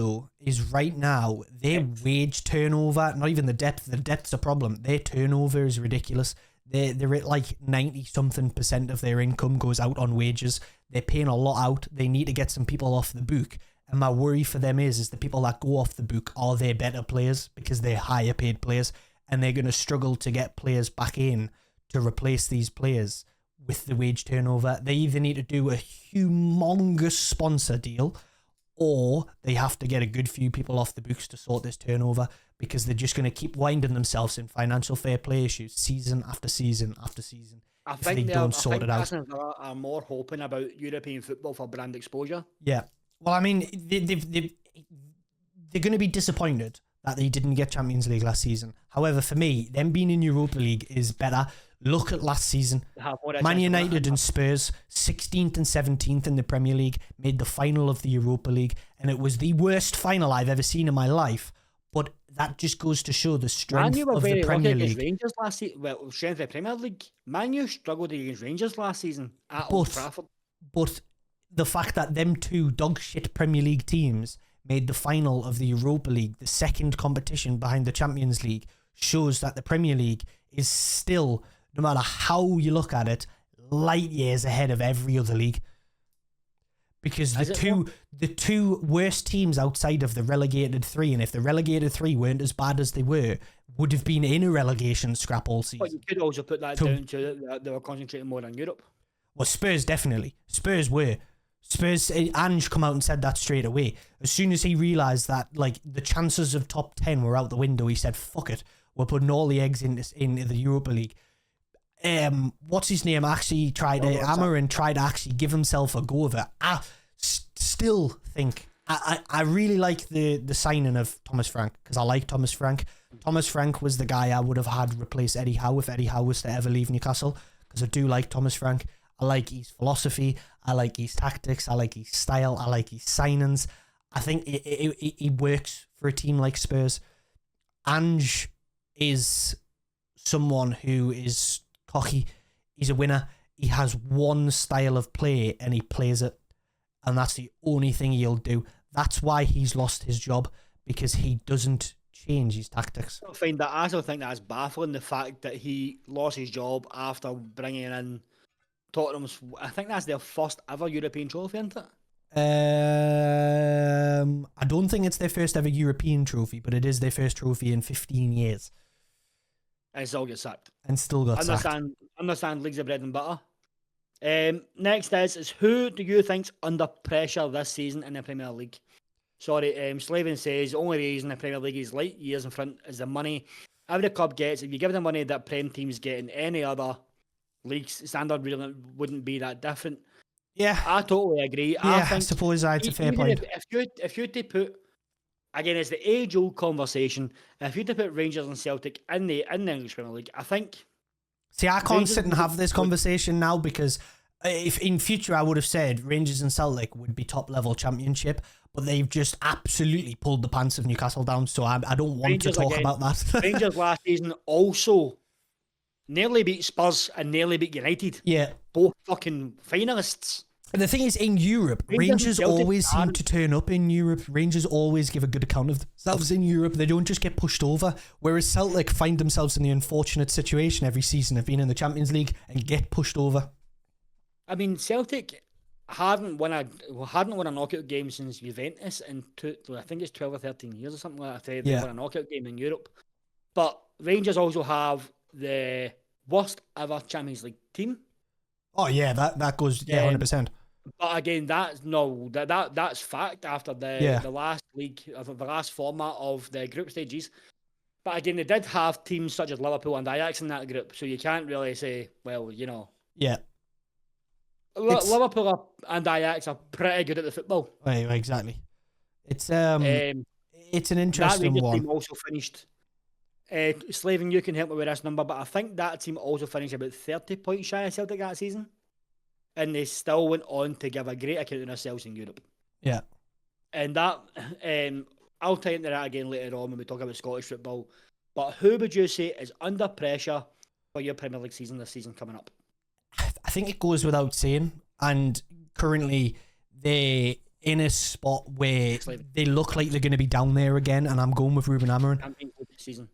right now their wage turnover, not even the depth's a problem. Their turnover is ridiculous. They're at like 90-something% of their income goes out on wages. They're paying a lot out. They need to get some people off the book. And my worry for them is the people that go off the book are they better players because they're higher paid players, and they're going to struggle to get players back in to replace these players with the wage turnover. They either need to do a humongous sponsor deal, or they have to get a good few people off the books to sort this turnover, because they're just going to keep winding themselves in financial fair play issues season after season after season. I think Aston Villa are more hoping about European football for brand exposure. Yeah. Well, I mean, they're going to be disappointed that they didn't get Champions League last season. However, for me, them being in Europa League is better. Look at last season. Man United and Spurs, 16th and 17th in the Premier League, made the final of the Europa League, and it was the worst final I've ever seen in my life. But that just goes to show the strength of the Premier League. Rangers last season, well, strength of the Premier League. Man U struggled against Rangers last season at Old Trafford. But the fact that them two dog shit Premier League teams made the final of the Europa League, the second competition behind the Champions League, shows that the Premier League is still, no matter how you look at it, light years ahead of every other league. Because the two worst teams outside of the relegated 3, and if the relegated 3 weren't as bad as they were, would have been in a relegation scrap all season. But you could also put that down to that they were concentrating more on Europe. Well, Spurs definitely. Spurs were. Ange come out and said that straight away. As soon as he realised that like the chances of top 10 were out the window, he said, fuck it, we're putting all the eggs into the Europa League. What's his name actually tried to actually give himself a go of it. I still think I really like the signing of Thomas Frank, because I like Thomas Frank. Thomas Frank was the guy I would have had replace Eddie Howe if Eddie Howe was to ever leave Newcastle, because I do like Thomas Frank. I like his philosophy. I like his tactics. I like his style. I like his signings. I think he works for a team like Spurs. Ange is someone who is cocky. He's a winner. He has one style of play and he plays it. And that's the only thing he'll do. That's why he's lost his job, because he doesn't change his tactics. I also think that's baffling, the fact that he lost his job after bringing in Tottenham's, I think that's their first ever European trophy, isn't it? I don't think it's their first ever European trophy, but it is their first trophy in 15 years. And still get sacked. Understand leagues of bread and butter. Next is who do you think's under pressure this season in the Premier League? Sorry, Slavin says the only reason the Premier League is light years in front is the money every club gets. If you give them money that Prem teams get in any other leagues, standard really wouldn't be that different. Yeah, I totally agree. Yeah, I suppose that's a fair point. If you to put, again, it's the age-old conversation. If you to put Rangers and Celtic in the English Premier League, I think. See, I can't sit and have this conversation now, because if in future I would have said Rangers and Celtic would be top level championship, but they've just absolutely pulled the pants of Newcastle down. So I don't want Rangers to talk about that. Rangers last season also nearly beat Spurs and nearly beat United. Yeah. Both fucking finalists. And the thing is, in Europe, Rangers always seem to turn up in Europe. Rangers always give a good account of themselves in Europe. They don't just get pushed over. Whereas Celtic find themselves in the unfortunate situation every season of being in the Champions League and get pushed over. I mean, Celtic hadn't won a knockout game since Juventus in I think it's 12 or 13 years or something like that. They won a knockout game in Europe. But Rangers also have the worst ever Champions League team. Oh yeah, that goes 100%. But again, that's fact after the last league, the last format of the group stages. But again, they did have teams such as Liverpool and Ajax in that group, so you can't really say, well, you know. Yeah. Liverpool and Ajax are pretty good at the football. Right, exactly. It's an interesting that Rangers one. team also finished. Slavin, you can help me with this number, but I think that team also finished about 30 points shy of Celtic that season. And they still went on to give a great account of themselves in Europe. Yeah. And that, I'll tie into that again later on when we talk about Scottish football. But who would you say is under pressure for your Premier League season this season coming up? I think it goes without saying. And currently, they're in a spot where they look like they're going to be down there again. And I'm going with Ruben Amorim. Season.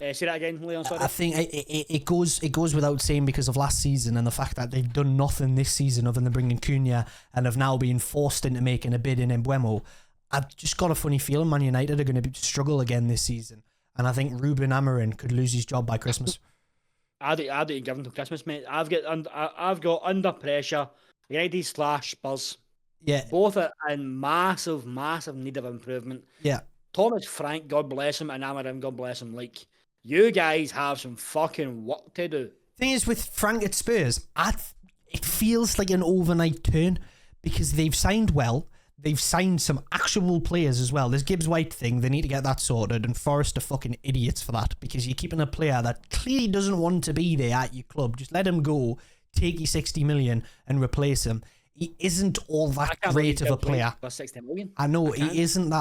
Say that again, Leon. Sorry. I think it goes without saying because of last season and the fact that they've done nothing this season other than bringing Cunha and have now been forced into making a bid in Mbeumo. I've just got a funny feeling Man United are going to struggle again this season, and I think Ruben Amorim could lose his job by Christmas. I don't give him till Christmas, mate. I've got under pressure. United / Spurs. Yeah, both are in massive need of improvement. Yeah, Thomas Frank, God bless him, and Amorim, God bless him. Like, you guys have some fucking work to do. Thing is, with Frank at Spurs, it feels like an overnight turn because they've signed well. They've signed some actual players as well. This Gibbs White thing, they need to get that sorted, and Forest are fucking idiots for that because you're keeping a player that clearly doesn't want to be there at your club. Just let him go, take your 60 million and replace him. He isn't all that great of a player. I know he isn't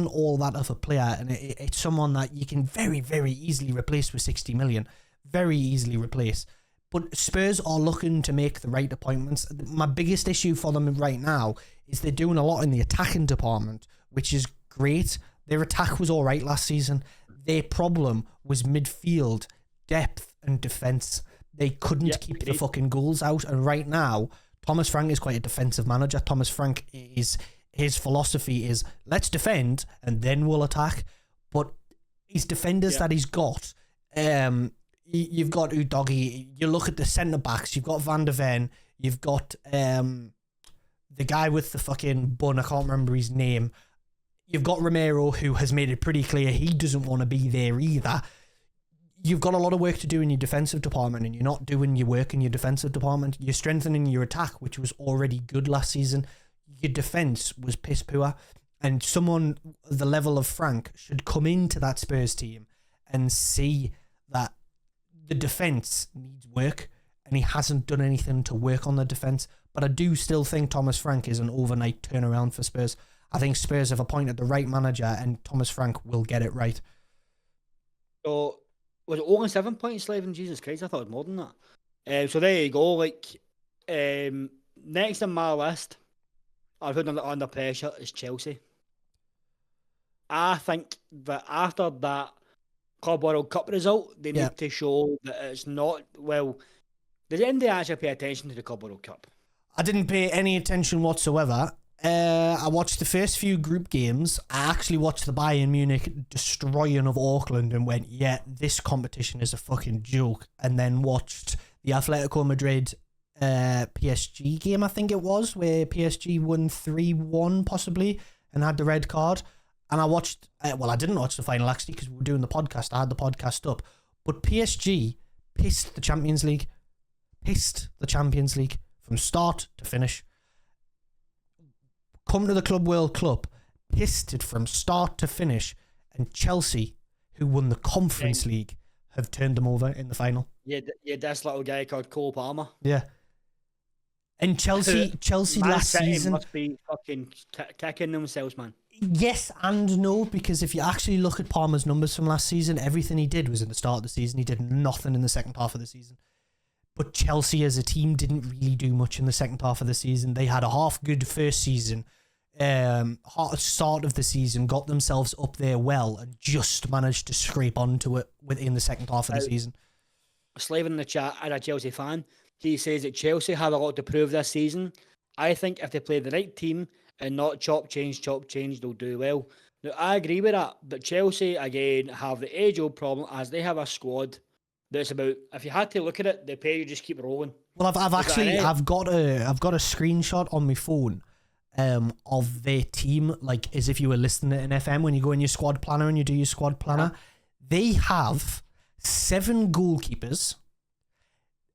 all that of a player, and it's someone that you can very, very easily replace with 60 million. Very easily replace. But Spurs are looking to make the right appointments. My biggest issue for them right now is they're doing a lot in the attacking department, which is great. Their attack was all right last season. Their problem was midfield, depth, and defence. They couldn't keep the fucking goals out, and right now, Thomas Frank is quite a defensive manager. Thomas Frank his philosophy is let's defend and then we'll attack. But his defenders that he's got, you've got Udogie. You look at the centre backs. You've got Van der Ven. You've got the guy with the fucking bun. I can't remember his name. You've got Romero, who has made it pretty clear he doesn't want to be there either. You've got a lot of work to do in your defensive department, and you're not doing your work in your defensive department. You're strengthening your attack, which was already good last season. Your defense was piss poor, and someone the level of Frank should come into that Spurs team and see that the defense needs work, and he hasn't done anything to work on the defense. But I do still think Thomas Frank is an overnight turnaround for Spurs. I think Spurs have appointed the right manager, and Thomas Frank will get it right. So, was it only 7 points, Slavin? Jesus Christ, I thought it was more than that. So there you go. Like, next on my list, I've put under pressure, is Chelsea. I think that after that Club World Cup result, they need to show that it's not, well, did anybody actually pay attention to the Club World Cup? I didn't pay any attention whatsoever. I watched the first few group games. I actually watched the Bayern Munich destroying of Auckland and went, yeah, this competition is a fucking joke. And then watched the Atletico Madrid PSG game, I think it was, where PSG won 3-1 possibly and had the red card. And I watched, I didn't watch the final actually because we were doing the podcast. I had the podcast up. But PSG pissed the Champions League. Pissed the Champions League from start to finish. Come to the Club World Cup, pissed it from start to finish, and Chelsea, who won the Conference League, have turned them over in the final. Yeah, this little guy called Cole Palmer. Yeah. And Chelsea last season must be fucking kicking themselves, man. Yes and no, because if you actually look at Palmer's numbers from last season, everything he did was in the start of the season. He did nothing in the second half of the season. But Chelsea as a team didn't really do much in the second half of the season. They had a half good first season, start of the season, got themselves up there well, and just managed to scrape onto it within the second half of the season. Slavin in the chat, as a Chelsea fan, he says that Chelsea have a lot to prove this season. I think if they play the right team and not chop change, they'll do well. Now, I agree with that, but Chelsea, again, have the age-old problem as they have a squad that's about, if you had to look at it, the pay you just keep rolling. Well, I've got a screenshot on my phone of their team, like as if you were listening to an FM when you go in your squad planner and you do your squad planner. They have 7 goalkeepers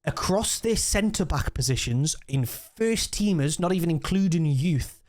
across their centre-back positions in first teamers, not even including youth.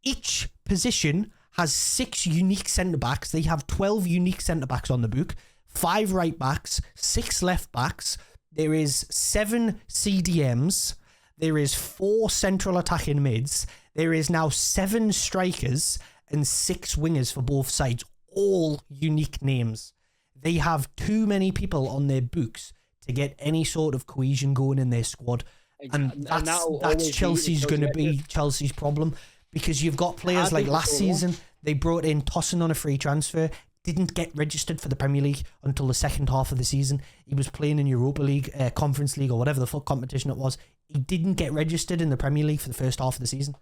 Each position has 6 unique centre-backs. They have 12 unique centre-backs on the book, 5 right-backs, 6 left-backs. There is 7 CDMs. There is 4 central attacking mids. There is now 7 strikers and 6 wingers for both sides, all unique names. They have too many people on their books to get any sort of cohesion going in their squad. And that's Chelsea's going to be Chelsea's problem, because you've got players like last season, they brought in Tosin on a free transfer, didn't get registered for the Premier League until the second half of the season. He was playing in Europa League, Conference League, or whatever the fuck competition it was. He didn't get registered in the Premier League for the first half of the season.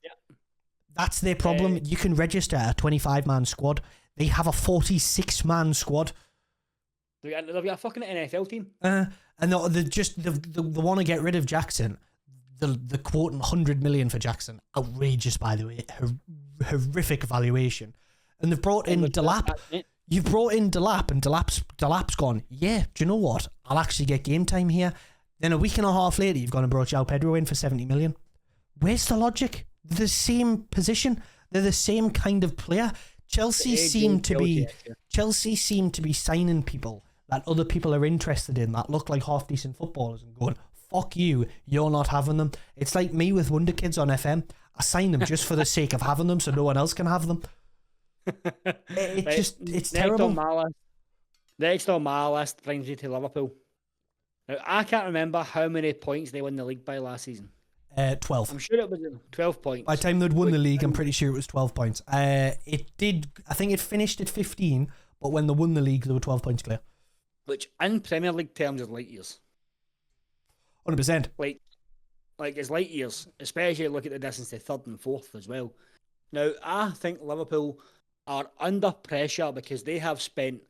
Yeah. That's their problem. You can register a 25-man squad. They have a 46-man squad. They've got a fucking NFL team. And they want to get rid of Jackson. The quoting 100 million for Jackson. Outrageous, by the way. Horrific valuation. And they've brought in Delap. You've brought in Delap, and Delap's gone, yeah, do you know what? I'll actually get game time here. Then a week and a half later, you've gone and brought João Pedro in for 70 million. Where's the logic? They're the same position. They're the same kind of player. Chelsea seem to be signing people that other people are interested in that look like half decent footballers and going, fuck you, you're not having them. It's like me with Wonder Kids on FM. I sign them just for the sake of having them so no one else can have them. It's terrible. Next on my list brings me to Liverpool. Now, I can't remember how many points they won the league by last season. 12. I'm sure it was 12 points. By the time they'd won the league, I'm pretty sure it was 12 points. I think it finished at 15, but when they won the league, they were 12 points clear. Which, in Premier League terms, is light years. 100%. Like it's light years, especially look at the distance to third and fourth as well. Now, I think Liverpool are under pressure because they have spent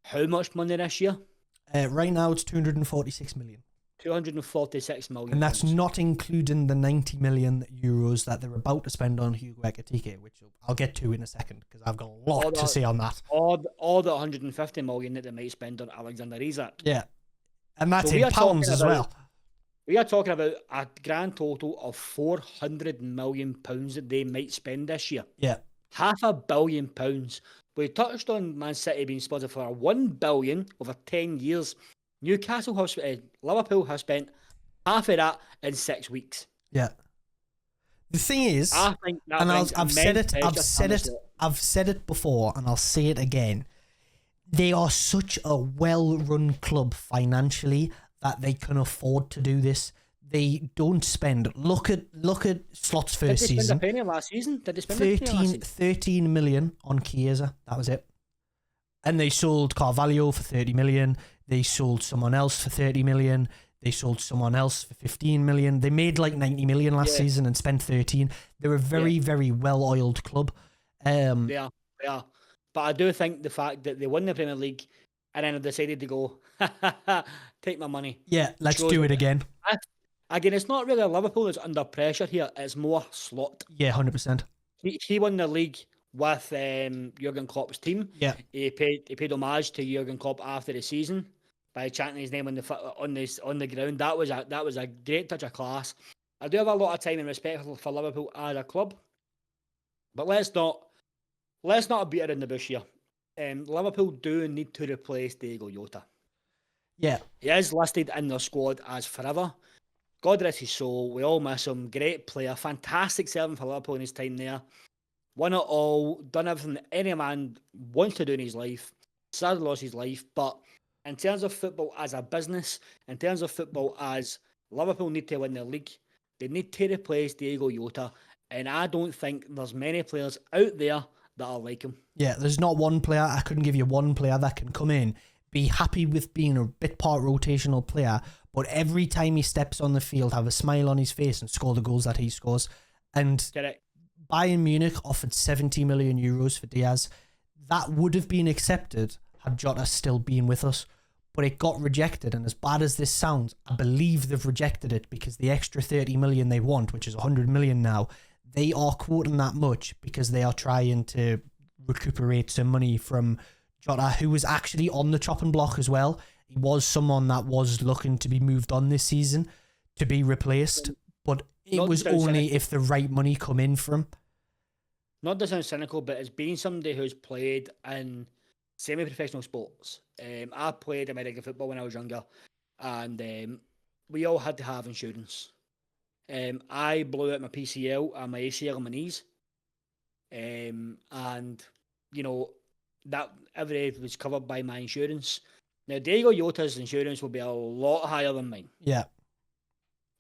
how much money this year? Right now, it's 246 million. 246 million. And that's not including the 90 million euros that they're about to spend on Hugo Ekitike, which I'll get to in a second because I've got a lot to say on that. Or the 150 million that they might spend on Alexander Isak. Yeah. And that's in pounds as well. We are talking about a grand total of £400 million that they might spend this year. Yeah. £500 million. We touched on Man City being sponsored for $1 billion over 10 years. Liverpool have spent half of that in 6 weeks. Yeah. The thing is, I think that and I've said it before, and I'll say it again. They are such a well-run club financially that they can afford to do this. They don't spend. Look at Slot's first season. Did they spend a penny last season? Did they spend 13 million on Chiesa. That was it. And they sold Carvalho for 30 million. They sold someone else for 30 million. They sold someone else for 15 million. They made like 90 million last season and spent 13. They're a very, very well-oiled club. They are. But I do think the fact that they won the Premier League and then decided to go, take my money. Yeah, let's do it again. Again, it's not really Liverpool that's under pressure here. It's more Slot. Yeah, 100%. He won the league with Jurgen Klopp's team. Yeah. He paid homage to Jurgen Klopp after the season by chanting his name on the ground. That was a great touch of class. I do have a lot of time and respect for Liverpool as a club, but let's not beat around the bush here. Liverpool do need to replace Diego Jota. Yeah. He is listed in their squad as forever. God rest his soul. We all miss him. Great player. Fantastic servant for Liverpool in his time there. Won it all. Done everything that any man wants to do in his life. Sadly lost his life. But In terms of football as a business, in terms of football as Liverpool need to win the league, they need to replace Diego Jota, and I don't think there's many players out there that are like him. Yeah, there's not one player. I couldn't give you one player that can come in, be happy with being a bit part rotational player, but every time he steps on the field, have a smile on his face and score the goals that he scores. And Correct. Bayern Munich offered 70 million euros for Diaz. That would have been accepted had Jota still been with us. But it got rejected, and as bad as this sounds, I believe they've rejected it because the extra 30 million they want, which is 100 million now, they are quoting that much because they are trying to recuperate some money from Jota, who was actually on the chopping block as well. He was someone that was looking to be moved on this season to be replaced, but it was only if the right money come in for him. Not to sound cynical, but as being somebody who's played in semi-professional sports, I played American football when I was younger, and we all had to have insurance. I blew out my PCL and my ACL on my knees, and you know that everything was covered by my insurance. Now Diego Jota's insurance will be a lot higher than mine. Yeah,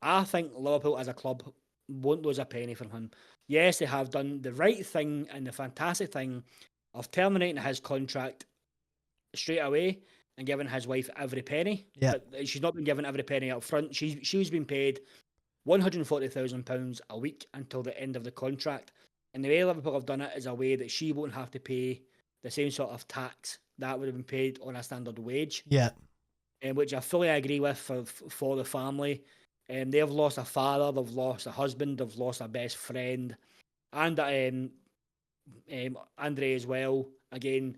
I think Liverpool as a club won't lose a penny from him. Yes, they have done the right thing and the fantastic thing of terminating his contract straight away and giving his wife every penny. Yeah. But she's not been given every penny up front. She's been paid £140,000 a week until the end of the contract. And the way Liverpool have done it is a way that she won't have to pay the same sort of tax that would have been paid on a standard wage. Yeah. Which I fully agree with for the family. They've lost a father, they've lost a husband, they've lost a best friend, and Andre as well. Again,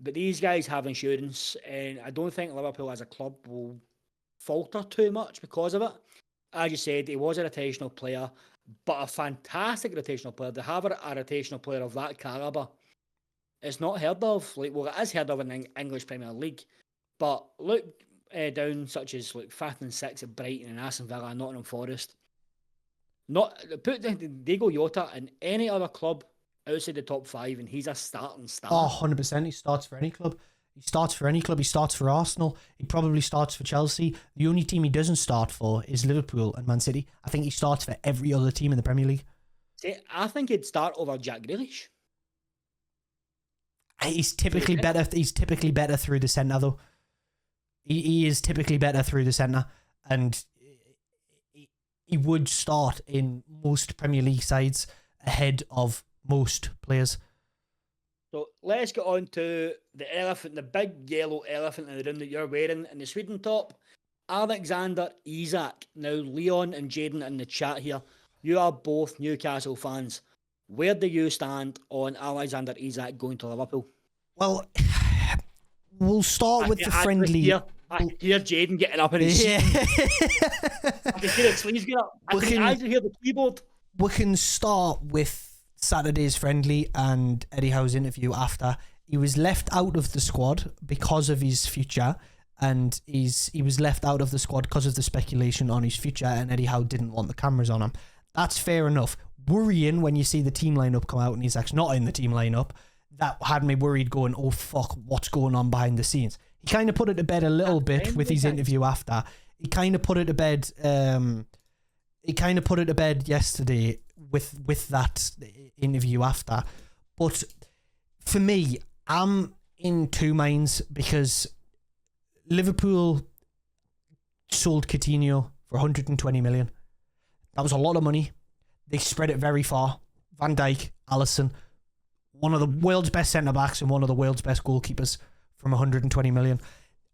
but these guys have insurance, and I don't think Liverpool as a club will falter too much because of it. As you said, he was a rotational player, but a fantastic rotational player. To have a rotational player of that calibre, it's not heard of. Like, well, it is heard of in the English Premier League, but look down such as like 5th and 6th at Brighton and Aston Villa and Nottingham Forest. Put Diego Jota in any other club outside the top 5 and he's a starting star. Oh, 100%. He starts for any club. He starts for Arsenal. He probably starts for Chelsea. The only team he doesn't start for is Liverpool and Man City. I think he starts for every other team in the Premier League. See, I think he'd start over Jack Grealish. He's typically better. He's typically better through the centre, though. He is typically better through the centre, and he would start in most Premier League sides ahead of most players. So let's get on to the big yellow elephant in the room that you're wearing in the Sweden top, Alexander Isak. Now, Leon and Jaden in the chat here, you are both Newcastle fans. Where do you stand on Alexander Isak going to Liverpool? Well, we'll start with the friendly. I can hear Jaden getting up in his seat. I can hear his sleeves get up. I can hear the keyboard. We can start with Saturday's friendly and Eddie Howe's interview after. He was left out of the squad because of his future, and he was left out of the squad because of the speculation on his future, and Eddie Howe didn't want the cameras on him. That's fair enough. Worrying when you see the team lineup come out and he's actually not in the team lineup, that had me worried going, oh fuck, what's going on behind the scenes? He kind of put it to bed a little bit with his interview after. He kind of put it to bed. He kind of put it to bed yesterday with that interview after. But for me, I'm in two minds because Liverpool sold Coutinho for 120 million. That was a lot of money. They spread it very far. Van Dijk, Alisson, one of the world's best centre-backs and one of the world's best goalkeepers from 120 million.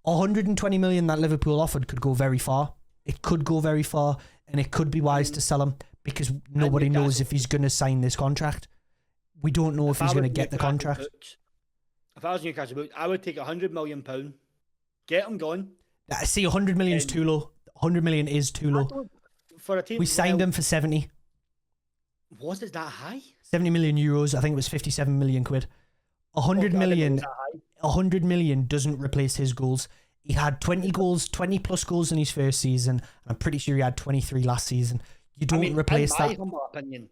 120 million that Liverpool offered could go very far. It could go very far, and it could be wise to sell him because nobody knows if he's going to sign this contract. We don't know if he's going to get the contract. If I was Newcastle, I would take £100 million, get him gone. I see 100 million is too low. 100 million is too low. For a team, we signed him for 70. Was it that high? 70 million euros. I think it was 57 million quid. 100 million doesn't replace his goals. He had 20 plus goals in his first season, and I'm pretty sure he had 23 last season. You don't replace that. In my humble opinion,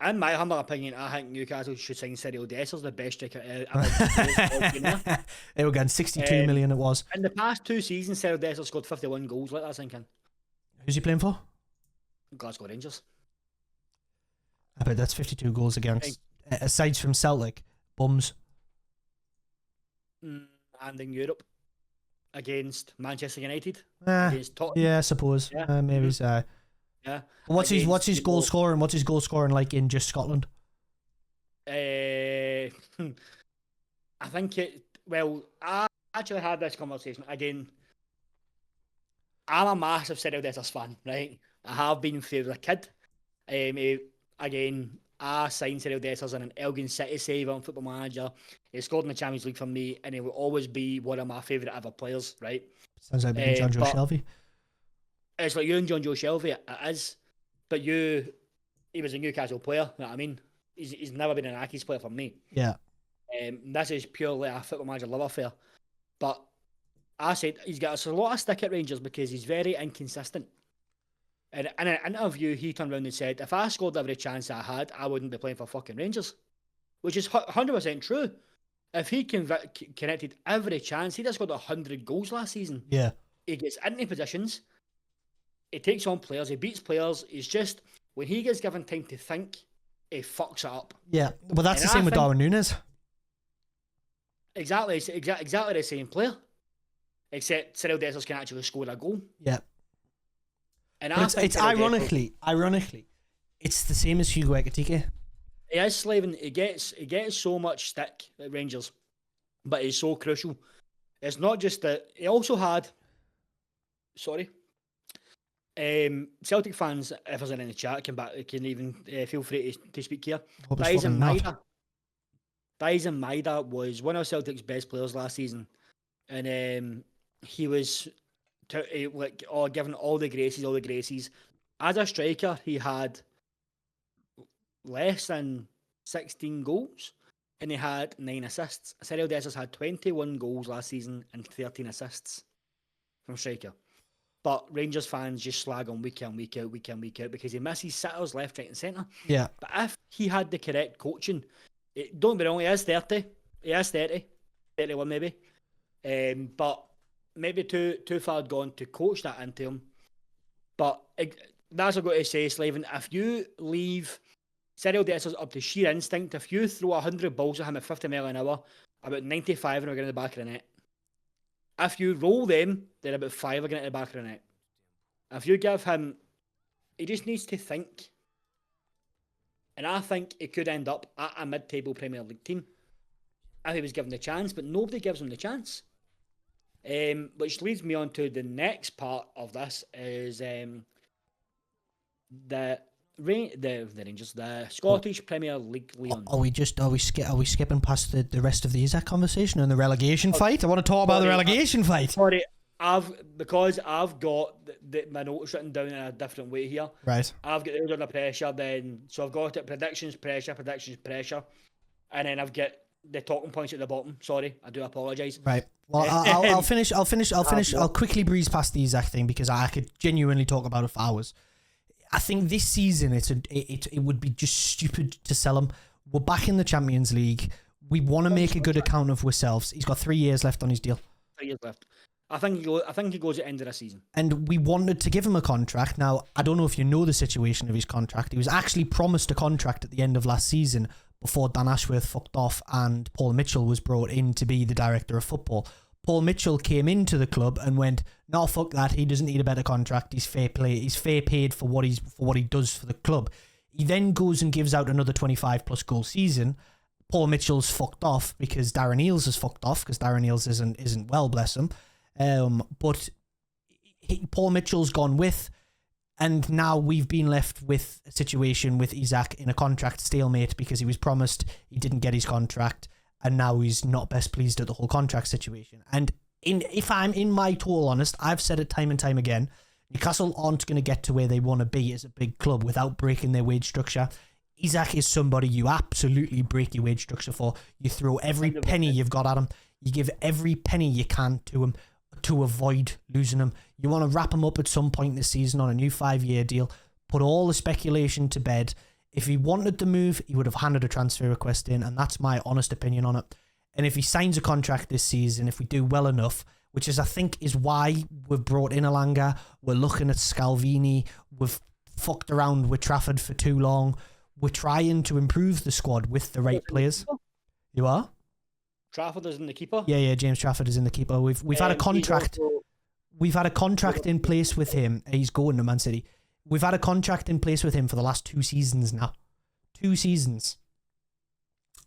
in my humble opinion, I think Newcastle should sign Cyril Dessers, the best striker ever. They were getting 62 million. It was. In the past 2 seasons, Cyril Dessers scored 51 goals. Let that sink in. Who's he playing for? Glasgow Rangers. I bet that's 52 goals against. Aside from Celtic, bums. And in Europe, against Manchester United, against Tottenham. Yeah, I suppose. Yeah. Maybe he's. Yeah. What's his goal scoring? What's his goal scoring like in just Scotland? I think it. Well, I actually had this conversation again. I'm a massive Cyril Dessers fan, right? I have been for a kid. Again, I signed Cyril Dessers in an Elgin City save on Football Manager. He scored in the Champions League for me, and he will always be one of my favourite ever players, right? Sounds like John Joe Shelby. It's like you and John Joe Shelby, it is. But he was a Newcastle player, you know what I mean? He's never been an Accies player for me. Yeah. This is purely a Football Manager love affair. But I said he's got a lot of stick at Rangers because he's very inconsistent. And in an interview, he turned around and said, if I scored every chance I had, I wouldn't be playing for fucking Rangers. Which is 100% true. If he connected every chance, he just scored 100 goals last season. Yeah. He gets into positions. He takes on players. He beats players. He's just, when he gets given time to think, he fucks it up. Yeah. Well, that's the same with Darwin Núñez. Exactly. Exactly the same player. Except Cyril Dessers can actually score a goal. Yeah. And it's ironically, it's the same as Hugo Ekitike. He is slaving. He gets so much stick at Rangers, but he's so crucial. It's not just that. He also had. Sorry. Celtic fans, if there's any in the chat, can even feel free to speak here. Dyson Maida was one of Celtic's best players last season, and he was given all the graces. As a striker, he had less than 16 goals, and he had 9 assists. Cyril Dessers had 21 goals last season and 13 assists from striker. But Rangers fans just slag on week in, week out because he misses sitters left, right and centre. Yeah. But if he had the correct coaching, don't be wrong, he is 30. He is 30. 31 maybe. But maybe too far gone to coach that into him. But that's what I've got to say, Slaven. If you leave Cyril Dessers up to sheer instinct, if you throw 100 balls at him at 50 mile an hour, about 95 are going to the back of the net. If you roll them, then about 5 are going to the back of the net. If you give him, he just needs to think. And I think he could end up at a mid-table Premier League team if he was given the chance, but nobody gives him the chance. Which leads me on to the next part of this is the Rangers, the Scottish Premier League Leon. Are we skipping past the rest of the Isaac conversation and the relegation fight? I want to talk about the relegation fight. Sorry, I've got my notes written down in a different way here. Right. I've got those under pressure then, so I've got it predictions pressure, and then I've got the talking points at the bottom. Sorry, I do apologise. Right. Well, I'll finish. I'll quickly breeze past the Isaac thing because I could genuinely talk about it for hours. I think this season it would be just stupid to sell him. We're back in the Champions League. We want to make a good account of ourselves. He's got 3 years left on his deal. 3 years left. I think he goes at the end of the season. And we wanted to give him a contract. Now, I don't know if you know the situation of his contract. He was actually promised a contract at the end of last season before Dan Ashworth fucked off and Paul Mitchell was brought in to be the director of football. Paul Mitchell came into the club and went, "No, fuck that. He doesn't need a better contract. He's fair play. He's fair paid for what he does for the club." He then goes and gives out another 25+ goal season. Paul Mitchell's fucked off because Darren Eales is fucked off because Darren Eales isn't well, bless him. But Paul Mitchell's gone with, and now we've been left with a situation with Isaac in a contract stalemate because he was promised, he didn't get his contract, and now he's not best pleased at the whole contract situation. And if I'm in my total honest, I've said it time and time again, Newcastle aren't going to get to where they want to be as a big club without breaking their wage structure. Isaac is somebody you absolutely break your wage structure for. You throw every penny you've got at him. You give every penny you can to him to avoid losing him. You want to wrap him up at some point this season on a new 5-year deal. Put all the speculation to bed. If he wanted to move, he would have handed a transfer request in, and that's my honest opinion on it. And if he signs a contract this season, if we do well enough, which is I think is why we've brought in Alanga, we're looking at Scalvini, we've fucked around with Trafford for too long. We're trying to improve the squad with the right players. You are? Trafford is in the keeper. Yeah, James Trafford is in the keeper. We've had a contract. We've had a contract in place with him. He's going to Man City. We've had a contract in place with him for the last 2 seasons now. 2 seasons.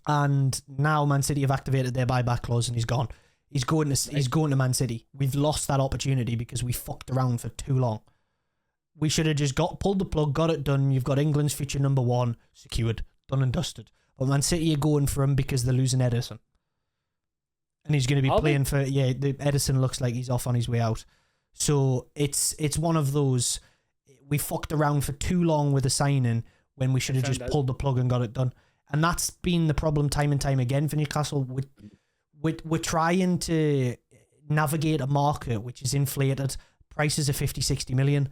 And now Man City have activated their buyback clause and he's gone. He's going to Man City. We've lost that opportunity because we fucked around for too long. We should have just pulled the plug, got it done. You've got England's future number 1 secured, done and dusted. But Man City are going for him because they're losing Edison. And he's going to be playing for... Yeah, Edison looks like he's off on his way out. So it's one of those... We fucked around for too long with the signing when we should have just pulled the plug and got it done. And that's been the problem time and time again for Newcastle. We're trying to navigate a market which is inflated. Prices are 50, 60 million.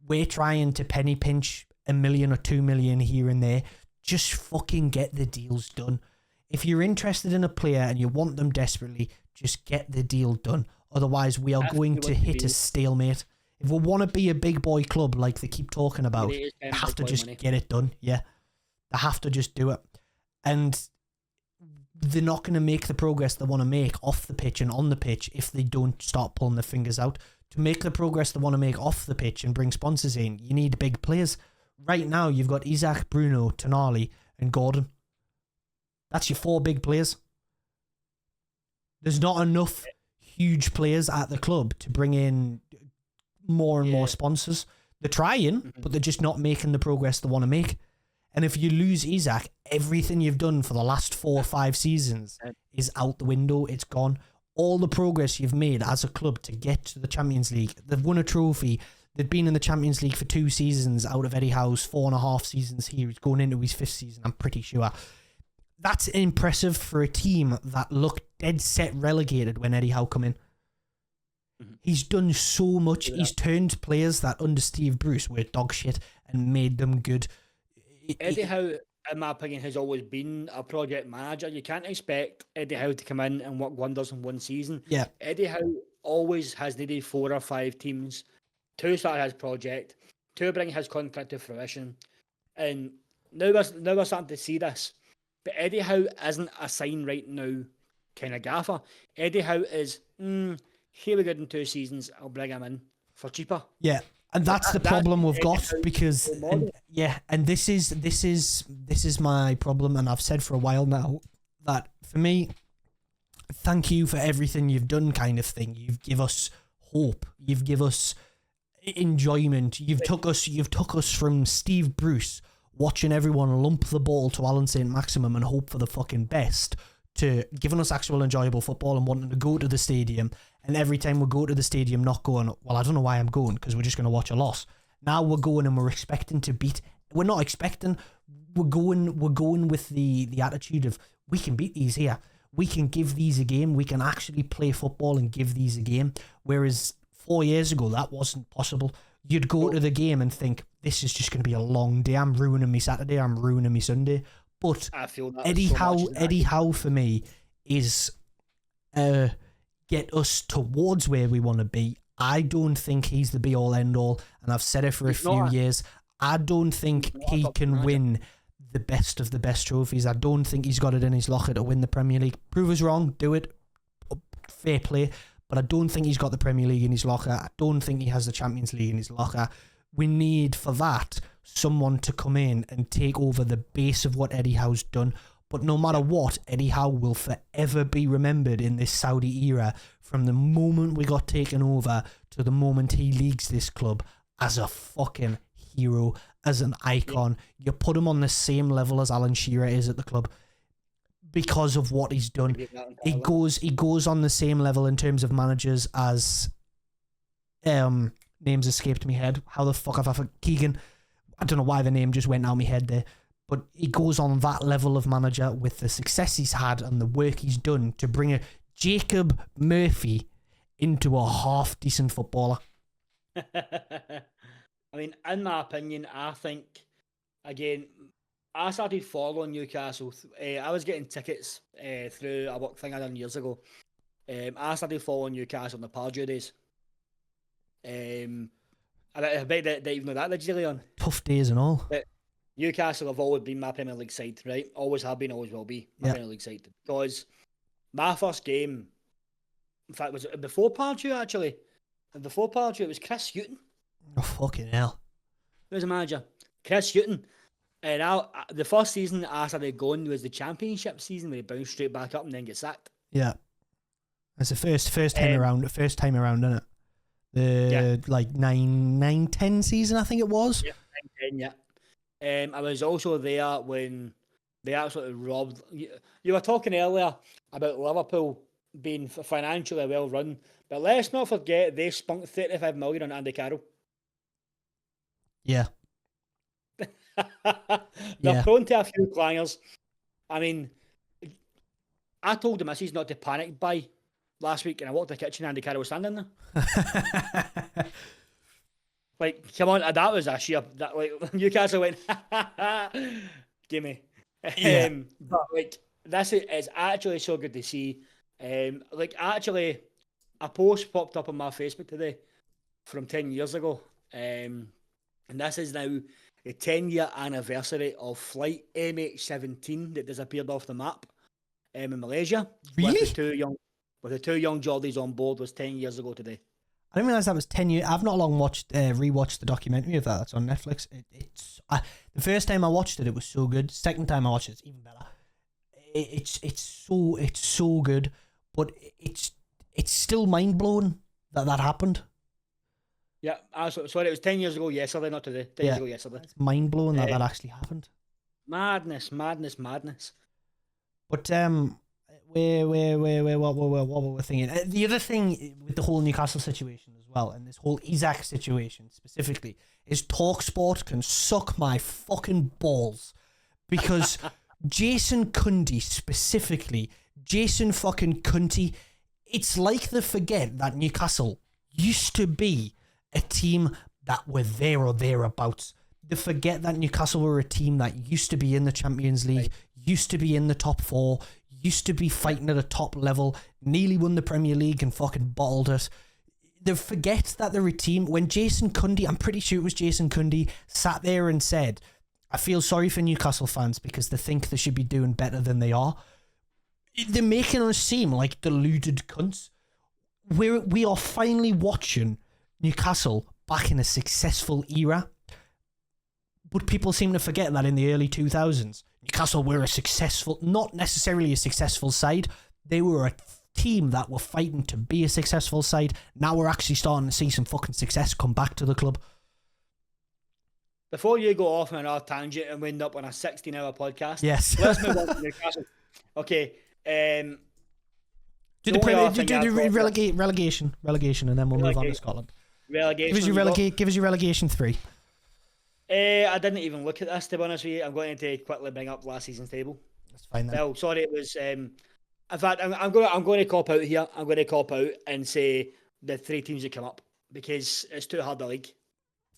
We're trying to penny pinch $1 million or $2 million here and there. Just fucking get the deals done. If you're interested in a player and you want them desperately, just get the deal done. Otherwise, we are going to hit a stalemate. If we want to be a big boy club like they keep talking about, they have to just get it done. Yeah. They have to just do it. And they're not going to make the progress they want to make off the pitch and on the pitch if they don't start pulling their fingers out. To make the progress they want to make off the pitch and bring sponsors in, you need big players. Right now, you've got Isaac, Bruno, Tonali, and Gordon. That's your 4 big players. There's not enough huge players at the club to bring in more and more sponsors. They're trying, but they're just not making the progress they want to make. And if you lose Isaac, everything you've done for the last 4 or 5 seasons is out the window. It's gone. All the progress you've made as a club to get to the Champions League. They've won a trophy. They've been in the Champions League for 2 seasons out of Eddie Howe's 4.5 seasons here. He's going into his 5th season, I'm pretty sure. That's impressive for a team that looked dead set relegated when Eddie Howe come in. He's done so much. Yeah. He's turned players that under Steve Bruce were dog shit and made them good. Eddie Howe, in my opinion, has always been a project manager. You can't expect Eddie Howe to come in and work wonders in 1 season. Yeah. Eddie Howe always has needed 4 or 5 teams to start his project, to bring his contract to fruition. And now we're starting to see this. But Eddie Howe isn't a sign right now kind of gaffer. Eddie Howe is, here we go in 2 seasons, I'll bring him in for cheaper. Yeah. And that's the problem we've got because, and this is my problem, and I've said for a while now that for me, thank you for everything you've done, kind of thing. You've give us hope. You've give us enjoyment. You've took us from Steve Bruce watching everyone lump the ball to Alan St. Maximum and hope for the fucking best to giving us actual enjoyable football and wanting to go to the stadium. And every time we go to the stadium, not going, well, I don't know why I'm going because we're just going to watch a loss. Now we're going and we're expecting to beat. We're not expecting. We're going with the attitude of we can beat these here. We can give these a game. We can actually play football and give these a game. Whereas 4 years ago, that wasn't possible. You'd go to the game and think, this is just going to be a long day. I'm ruining me Saturday. I'm ruining me Sunday. But I feel that Eddie Howe for me is get us towards where we want to be. I don't think he's the be all end all, and I've said it for a few years. I don't think he can win the best of the best trophies. I don't think he's got it in his locker to win the Premier League. Prove us wrong, do it. Fair play. But I don't think he's got the Premier League in his locker. I don't think he has the Champions League in his locker. We need, for that, someone to come in and take over the base of what Eddie Howe's done. But no matter what, Eddie Howe will forever be remembered in this Saudi era from the moment we got taken over to the moment he leagues this club as a fucking hero, as an icon. You put him on the same level as Alan Shearer is at the club because of what he's done. He goes on the same level in terms of managers as names escaped me head. How the fuck have I forgotten? Keegan. I don't know why the name just went out of my head there. But he goes on that level of manager with the success he's had and the work he's done to bring a Jacob Murphy into a half-decent footballer. I mean, in my opinion, I think, again, I started following Newcastle. I was getting tickets through a work thing I done years ago. I started following Newcastle in the Pardew days. I bet that even know that, did you, Leon? Tough days and all. But Newcastle have always been my Premier League side, right? Always have been, always will be my Premier League side. Because my first game, in fact, was it before Pardew, actually? Before Pardew, it was Chris Hughton. Oh, fucking hell. Who was the manager? Chris Hughton. And the first season I started going was the Championship season where he bounced straight back up and then get sacked. Yeah. That's the first time around, isn't it? The like 9-10 season, I think it was. Yeah, 9-10, yeah. I was also there when they absolutely robbed. You were talking earlier about Liverpool being financially well run, but let's not forget they spunked 35 million on Andy Carroll. Yeah. They're prone to a few clangers. I mean, I told the missus not to panic buy last week, and I walked to the kitchen and Andy Carroll was standing there. Like, come on, that was a sheer, like, Newcastle went, gimme. Yeah. But, like, this is actually so good to see. Like, actually, a post popped up on my Facebook today from 10 years ago. And this is now the 10-year anniversary of Flight MH17 that disappeared off the map in Malaysia. Really? With the two young Geordies on board was 10 years ago today. I didn't realise that was 10 years. I've not long rewatched the documentary of that. That's on Netflix. The first time I watched it, it was so good. Second time I watched it, it's even better. It's so good, but it's still mind blowing that happened. Yeah, sorry, it was 10 years ago yesterday, not today. 10 years ago yesterday. It's mind blowing that actually happened. Madness. But what were we thinking? The other thing with the whole Newcastle situation as well, and this whole Isaac situation specifically, is TalkSport can suck my fucking balls, because Jason Cundy specifically, Jason fucking Cundy, it's like they forget that Newcastle used to be a team that were there or thereabouts. They forget that Newcastle were a team that used to be in the Champions League, used to be in the top four, used to be fighting at a top level, nearly won the Premier League and fucking bottled it. They forget that they're a team. When Jason Cundy, I'm pretty sure it was Jason Cundy, sat there and said, I feel sorry for Newcastle fans because they think they should be doing better than they are. They're making us seem like deluded cunts. We are finally watching Newcastle back in a successful era. But people seem to forget that in the early 2000s, Newcastle were a successful, not necessarily a successful side. They were a team that were fighting to be a successful side. Now we're actually starting to see some fucking success come back to the club. Before you go off on another tangent and wind up on a 16-hour podcast, yes, let's move on to Newcastle. Okay. Do the relegation, and then we'll move on to Scotland. Relegation. Give us your relegation 3. I didn't even look at this, to be honest with you. I'm going to quickly bring up last season's table. That's fine then. Well, sorry, it was. In fact, I'm going to cop out here. I'm going to cop out and say the 3 teams that come up because it's too hard to league.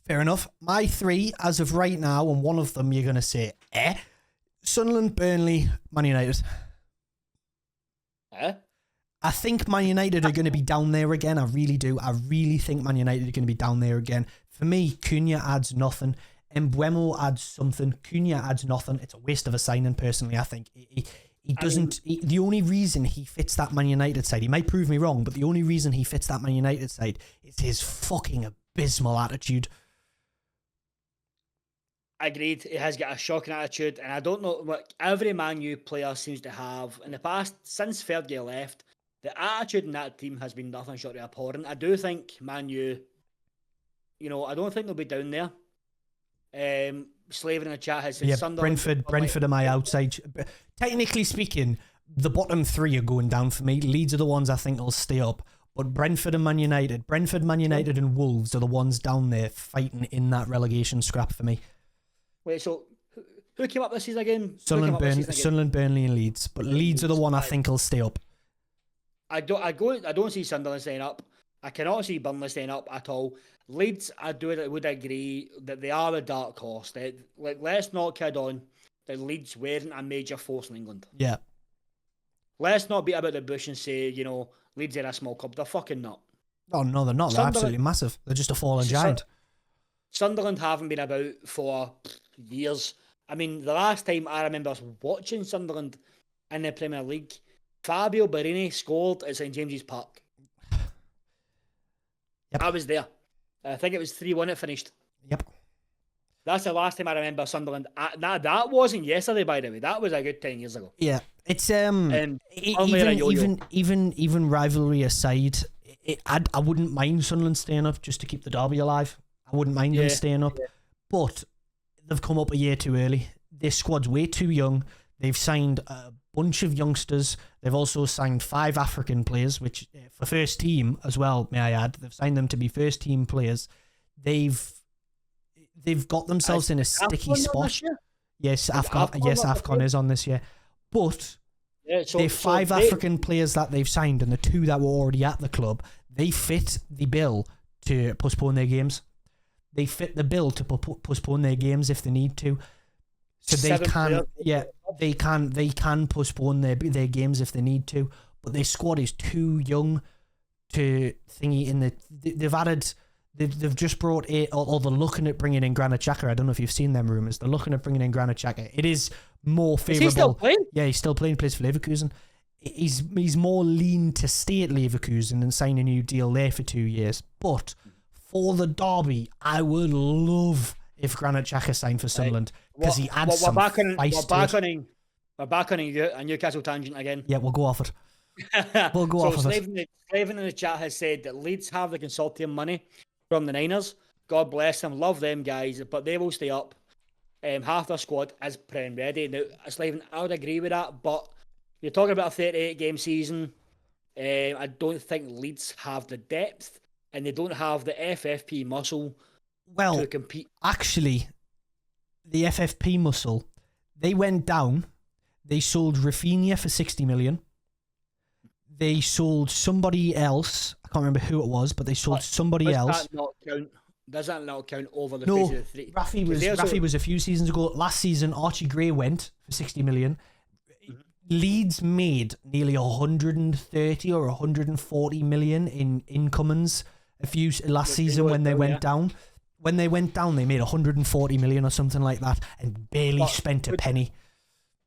Fair enough. My 3, as of right now, and one of them you're going to say, Sunderland, Burnley, Man United. I think Man United are going to be down there again. I really do. I really think Man United are going to be down there again. For me, Cunha adds nothing. Mbeumo adds something. Cunha adds nothing. It's a waste of a signing, personally, I think. He doesn't... the only reason he fits that Man United side, he might prove me wrong, but the only reason he fits that Man United side is his fucking abysmal attitude. Agreed. He has got a shocking attitude, and I don't know what every Man U player seems to have in the past, since Fergie left. The attitude in that team has been nothing short of abhorrent. I do think Man U, I don't think they'll be down there. Slaver in the chat has said Brentford are my outside. Technically speaking, the bottom 3 are going down for me. Leeds are the ones I think will stay up. But Brentford, Man United, and Wolves are the ones down there fighting in that relegation scrap for me. Wait, so who came up this season again? Sunderland, Burnley, and Leeds. But Leeds are the one I think will stay up. I don't see Sunderland staying up. I cannot see Burnley staying up at all. Leeds, would agree that they are a dark horse. Let's not kid on. that Leeds weren't a major force in England. Yeah. Let's not beat about the bush and say, Leeds are a small club. They're fucking not. Oh, no, they're not. They're absolutely massive. They're just a fallen giant. Sunderland haven't been about for years. I mean, the last time I remember watching Sunderland in the Premier League, Fabio Barini scored at St James's Park. Yep. I was there. I think it was 3-1 it finished. Yep. That's the last time I remember Sunderland. That wasn't yesterday, by the way. That was a good 10 years ago. Yeah. It's even rivalry aside, I wouldn't mind Sunderland staying up just to keep the derby alive. I wouldn't mind them staying up, but they've come up a year too early. Their squad's way too young. They've signed a bunch of youngsters. They've also signed 5 African players, which for first team as well, may I add. They've signed them to be first team players. They've got themselves in a sticky spot. Yes, AFCON is on this year. But the 5 African players that they've signed and the 2 that were already at the club, they fit the bill to postpone their games. They fit the bill to postpone their games if they need to. So they can postpone their games if they need to. But their squad is too young to thingy in the. They've just brought it, or they're looking at bringing in Granit Xhaka. I don't know if you've seen them rumours. They're looking at bringing in Granit Xhaka. It is more favourable. Is he still playing? Yeah, he's still playing. Plays for Leverkusen. He's more lean to stay at Leverkusen and sign a new deal there for 2 years. But for the derby, I would love if Granit Xhaka signed for Sunderland because he adds some feist to it. We're back on a Newcastle tangent again. Yeah, we'll go off it. We'll go off of it. Slaven in the chat has said that Leeds have the consortium money from the Niners. God bless them. Love them guys, but they will stay up. Half their squad is Prem ready. Now, Slaven, I would agree with that, but you're talking about a 38-game season. I don't think Leeds have the depth, and they don't have the FFP muscle to compete. Actually, the FFP muscle, they went down. They sold Rafinha for 60 million. They sold somebody else. I can't remember who it was, but they sold somebody else. Does that not count over the face of the 3? Rafi was a few seasons ago. Last season, Archie Gray went for 60 million. Leeds made nearly 130 or 140 million in incomings last season when they went down. When they went down, they made 140 million or something like that and barely spent a penny.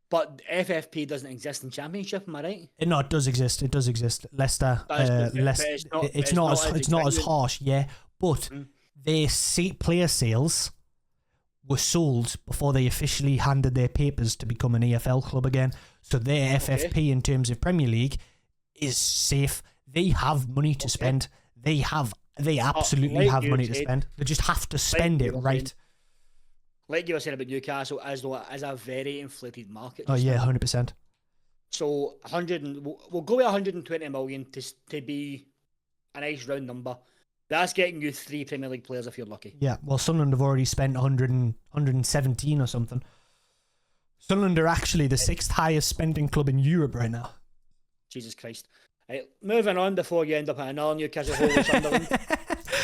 But FFP doesn't exist in Championship, am I right? No, it does exist. It does exist. Leicester, it's not as harsh, yeah. But their player sales were sold before they officially handed their papers to become an EFL club again. So their FFP in terms of Premier League is safe. They have money to spend. They absolutely have money to spend. They just have to spend it right. Like you were saying about Newcastle, as though it is a very inflated market. Oh yeah, 100%. So we'll go with 120 million to be a nice round number. That's getting you 3 Premier League players if you're lucky. Yeah, well, Sunderland have already spent 117 or something. Sunderland are actually the 6th highest spending club in Europe right now. Jesus Christ. Right, moving on before you end up at another Newcastle hole with Sunderland.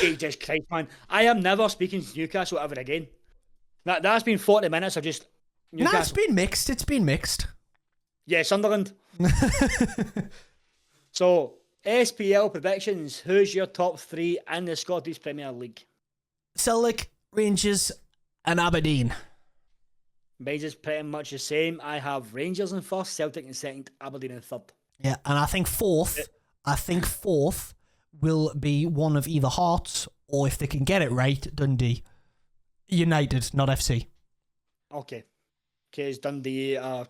Jesus Christ, man. I am never speaking to Newcastle ever again. That's been 40 minutes of just Newcastle. No, it's been mixed. Yeah, Sunderland. So, SPL predictions. Who's your top 3 in the Scottish Premier League? Celtic, Rangers, and Aberdeen. Mine's is pretty much the same. I have Rangers in first, Celtic in second, Aberdeen in third. Yeah, and I think fourth will be one of either Hearts or, if they can get it right, Dundee. United, not FC. Okay. Because Dundee are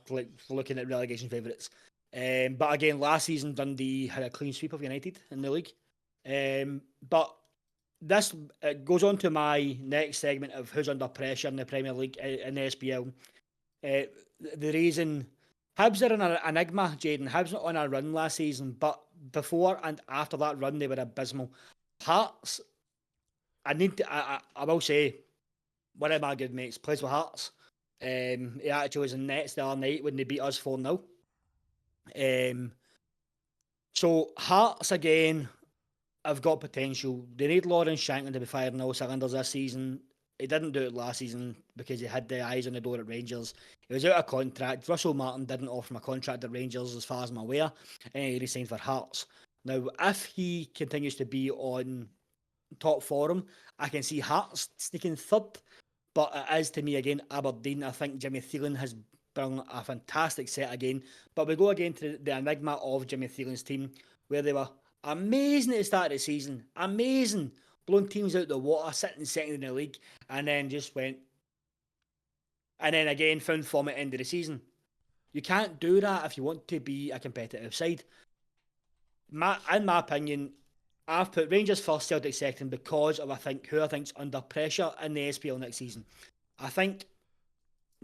looking at relegation favourites. But again, last season Dundee had a clean sweep of United in the league. But this goes on to my next segment of who's under pressure in the Premier League in the SPL. The reason Hibs are an enigma, Jaden. Hibs not on a run last season, but before and after that run they were abysmal. Hearts, I will say, one of my good mates plays with Hearts. He actually was in nets the other night when they beat us 4-0. So Hearts again have got potential. They need Lawrence Shankland to be firing all cylinders this season. He didn't do it last season because he had the eyes on the door at Rangers. He was out of contract. Russell Martin didn't offer him a contract at Rangers, as far as I'm aware, and he signed for Hearts. Now, if he continues to be on top form, I can see Hearts sneaking third. But it is, to me, again, Aberdeen. I think Jimmy Thielen has brought a fantastic set again. But we go again to the enigma of Jimmy Thielen's team, where they were amazing at the start of the season. Amazing. Blowing teams out the water, sitting second in the league, and then just went. And then again, found form at the end of the season. You can't do that if you want to be a competitive side. In my opinion, I've put Rangers first, Celtic second because of who I think's under pressure in the SPL next season. I think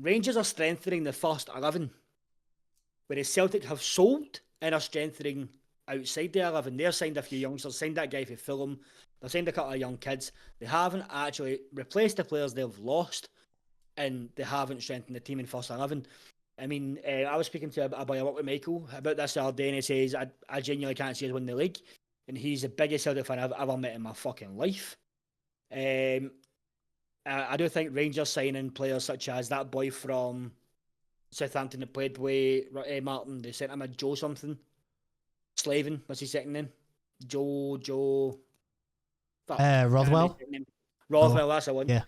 Rangers are strengthening the first 11, whereas Celtic have sold and are strengthening outside the 11. They've signed a few youngsters, signed that guy for Fulham. They've signed a couple of young kids. They haven't actually replaced the players they've lost, and they haven't strengthened the team in first 11. I mean, I was speaking to a boy I work with, Michael, about this the other day, and he says, I genuinely can't see us win the league. And he's the biggest Celtic fan I've ever met in my fucking life. I do think Rangers signing players such as that boy from Southampton that played with Martin. They sent him a Joe something. Slavin, what's his second name? Joe. Rothwell. Rothwell, that's the one. Yeah.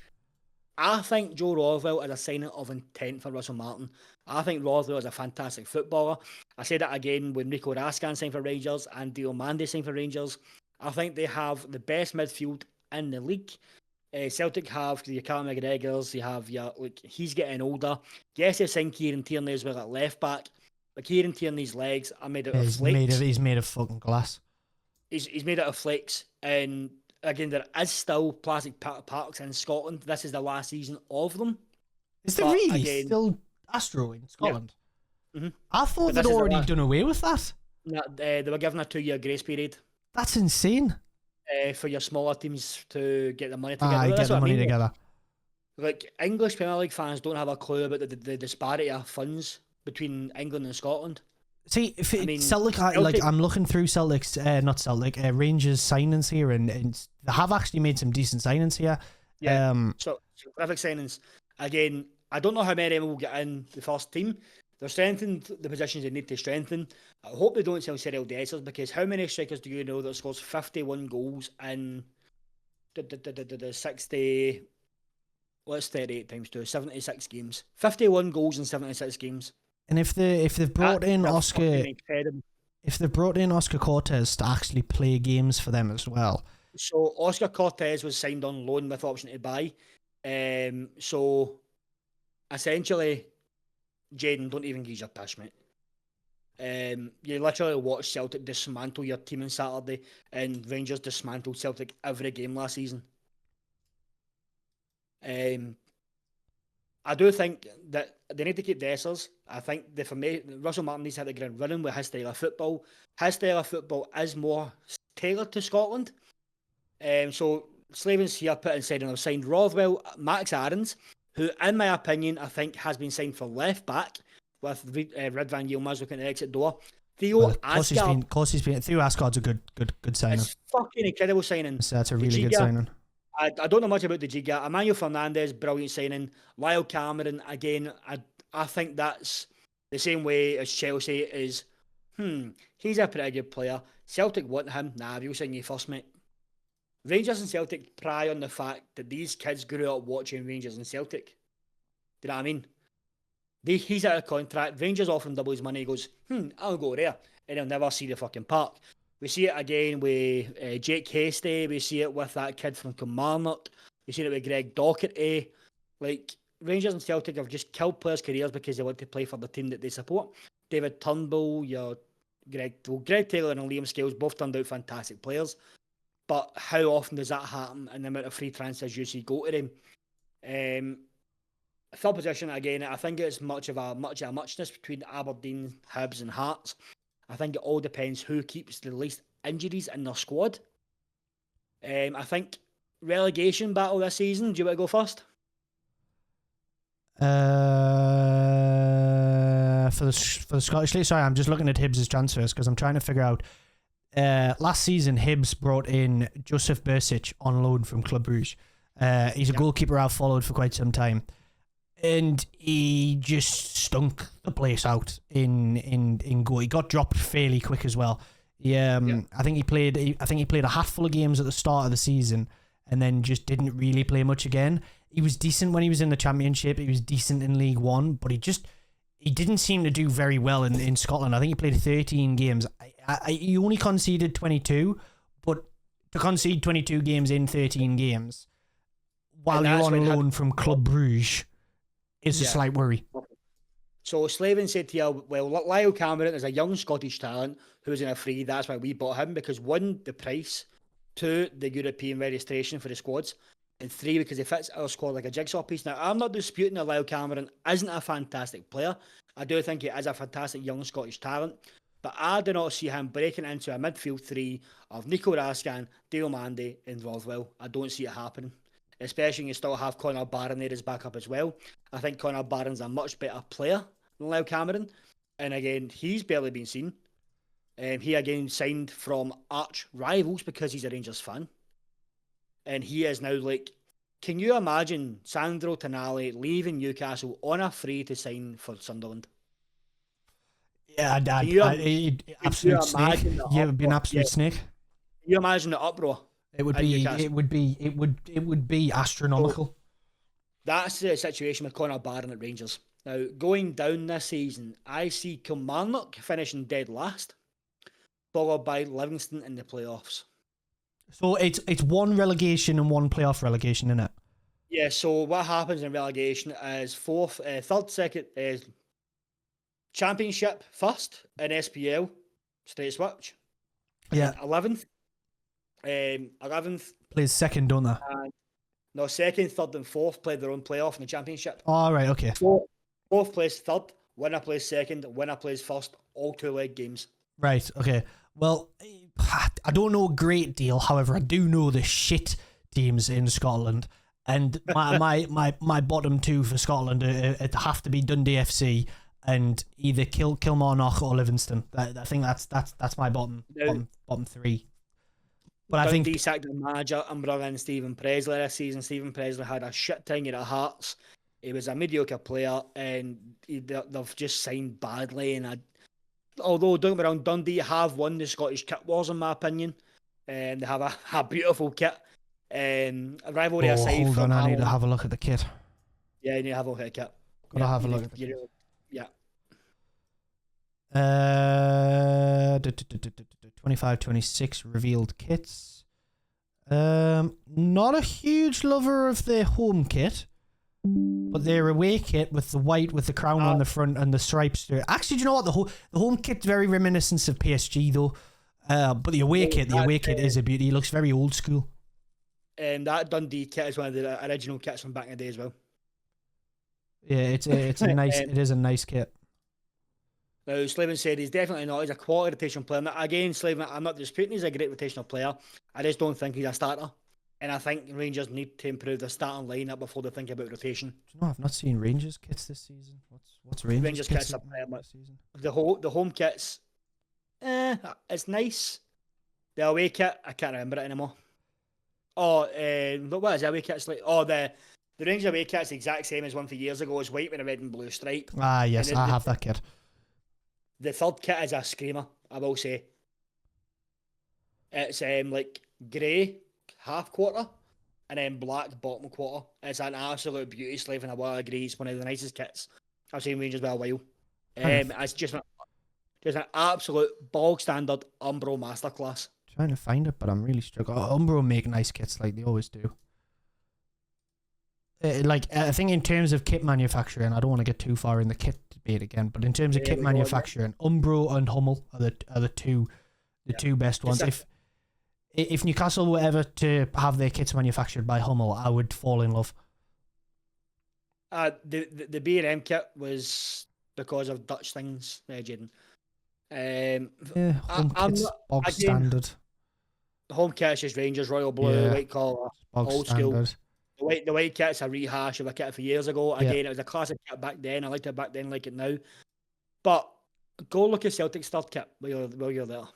I think Joe Rothwell is a sign of intent for Russell Martin. I think Rothwell is a fantastic footballer. I say that again when Rico Rascan signed for Rangers and Dio Mande signed for Rangers. I think they have the best midfield in the league. Celtic have your Callum McGregors, you have he's getting older. Yes, they signed Kieran Tierney as well at left back, but Kieran Tierney's legs are made out of flakes. He's made of fucking glass. He's made out of flakes, and again, there is still plastic parks in Scotland. This is the last season of them. Is there really still Astro in Scotland? Yeah. Mm-hmm. I thought they'd already done away with that. No, they were given a 2-year grace period. That's insane. For your smaller teams to get the money together. Like, English Premier League fans don't have a clue about the disparity of funds between England and Scotland. See, Celtic, I'm looking through Rangers signings here, and they have actually made some decent signings here. Yeah, so terrific signings. Again, I don't know how many of them will get in the first team. They're strengthened the positions they need to strengthen. I hope they don't sell Cyril Dessers, because how many strikers do you know that scores 51 goals in the 60... What's 38 times 2? 76 games. 51 goals in 76 games. And if they've brought in Oscar Cortez to actually play games for them as well. So Oscar Cortez was signed on loan with option to buy. So essentially, Jaden, don't even use your piss, mate. You literally watched Celtic dismantle your team on Saturday, and Rangers dismantled Celtic every game last season. I do think that they need to keep Dessers. I think Russell Martin needs to hit the ground running with his style of football. His style of football is more tailored to Scotland. So Slavin's here put inside, and I've signed Rothwell, Max Aarons, who, in my opinion, I think has been signed for left back with Red Van Yilmaz looking at the exit door. Theo Asgard. Theo Asgard's a good signing. It's fucking incredible signing. So that's a really good signing. I don't know much about the Giga. Emmanuel Fernandez, brilliant signing. Lyle Cameron, again, I think that's the same way as Chelsea is, he's a pretty good player. Celtic want him. Nah, we'll sign you first, mate. Rangers and Celtic pry on the fact that these kids grew up watching Rangers and Celtic. Do you know what I mean? He's out of contract. Rangers offer him double his money. He goes, I'll go there. And he'll never see the fucking park. We see it again with Jake Hasty. We see it with that kid from Kilmarnock. We see it with Greg Docherty. Like, Rangers and Celtic have just killed players' careers because they want to play for the team that they support. David Turnbull, Greg Taylor and Liam Scales both turned out fantastic players. But how often does that happen, and the amount of free transfers you see go to them? Third position, again, I think it's much of a muchness between Aberdeen, Hibs and Hearts. I think it all depends who keeps the least injuries in their squad. I think relegation battle this season. Do you want to go first? For the Scottish League, sorry, I'm just looking at Hibs' transfers because I'm trying to figure out. Last season, Hibs brought in Joseph Bersic on loan from Club Brugge. He's a goalkeeper I've followed for quite some time, and he just stunk the place out in goal. He got dropped fairly quick as well. I think he played a hatful of games at the start of the season, and then just didn't really play much again. He was decent when he was in the Championship. He was decent in League One, but he didn't seem to do very well in Scotland. I think he played 13 games. He only conceded 22, but to concede 22 games in 13 games while you're on loan from Club Brugge is a slight worry. So Slavin said to you, well, Lyle Cameron is a young Scottish talent who was in a free. That's why we bought him, because one, the price, two, the European registration for the squads, and three, because he fits our squad like a jigsaw piece. Now, I'm not disputing that Lyle Cameron isn't a fantastic player. I do think he is a fantastic young Scottish talent, but I do not see him breaking into a midfield three of Nico Raskin, Dale Mandy, and Rothwell. I don't see it happening, especially when you still have Connor Barron there as backup as well. I think Connor Barron's a much better player than Lyle Cameron, and again, he's barely been seen. He again signed from arch rivals because he's a Rangers fan. And he is now like, can you imagine Sandro Tonali leaving Newcastle on a free to sign for Sunderland? Yeah, absolute snake. Yeah, it would be an absolute snake. Can you imagine the uproar? It would be astronomical. So, that's the situation with Connor Barron at Rangers. Now, going down this season, I see Kilmarnock finishing dead last, followed by Livingston in the playoffs. So it's one relegation and one playoff relegation, isn't it? Yeah, so what happens in relegation is third, second, Championship first, and SPL, straight switch. Yeah. 11th. 11th. Plays second, don't they? No, second, third, and fourth play their own playoff in the Championship. All right, okay. Fourth plays third, winner plays second, winner plays first, all 2-leg games. Right, okay. Well, I don't know a great deal. However, I do know the shit teams in Scotland. And my bottom two for Scotland it have to be Dundee FC and either Kilmarnock or Livingston. I think that's my bottom three. But Dundee I think sacked their manager and brought in Stephen Presley this season. Stephen Presley had a shit tenure at Hearts. He was a mediocre player, and they've just signed badly. And although, don't get me wrong, Dundee have won the Scottish Kit Wars, in my opinion. They have a beautiful kit. A rivalry aside hold from on, I need to have a look at the kit. Yeah, you need to have a look at the kit. Gotta have a look at the kit. Yeah. 25-26 revealed kits. Not a huge lover of their home kit, but their away kit with the white with the crown on the front and the stripes to it. Actually, do you know what, the home kit's very reminiscent of PSG though. But the away kit is a beauty. It looks very old school. That Dundee kit is one of the original kits from back in the day as well. Yeah, it's a nice. It is a nice kit. Now, Slavin said he's definitely not. He's a quality rotational player. Now, again, Slavin, I'm not disputing he's a great rotational player. I just don't think he's a starter. And I think Rangers need to improve their starting lineup before they think about rotation. Do you know, I've not seen Rangers kits this season. What's Rangers kits up there this season? The home kits, it's nice. The away kit, I can't remember it anymore. What is the away kit's like? The Rangers away kit's the exact same as one for years ago. It's white with a red and blue stripe. Ah, yes, I have that kit. The third kit is a screamer, I will say. It's like grey half quarter and then black bottom quarter. It's an absolute beauty. Slavin, I will agree, it's one of the nicest kits I've seen Rangers by a while. It's just an absolute bog standard Umbro masterclass. Trying to find it, but I'm really struggling. Umbro make nice kits like they always do. I think in terms of kit manufacturing, I don't want to get too far in the kit debate again, but in terms of kit manufacturing, Umbro and Hummel are the two best ones. If Newcastle were ever to have their kits manufactured by Hummel, I would fall in love. The B&M kit was because of Dutch things, Jaden. Home kit's bog standard. The home kit is just Rangers, royal blue, white collar, old standard. School. The white kit's a rehash of a kit for years ago. Again, it was a classic kit back then. I liked it back then, like it now. But go look at Celtic's third kit while you're there.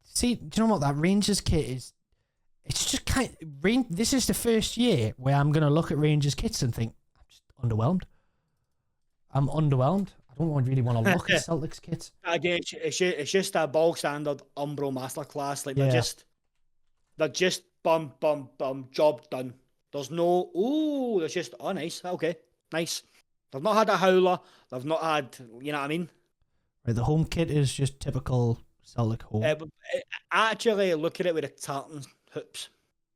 See, do you know what, that Rangers kit is? It's just this is the first year where I'm going to look at Rangers kits and think, I'm just underwhelmed. I'm underwhelmed. I don't really want to look at Celtics kits. Again, it's just a bog standard Umbro masterclass. Like Yeah. they're just bum, job done. There's no, there's just, nice, okay, nice. They've not had a howler. They've not had, you know what I mean? Right, the home kit is just typical Celtic home. Actually, look at it with the tartan hoops.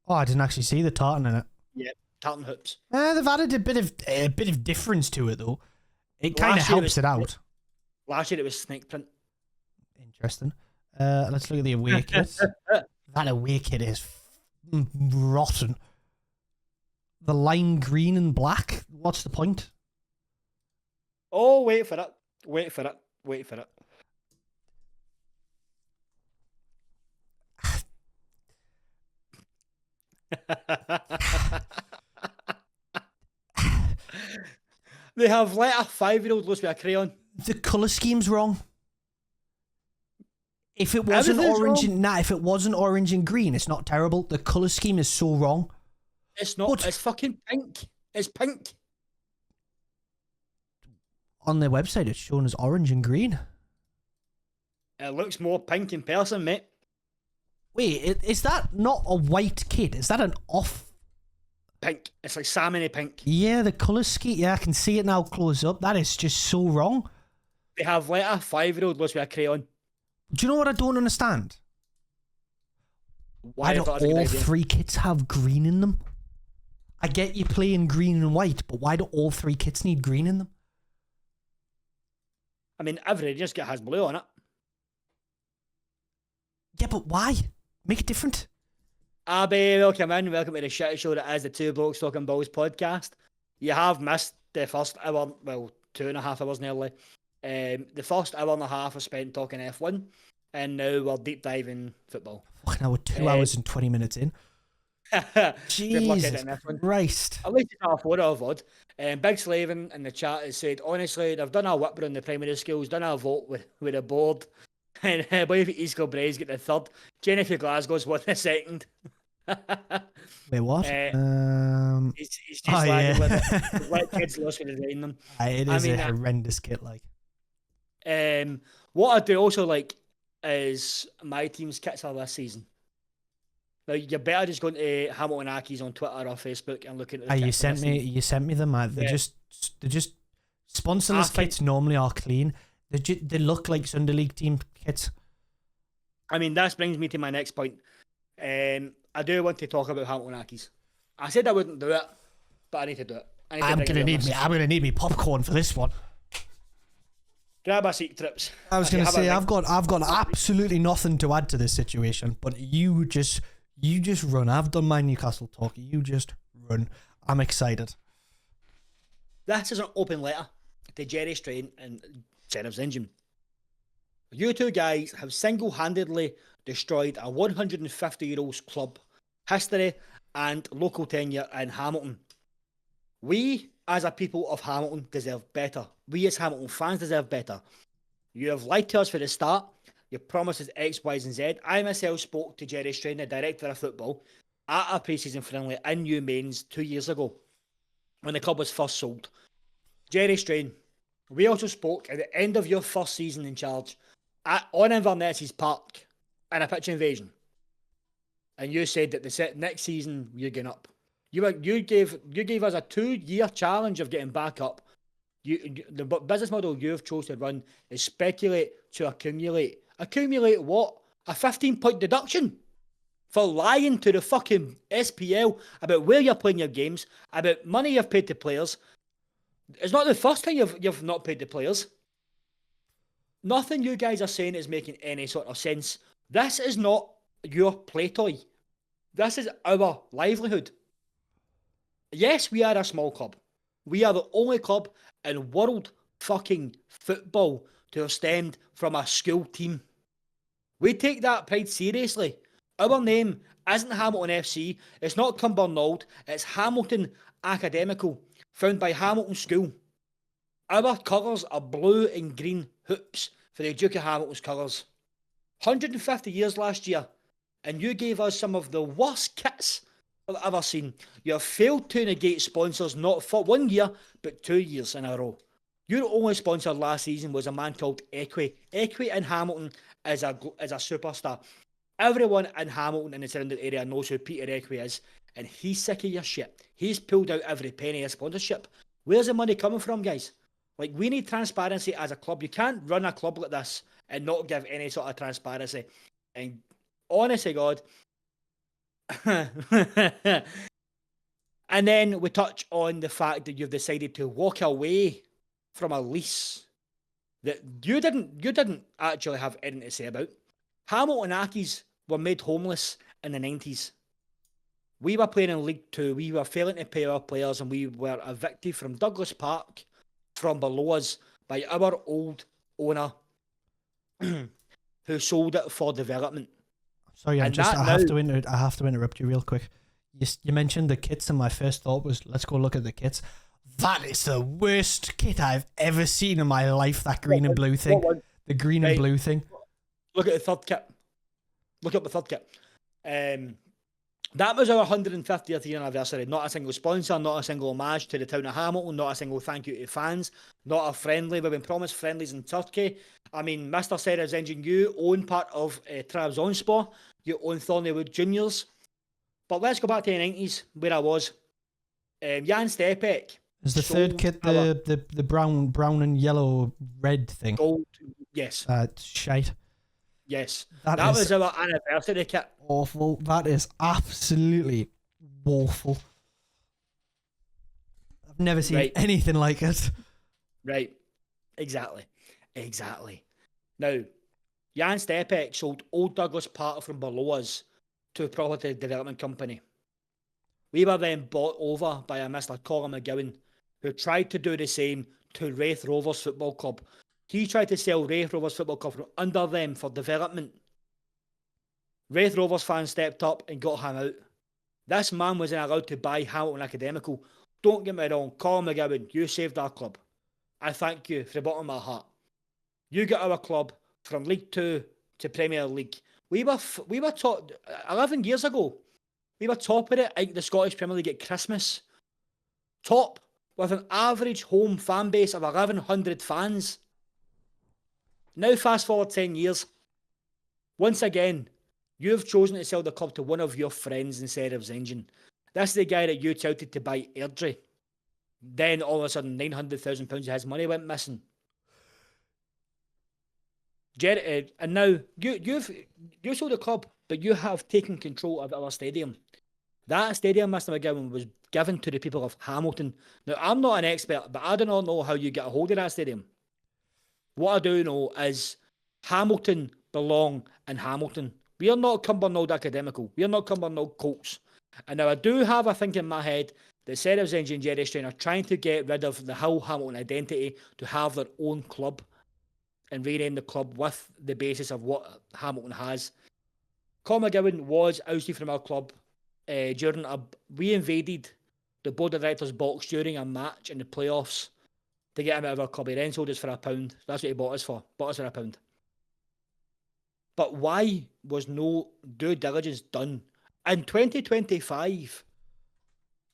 Oh, I didn't actually see the tartan in it. Yeah, tartan hoops. They've added a bit of difference to it though. It kind of helps it out. Last year it was snake print. Interesting. Let's look at the away kit. That away kit is rotten. The lime green and black. What's the point? Oh, wait for it. They have let a 5-year-old loose with a crayon. The colour scheme's wrong. If it wasn't if it wasn't orange and green, it's not terrible. The colour scheme is so wrong. It's not. It's fucking pink. It's pink. On their website, it's shown as orange and green. It looks more pink in person, mate. Wait, is that not a white kit? Is that an off? Pink. It's like salmony pink. Yeah, the colour scheme. Yeah, I can see it now close up. That is just so wrong. They have let a 5-year-old loose with a crayon. Do you know what I don't understand? Why do all three kits have green in them? I get you playing green and white, but why do all three kits need green in them? I mean, every just has blue on it. Yeah, but why? Make it different. Abby, welcome in. Welcome to the shit show that is the Two Blokes Talking Balls podcast. You have missed the first hour, well, 2.5 hours nearly. The first hour and a half was spent talking F1, and now we're deep diving football. Fucking now we're 2 hours and 20 minutes in. Jesus Christ. At least it's half order of odd. Big Slavin in the chat has said, honestly, they've done a whipper in the primary schools, done a vote with a board, and I believe East Kilbrae's get the third. Jennifer Glasgow's won the second. Wait, what? He's just let kids lost with design them. It is a horrendous kit, like. What I do also like is my team's kits are this season. Now you're better just going to Hamilton Ackies on Twitter or Facebook and looking at the you sent me them, man. They're just sponsorless kits normally are clean. They look like Sunday League team kits. I mean, that brings me to my next point. I do want to talk about Hamilton Ackies. I said I wouldn't do it, but I need to do it. I'm gonna need me popcorn for this one. Grab a seat, Trips. I was gonna say I've got absolutely nothing to add to this situation, but you just run. I've done my Newcastle talk. You just run. I'm excited. This is an open letter to Jerry Strain and Sheriff's Engine. You two guys have single-handedly destroyed a 150-year-old club history and local tenure in Hamilton. We, as a people of Hamilton, deserve better. We as Hamilton fans deserve better. You have lied to us for the start. Your promises X, Y, and Z. I myself spoke to Jerry Strain, the director of football, at a pre-season friendly in New Mains 2 years ago, when the club was first sold. Jerry Strain, we also spoke at the end of your first season in charge on Inverness's Park in a pitch invasion. And you said that the next season you're going up. You gave us a 2-year challenge of getting back up. The business model you've chose to run is speculate to accumulate. Accumulate what? A 15-point deduction for lying to the fucking SPL about where you're playing your games, about money you've paid to players. It's not the first time you've not paid the players. Nothing you guys are saying is making any sort of sense. This is not your play toy. This is our livelihood. Yes, we are a small club. We are the only club in world fucking football to have stemmed from a school team. We take that pride seriously. Our name isn't Hamilton FC. It's not Cumbernauld. It's Hamilton Academical, found by Hamilton School. Our colours are blue and green hoops for the Duke of Hamilton's colours. 150 years last year. and you gave us some of the worst kits I've ever seen. You have failed to negate sponsors not for 1 year, but 2 years in a row. Your only sponsor last season was a man called Equi. Equi in Hamilton is a superstar. Everyone in Hamilton and the surrounding area knows who Peter Equi is, and he's sick of your shit. He's pulled out every penny of sponsorship. Where's the money coming from, guys? Like, we need transparency as a club. You can't run a club like this and not give any sort of transparency. And honestly, God. And then we touch on the fact that you've decided to walk away from a lease that you didn't actually have anything to say about. Hamilton Ackies were made homeless in the 90s. We were playing in League Two. We were failing to pay our players, and we were evicted from Douglas Park from below us by our old owner who sold it for development. Sorry, I have to interrupt you real quick. You mentioned the kits, and my first thought was, let's go look at the kits. That is the worst kit I've ever seen in my life, that green and blue thing. The green and blue thing. Look at the third kit. Look up the third kit. That was our 150th year anniversary. Not a single sponsor, not a single homage to the town of Hamilton, not a single thank you to fans, not a friendly. We've been promised friendlies in Turkey. I mean, Mr. Seraf's Engine, you own part of Trabzonspor. You own Thornleywood Juniors. But let's go back to the 90s, where I was. Jan Stepek. Is the third kit the brown and yellow red thing? Gold, yes. Shite. Yes. That was our anniversary kit. Awful. That is absolutely awful. I've never seen anything like it. Right. Exactly. Now, Jan Stepek sold Old Douglas Park from below us to a property development company. We were then bought over by a Mr. Colin McGowan, who tried to do the same to Raith Rovers Football Club. He tried to sell Raith Rovers Football Club from under them for development. Raith Rovers fans stepped up and got him out. This man wasn't allowed to buy Hamilton Academical. Don't get me wrong, Colin McGowan, you saved our club. I thank you from the bottom of my heart. You got our club from League Two to Premier League. We were top 11 years ago. We were top of it, the Scottish Premier League at Christmas. Top, with an average home fan base of 1,100 fans. Now fast forward 10 years. Once again, you've chosen to sell the club to one of your friends instead of Engine. That's the guy that you touted to buy Airdrie. Then all of a sudden, £900,000 of his money went missing. And now you sold the club, but you have taken control of our stadium. That stadium, Mr. McGowan, was given to the people of Hamilton. Now, I'm not an expert, but I do not know how you get a hold of that stadium. What I do know is Hamilton belong in Hamilton. We are not Cumbernauld Academical. We are not Cumbernauld Colts. And now I do have a think in my head that Seraf's Engine and Jerry Strain are trying to get rid of the Hull Hamilton identity to have their own club and rename the club with the basis of what Hamilton has. Colin McGowan was ousted from our club we invaded the board of directors box during a match in the playoffs to get him out of our club. He then sold us for £1. That's what he bought us for. Bought us for £1. But why was no due diligence done? In 2025,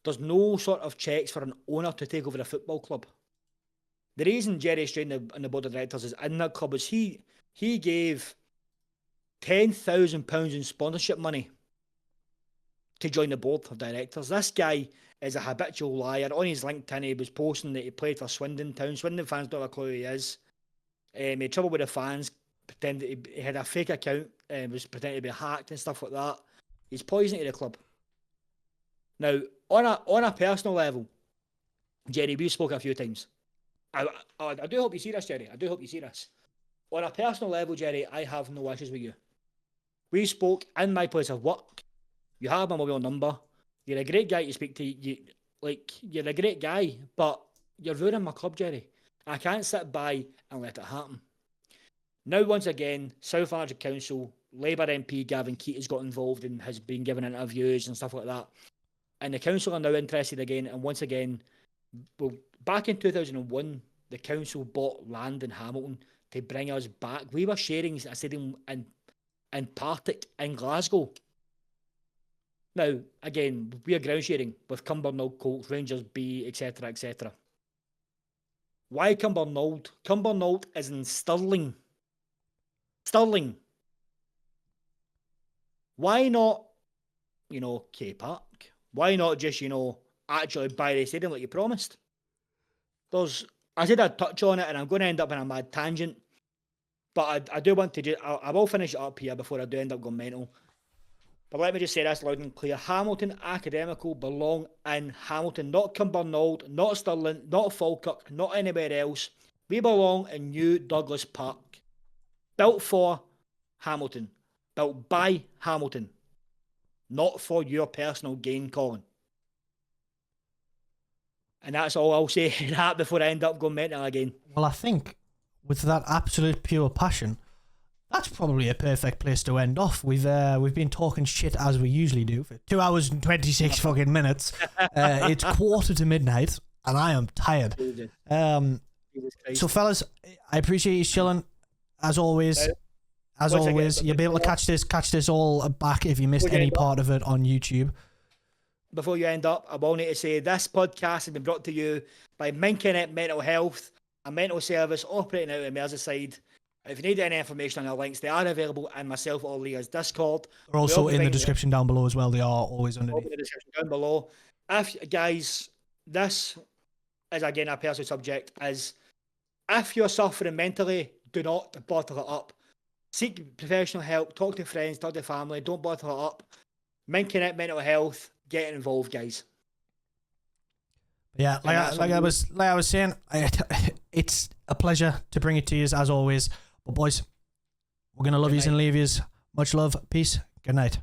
there's no sort of checks for an owner to take over a football club. The reason Jerry Strain and the board of directors is in that club is he gave £10,000 in sponsorship money to join the board of directors. This guy is a habitual liar. On his LinkedIn, he was posting that he played for Swindon Town. Swindon fans don't have a clue who he is. He had trouble with the fans, pretended he had a fake account, was pretending to be hacked and stuff like that. He's poison to the club. Now, on a personal level, Jerry, we spoke a few times. I do hope you see this, Jerry. I do hope you see this. On a personal level, Jerry, I have no issues with you. We spoke in my place of work. You have my mobile number. You're a great guy to speak to. You're a great guy, but you're ruining my club, Jerry. I can't sit by and let it happen. Now, once again, South Lanarkshire Council, Labour MP Gavin Keat has got involved and has been given interviews and stuff like that. And the council are now interested again. And once again, well, back in 2001, the council bought land in Hamilton to bring us back. We were sharing a stadium in in Partick in Glasgow. Now, again, we are ground sharing with Cumbernauld, Colts, Rangers B, etc., etc. Why Cumbernauld? Cumbernauld is in Stirling. Stirling. Why not, K Park? Why not just, actually buy the stadium like you promised? I said I'd touch on it, and I'm going to end up in a mad tangent, but I do want to I will finish it up here before I do end up going mental. But let me just say this loud and clear. Hamilton Academical belong in Hamilton, not Cumbernauld, not Stirling, not Falkirk, not anywhere else. We belong in New Douglas Park. Built for Hamilton. Built by Hamilton. Not for your personal gain, Colin. And that's all I'll say that before I end up going mental again. Well, I think with that absolute pure passion, that's probably a perfect place to end off. We've been talking shit as we usually do for 2 hours and 26 fucking minutes. It's 1:45 and I am tired. So fellas, I appreciate you chilling as always. As always, you'll be able to catch this all back if you missed any part of it on YouTube. Before you end up, I will need to say this podcast has been brought to you by Minkinet Mental Health, a mental service operating out of Merseyside. If you need any information on our links, they are available in myself or Leah's Discord. They're also in the description down below as well. They are always underneath. In the description down below. Guys, this is again a personal subject. If you're suffering mentally, do not bottle it up. Seek professional help. Talk to friends. Talk to family. Don't bottle it up. Minkinet Mental Health. Get involved, guys. Yeah, like I was saying, it's a pleasure to bring it to you as always. But boys, we're gonna love yous and leave yous. Much love, peace, good night.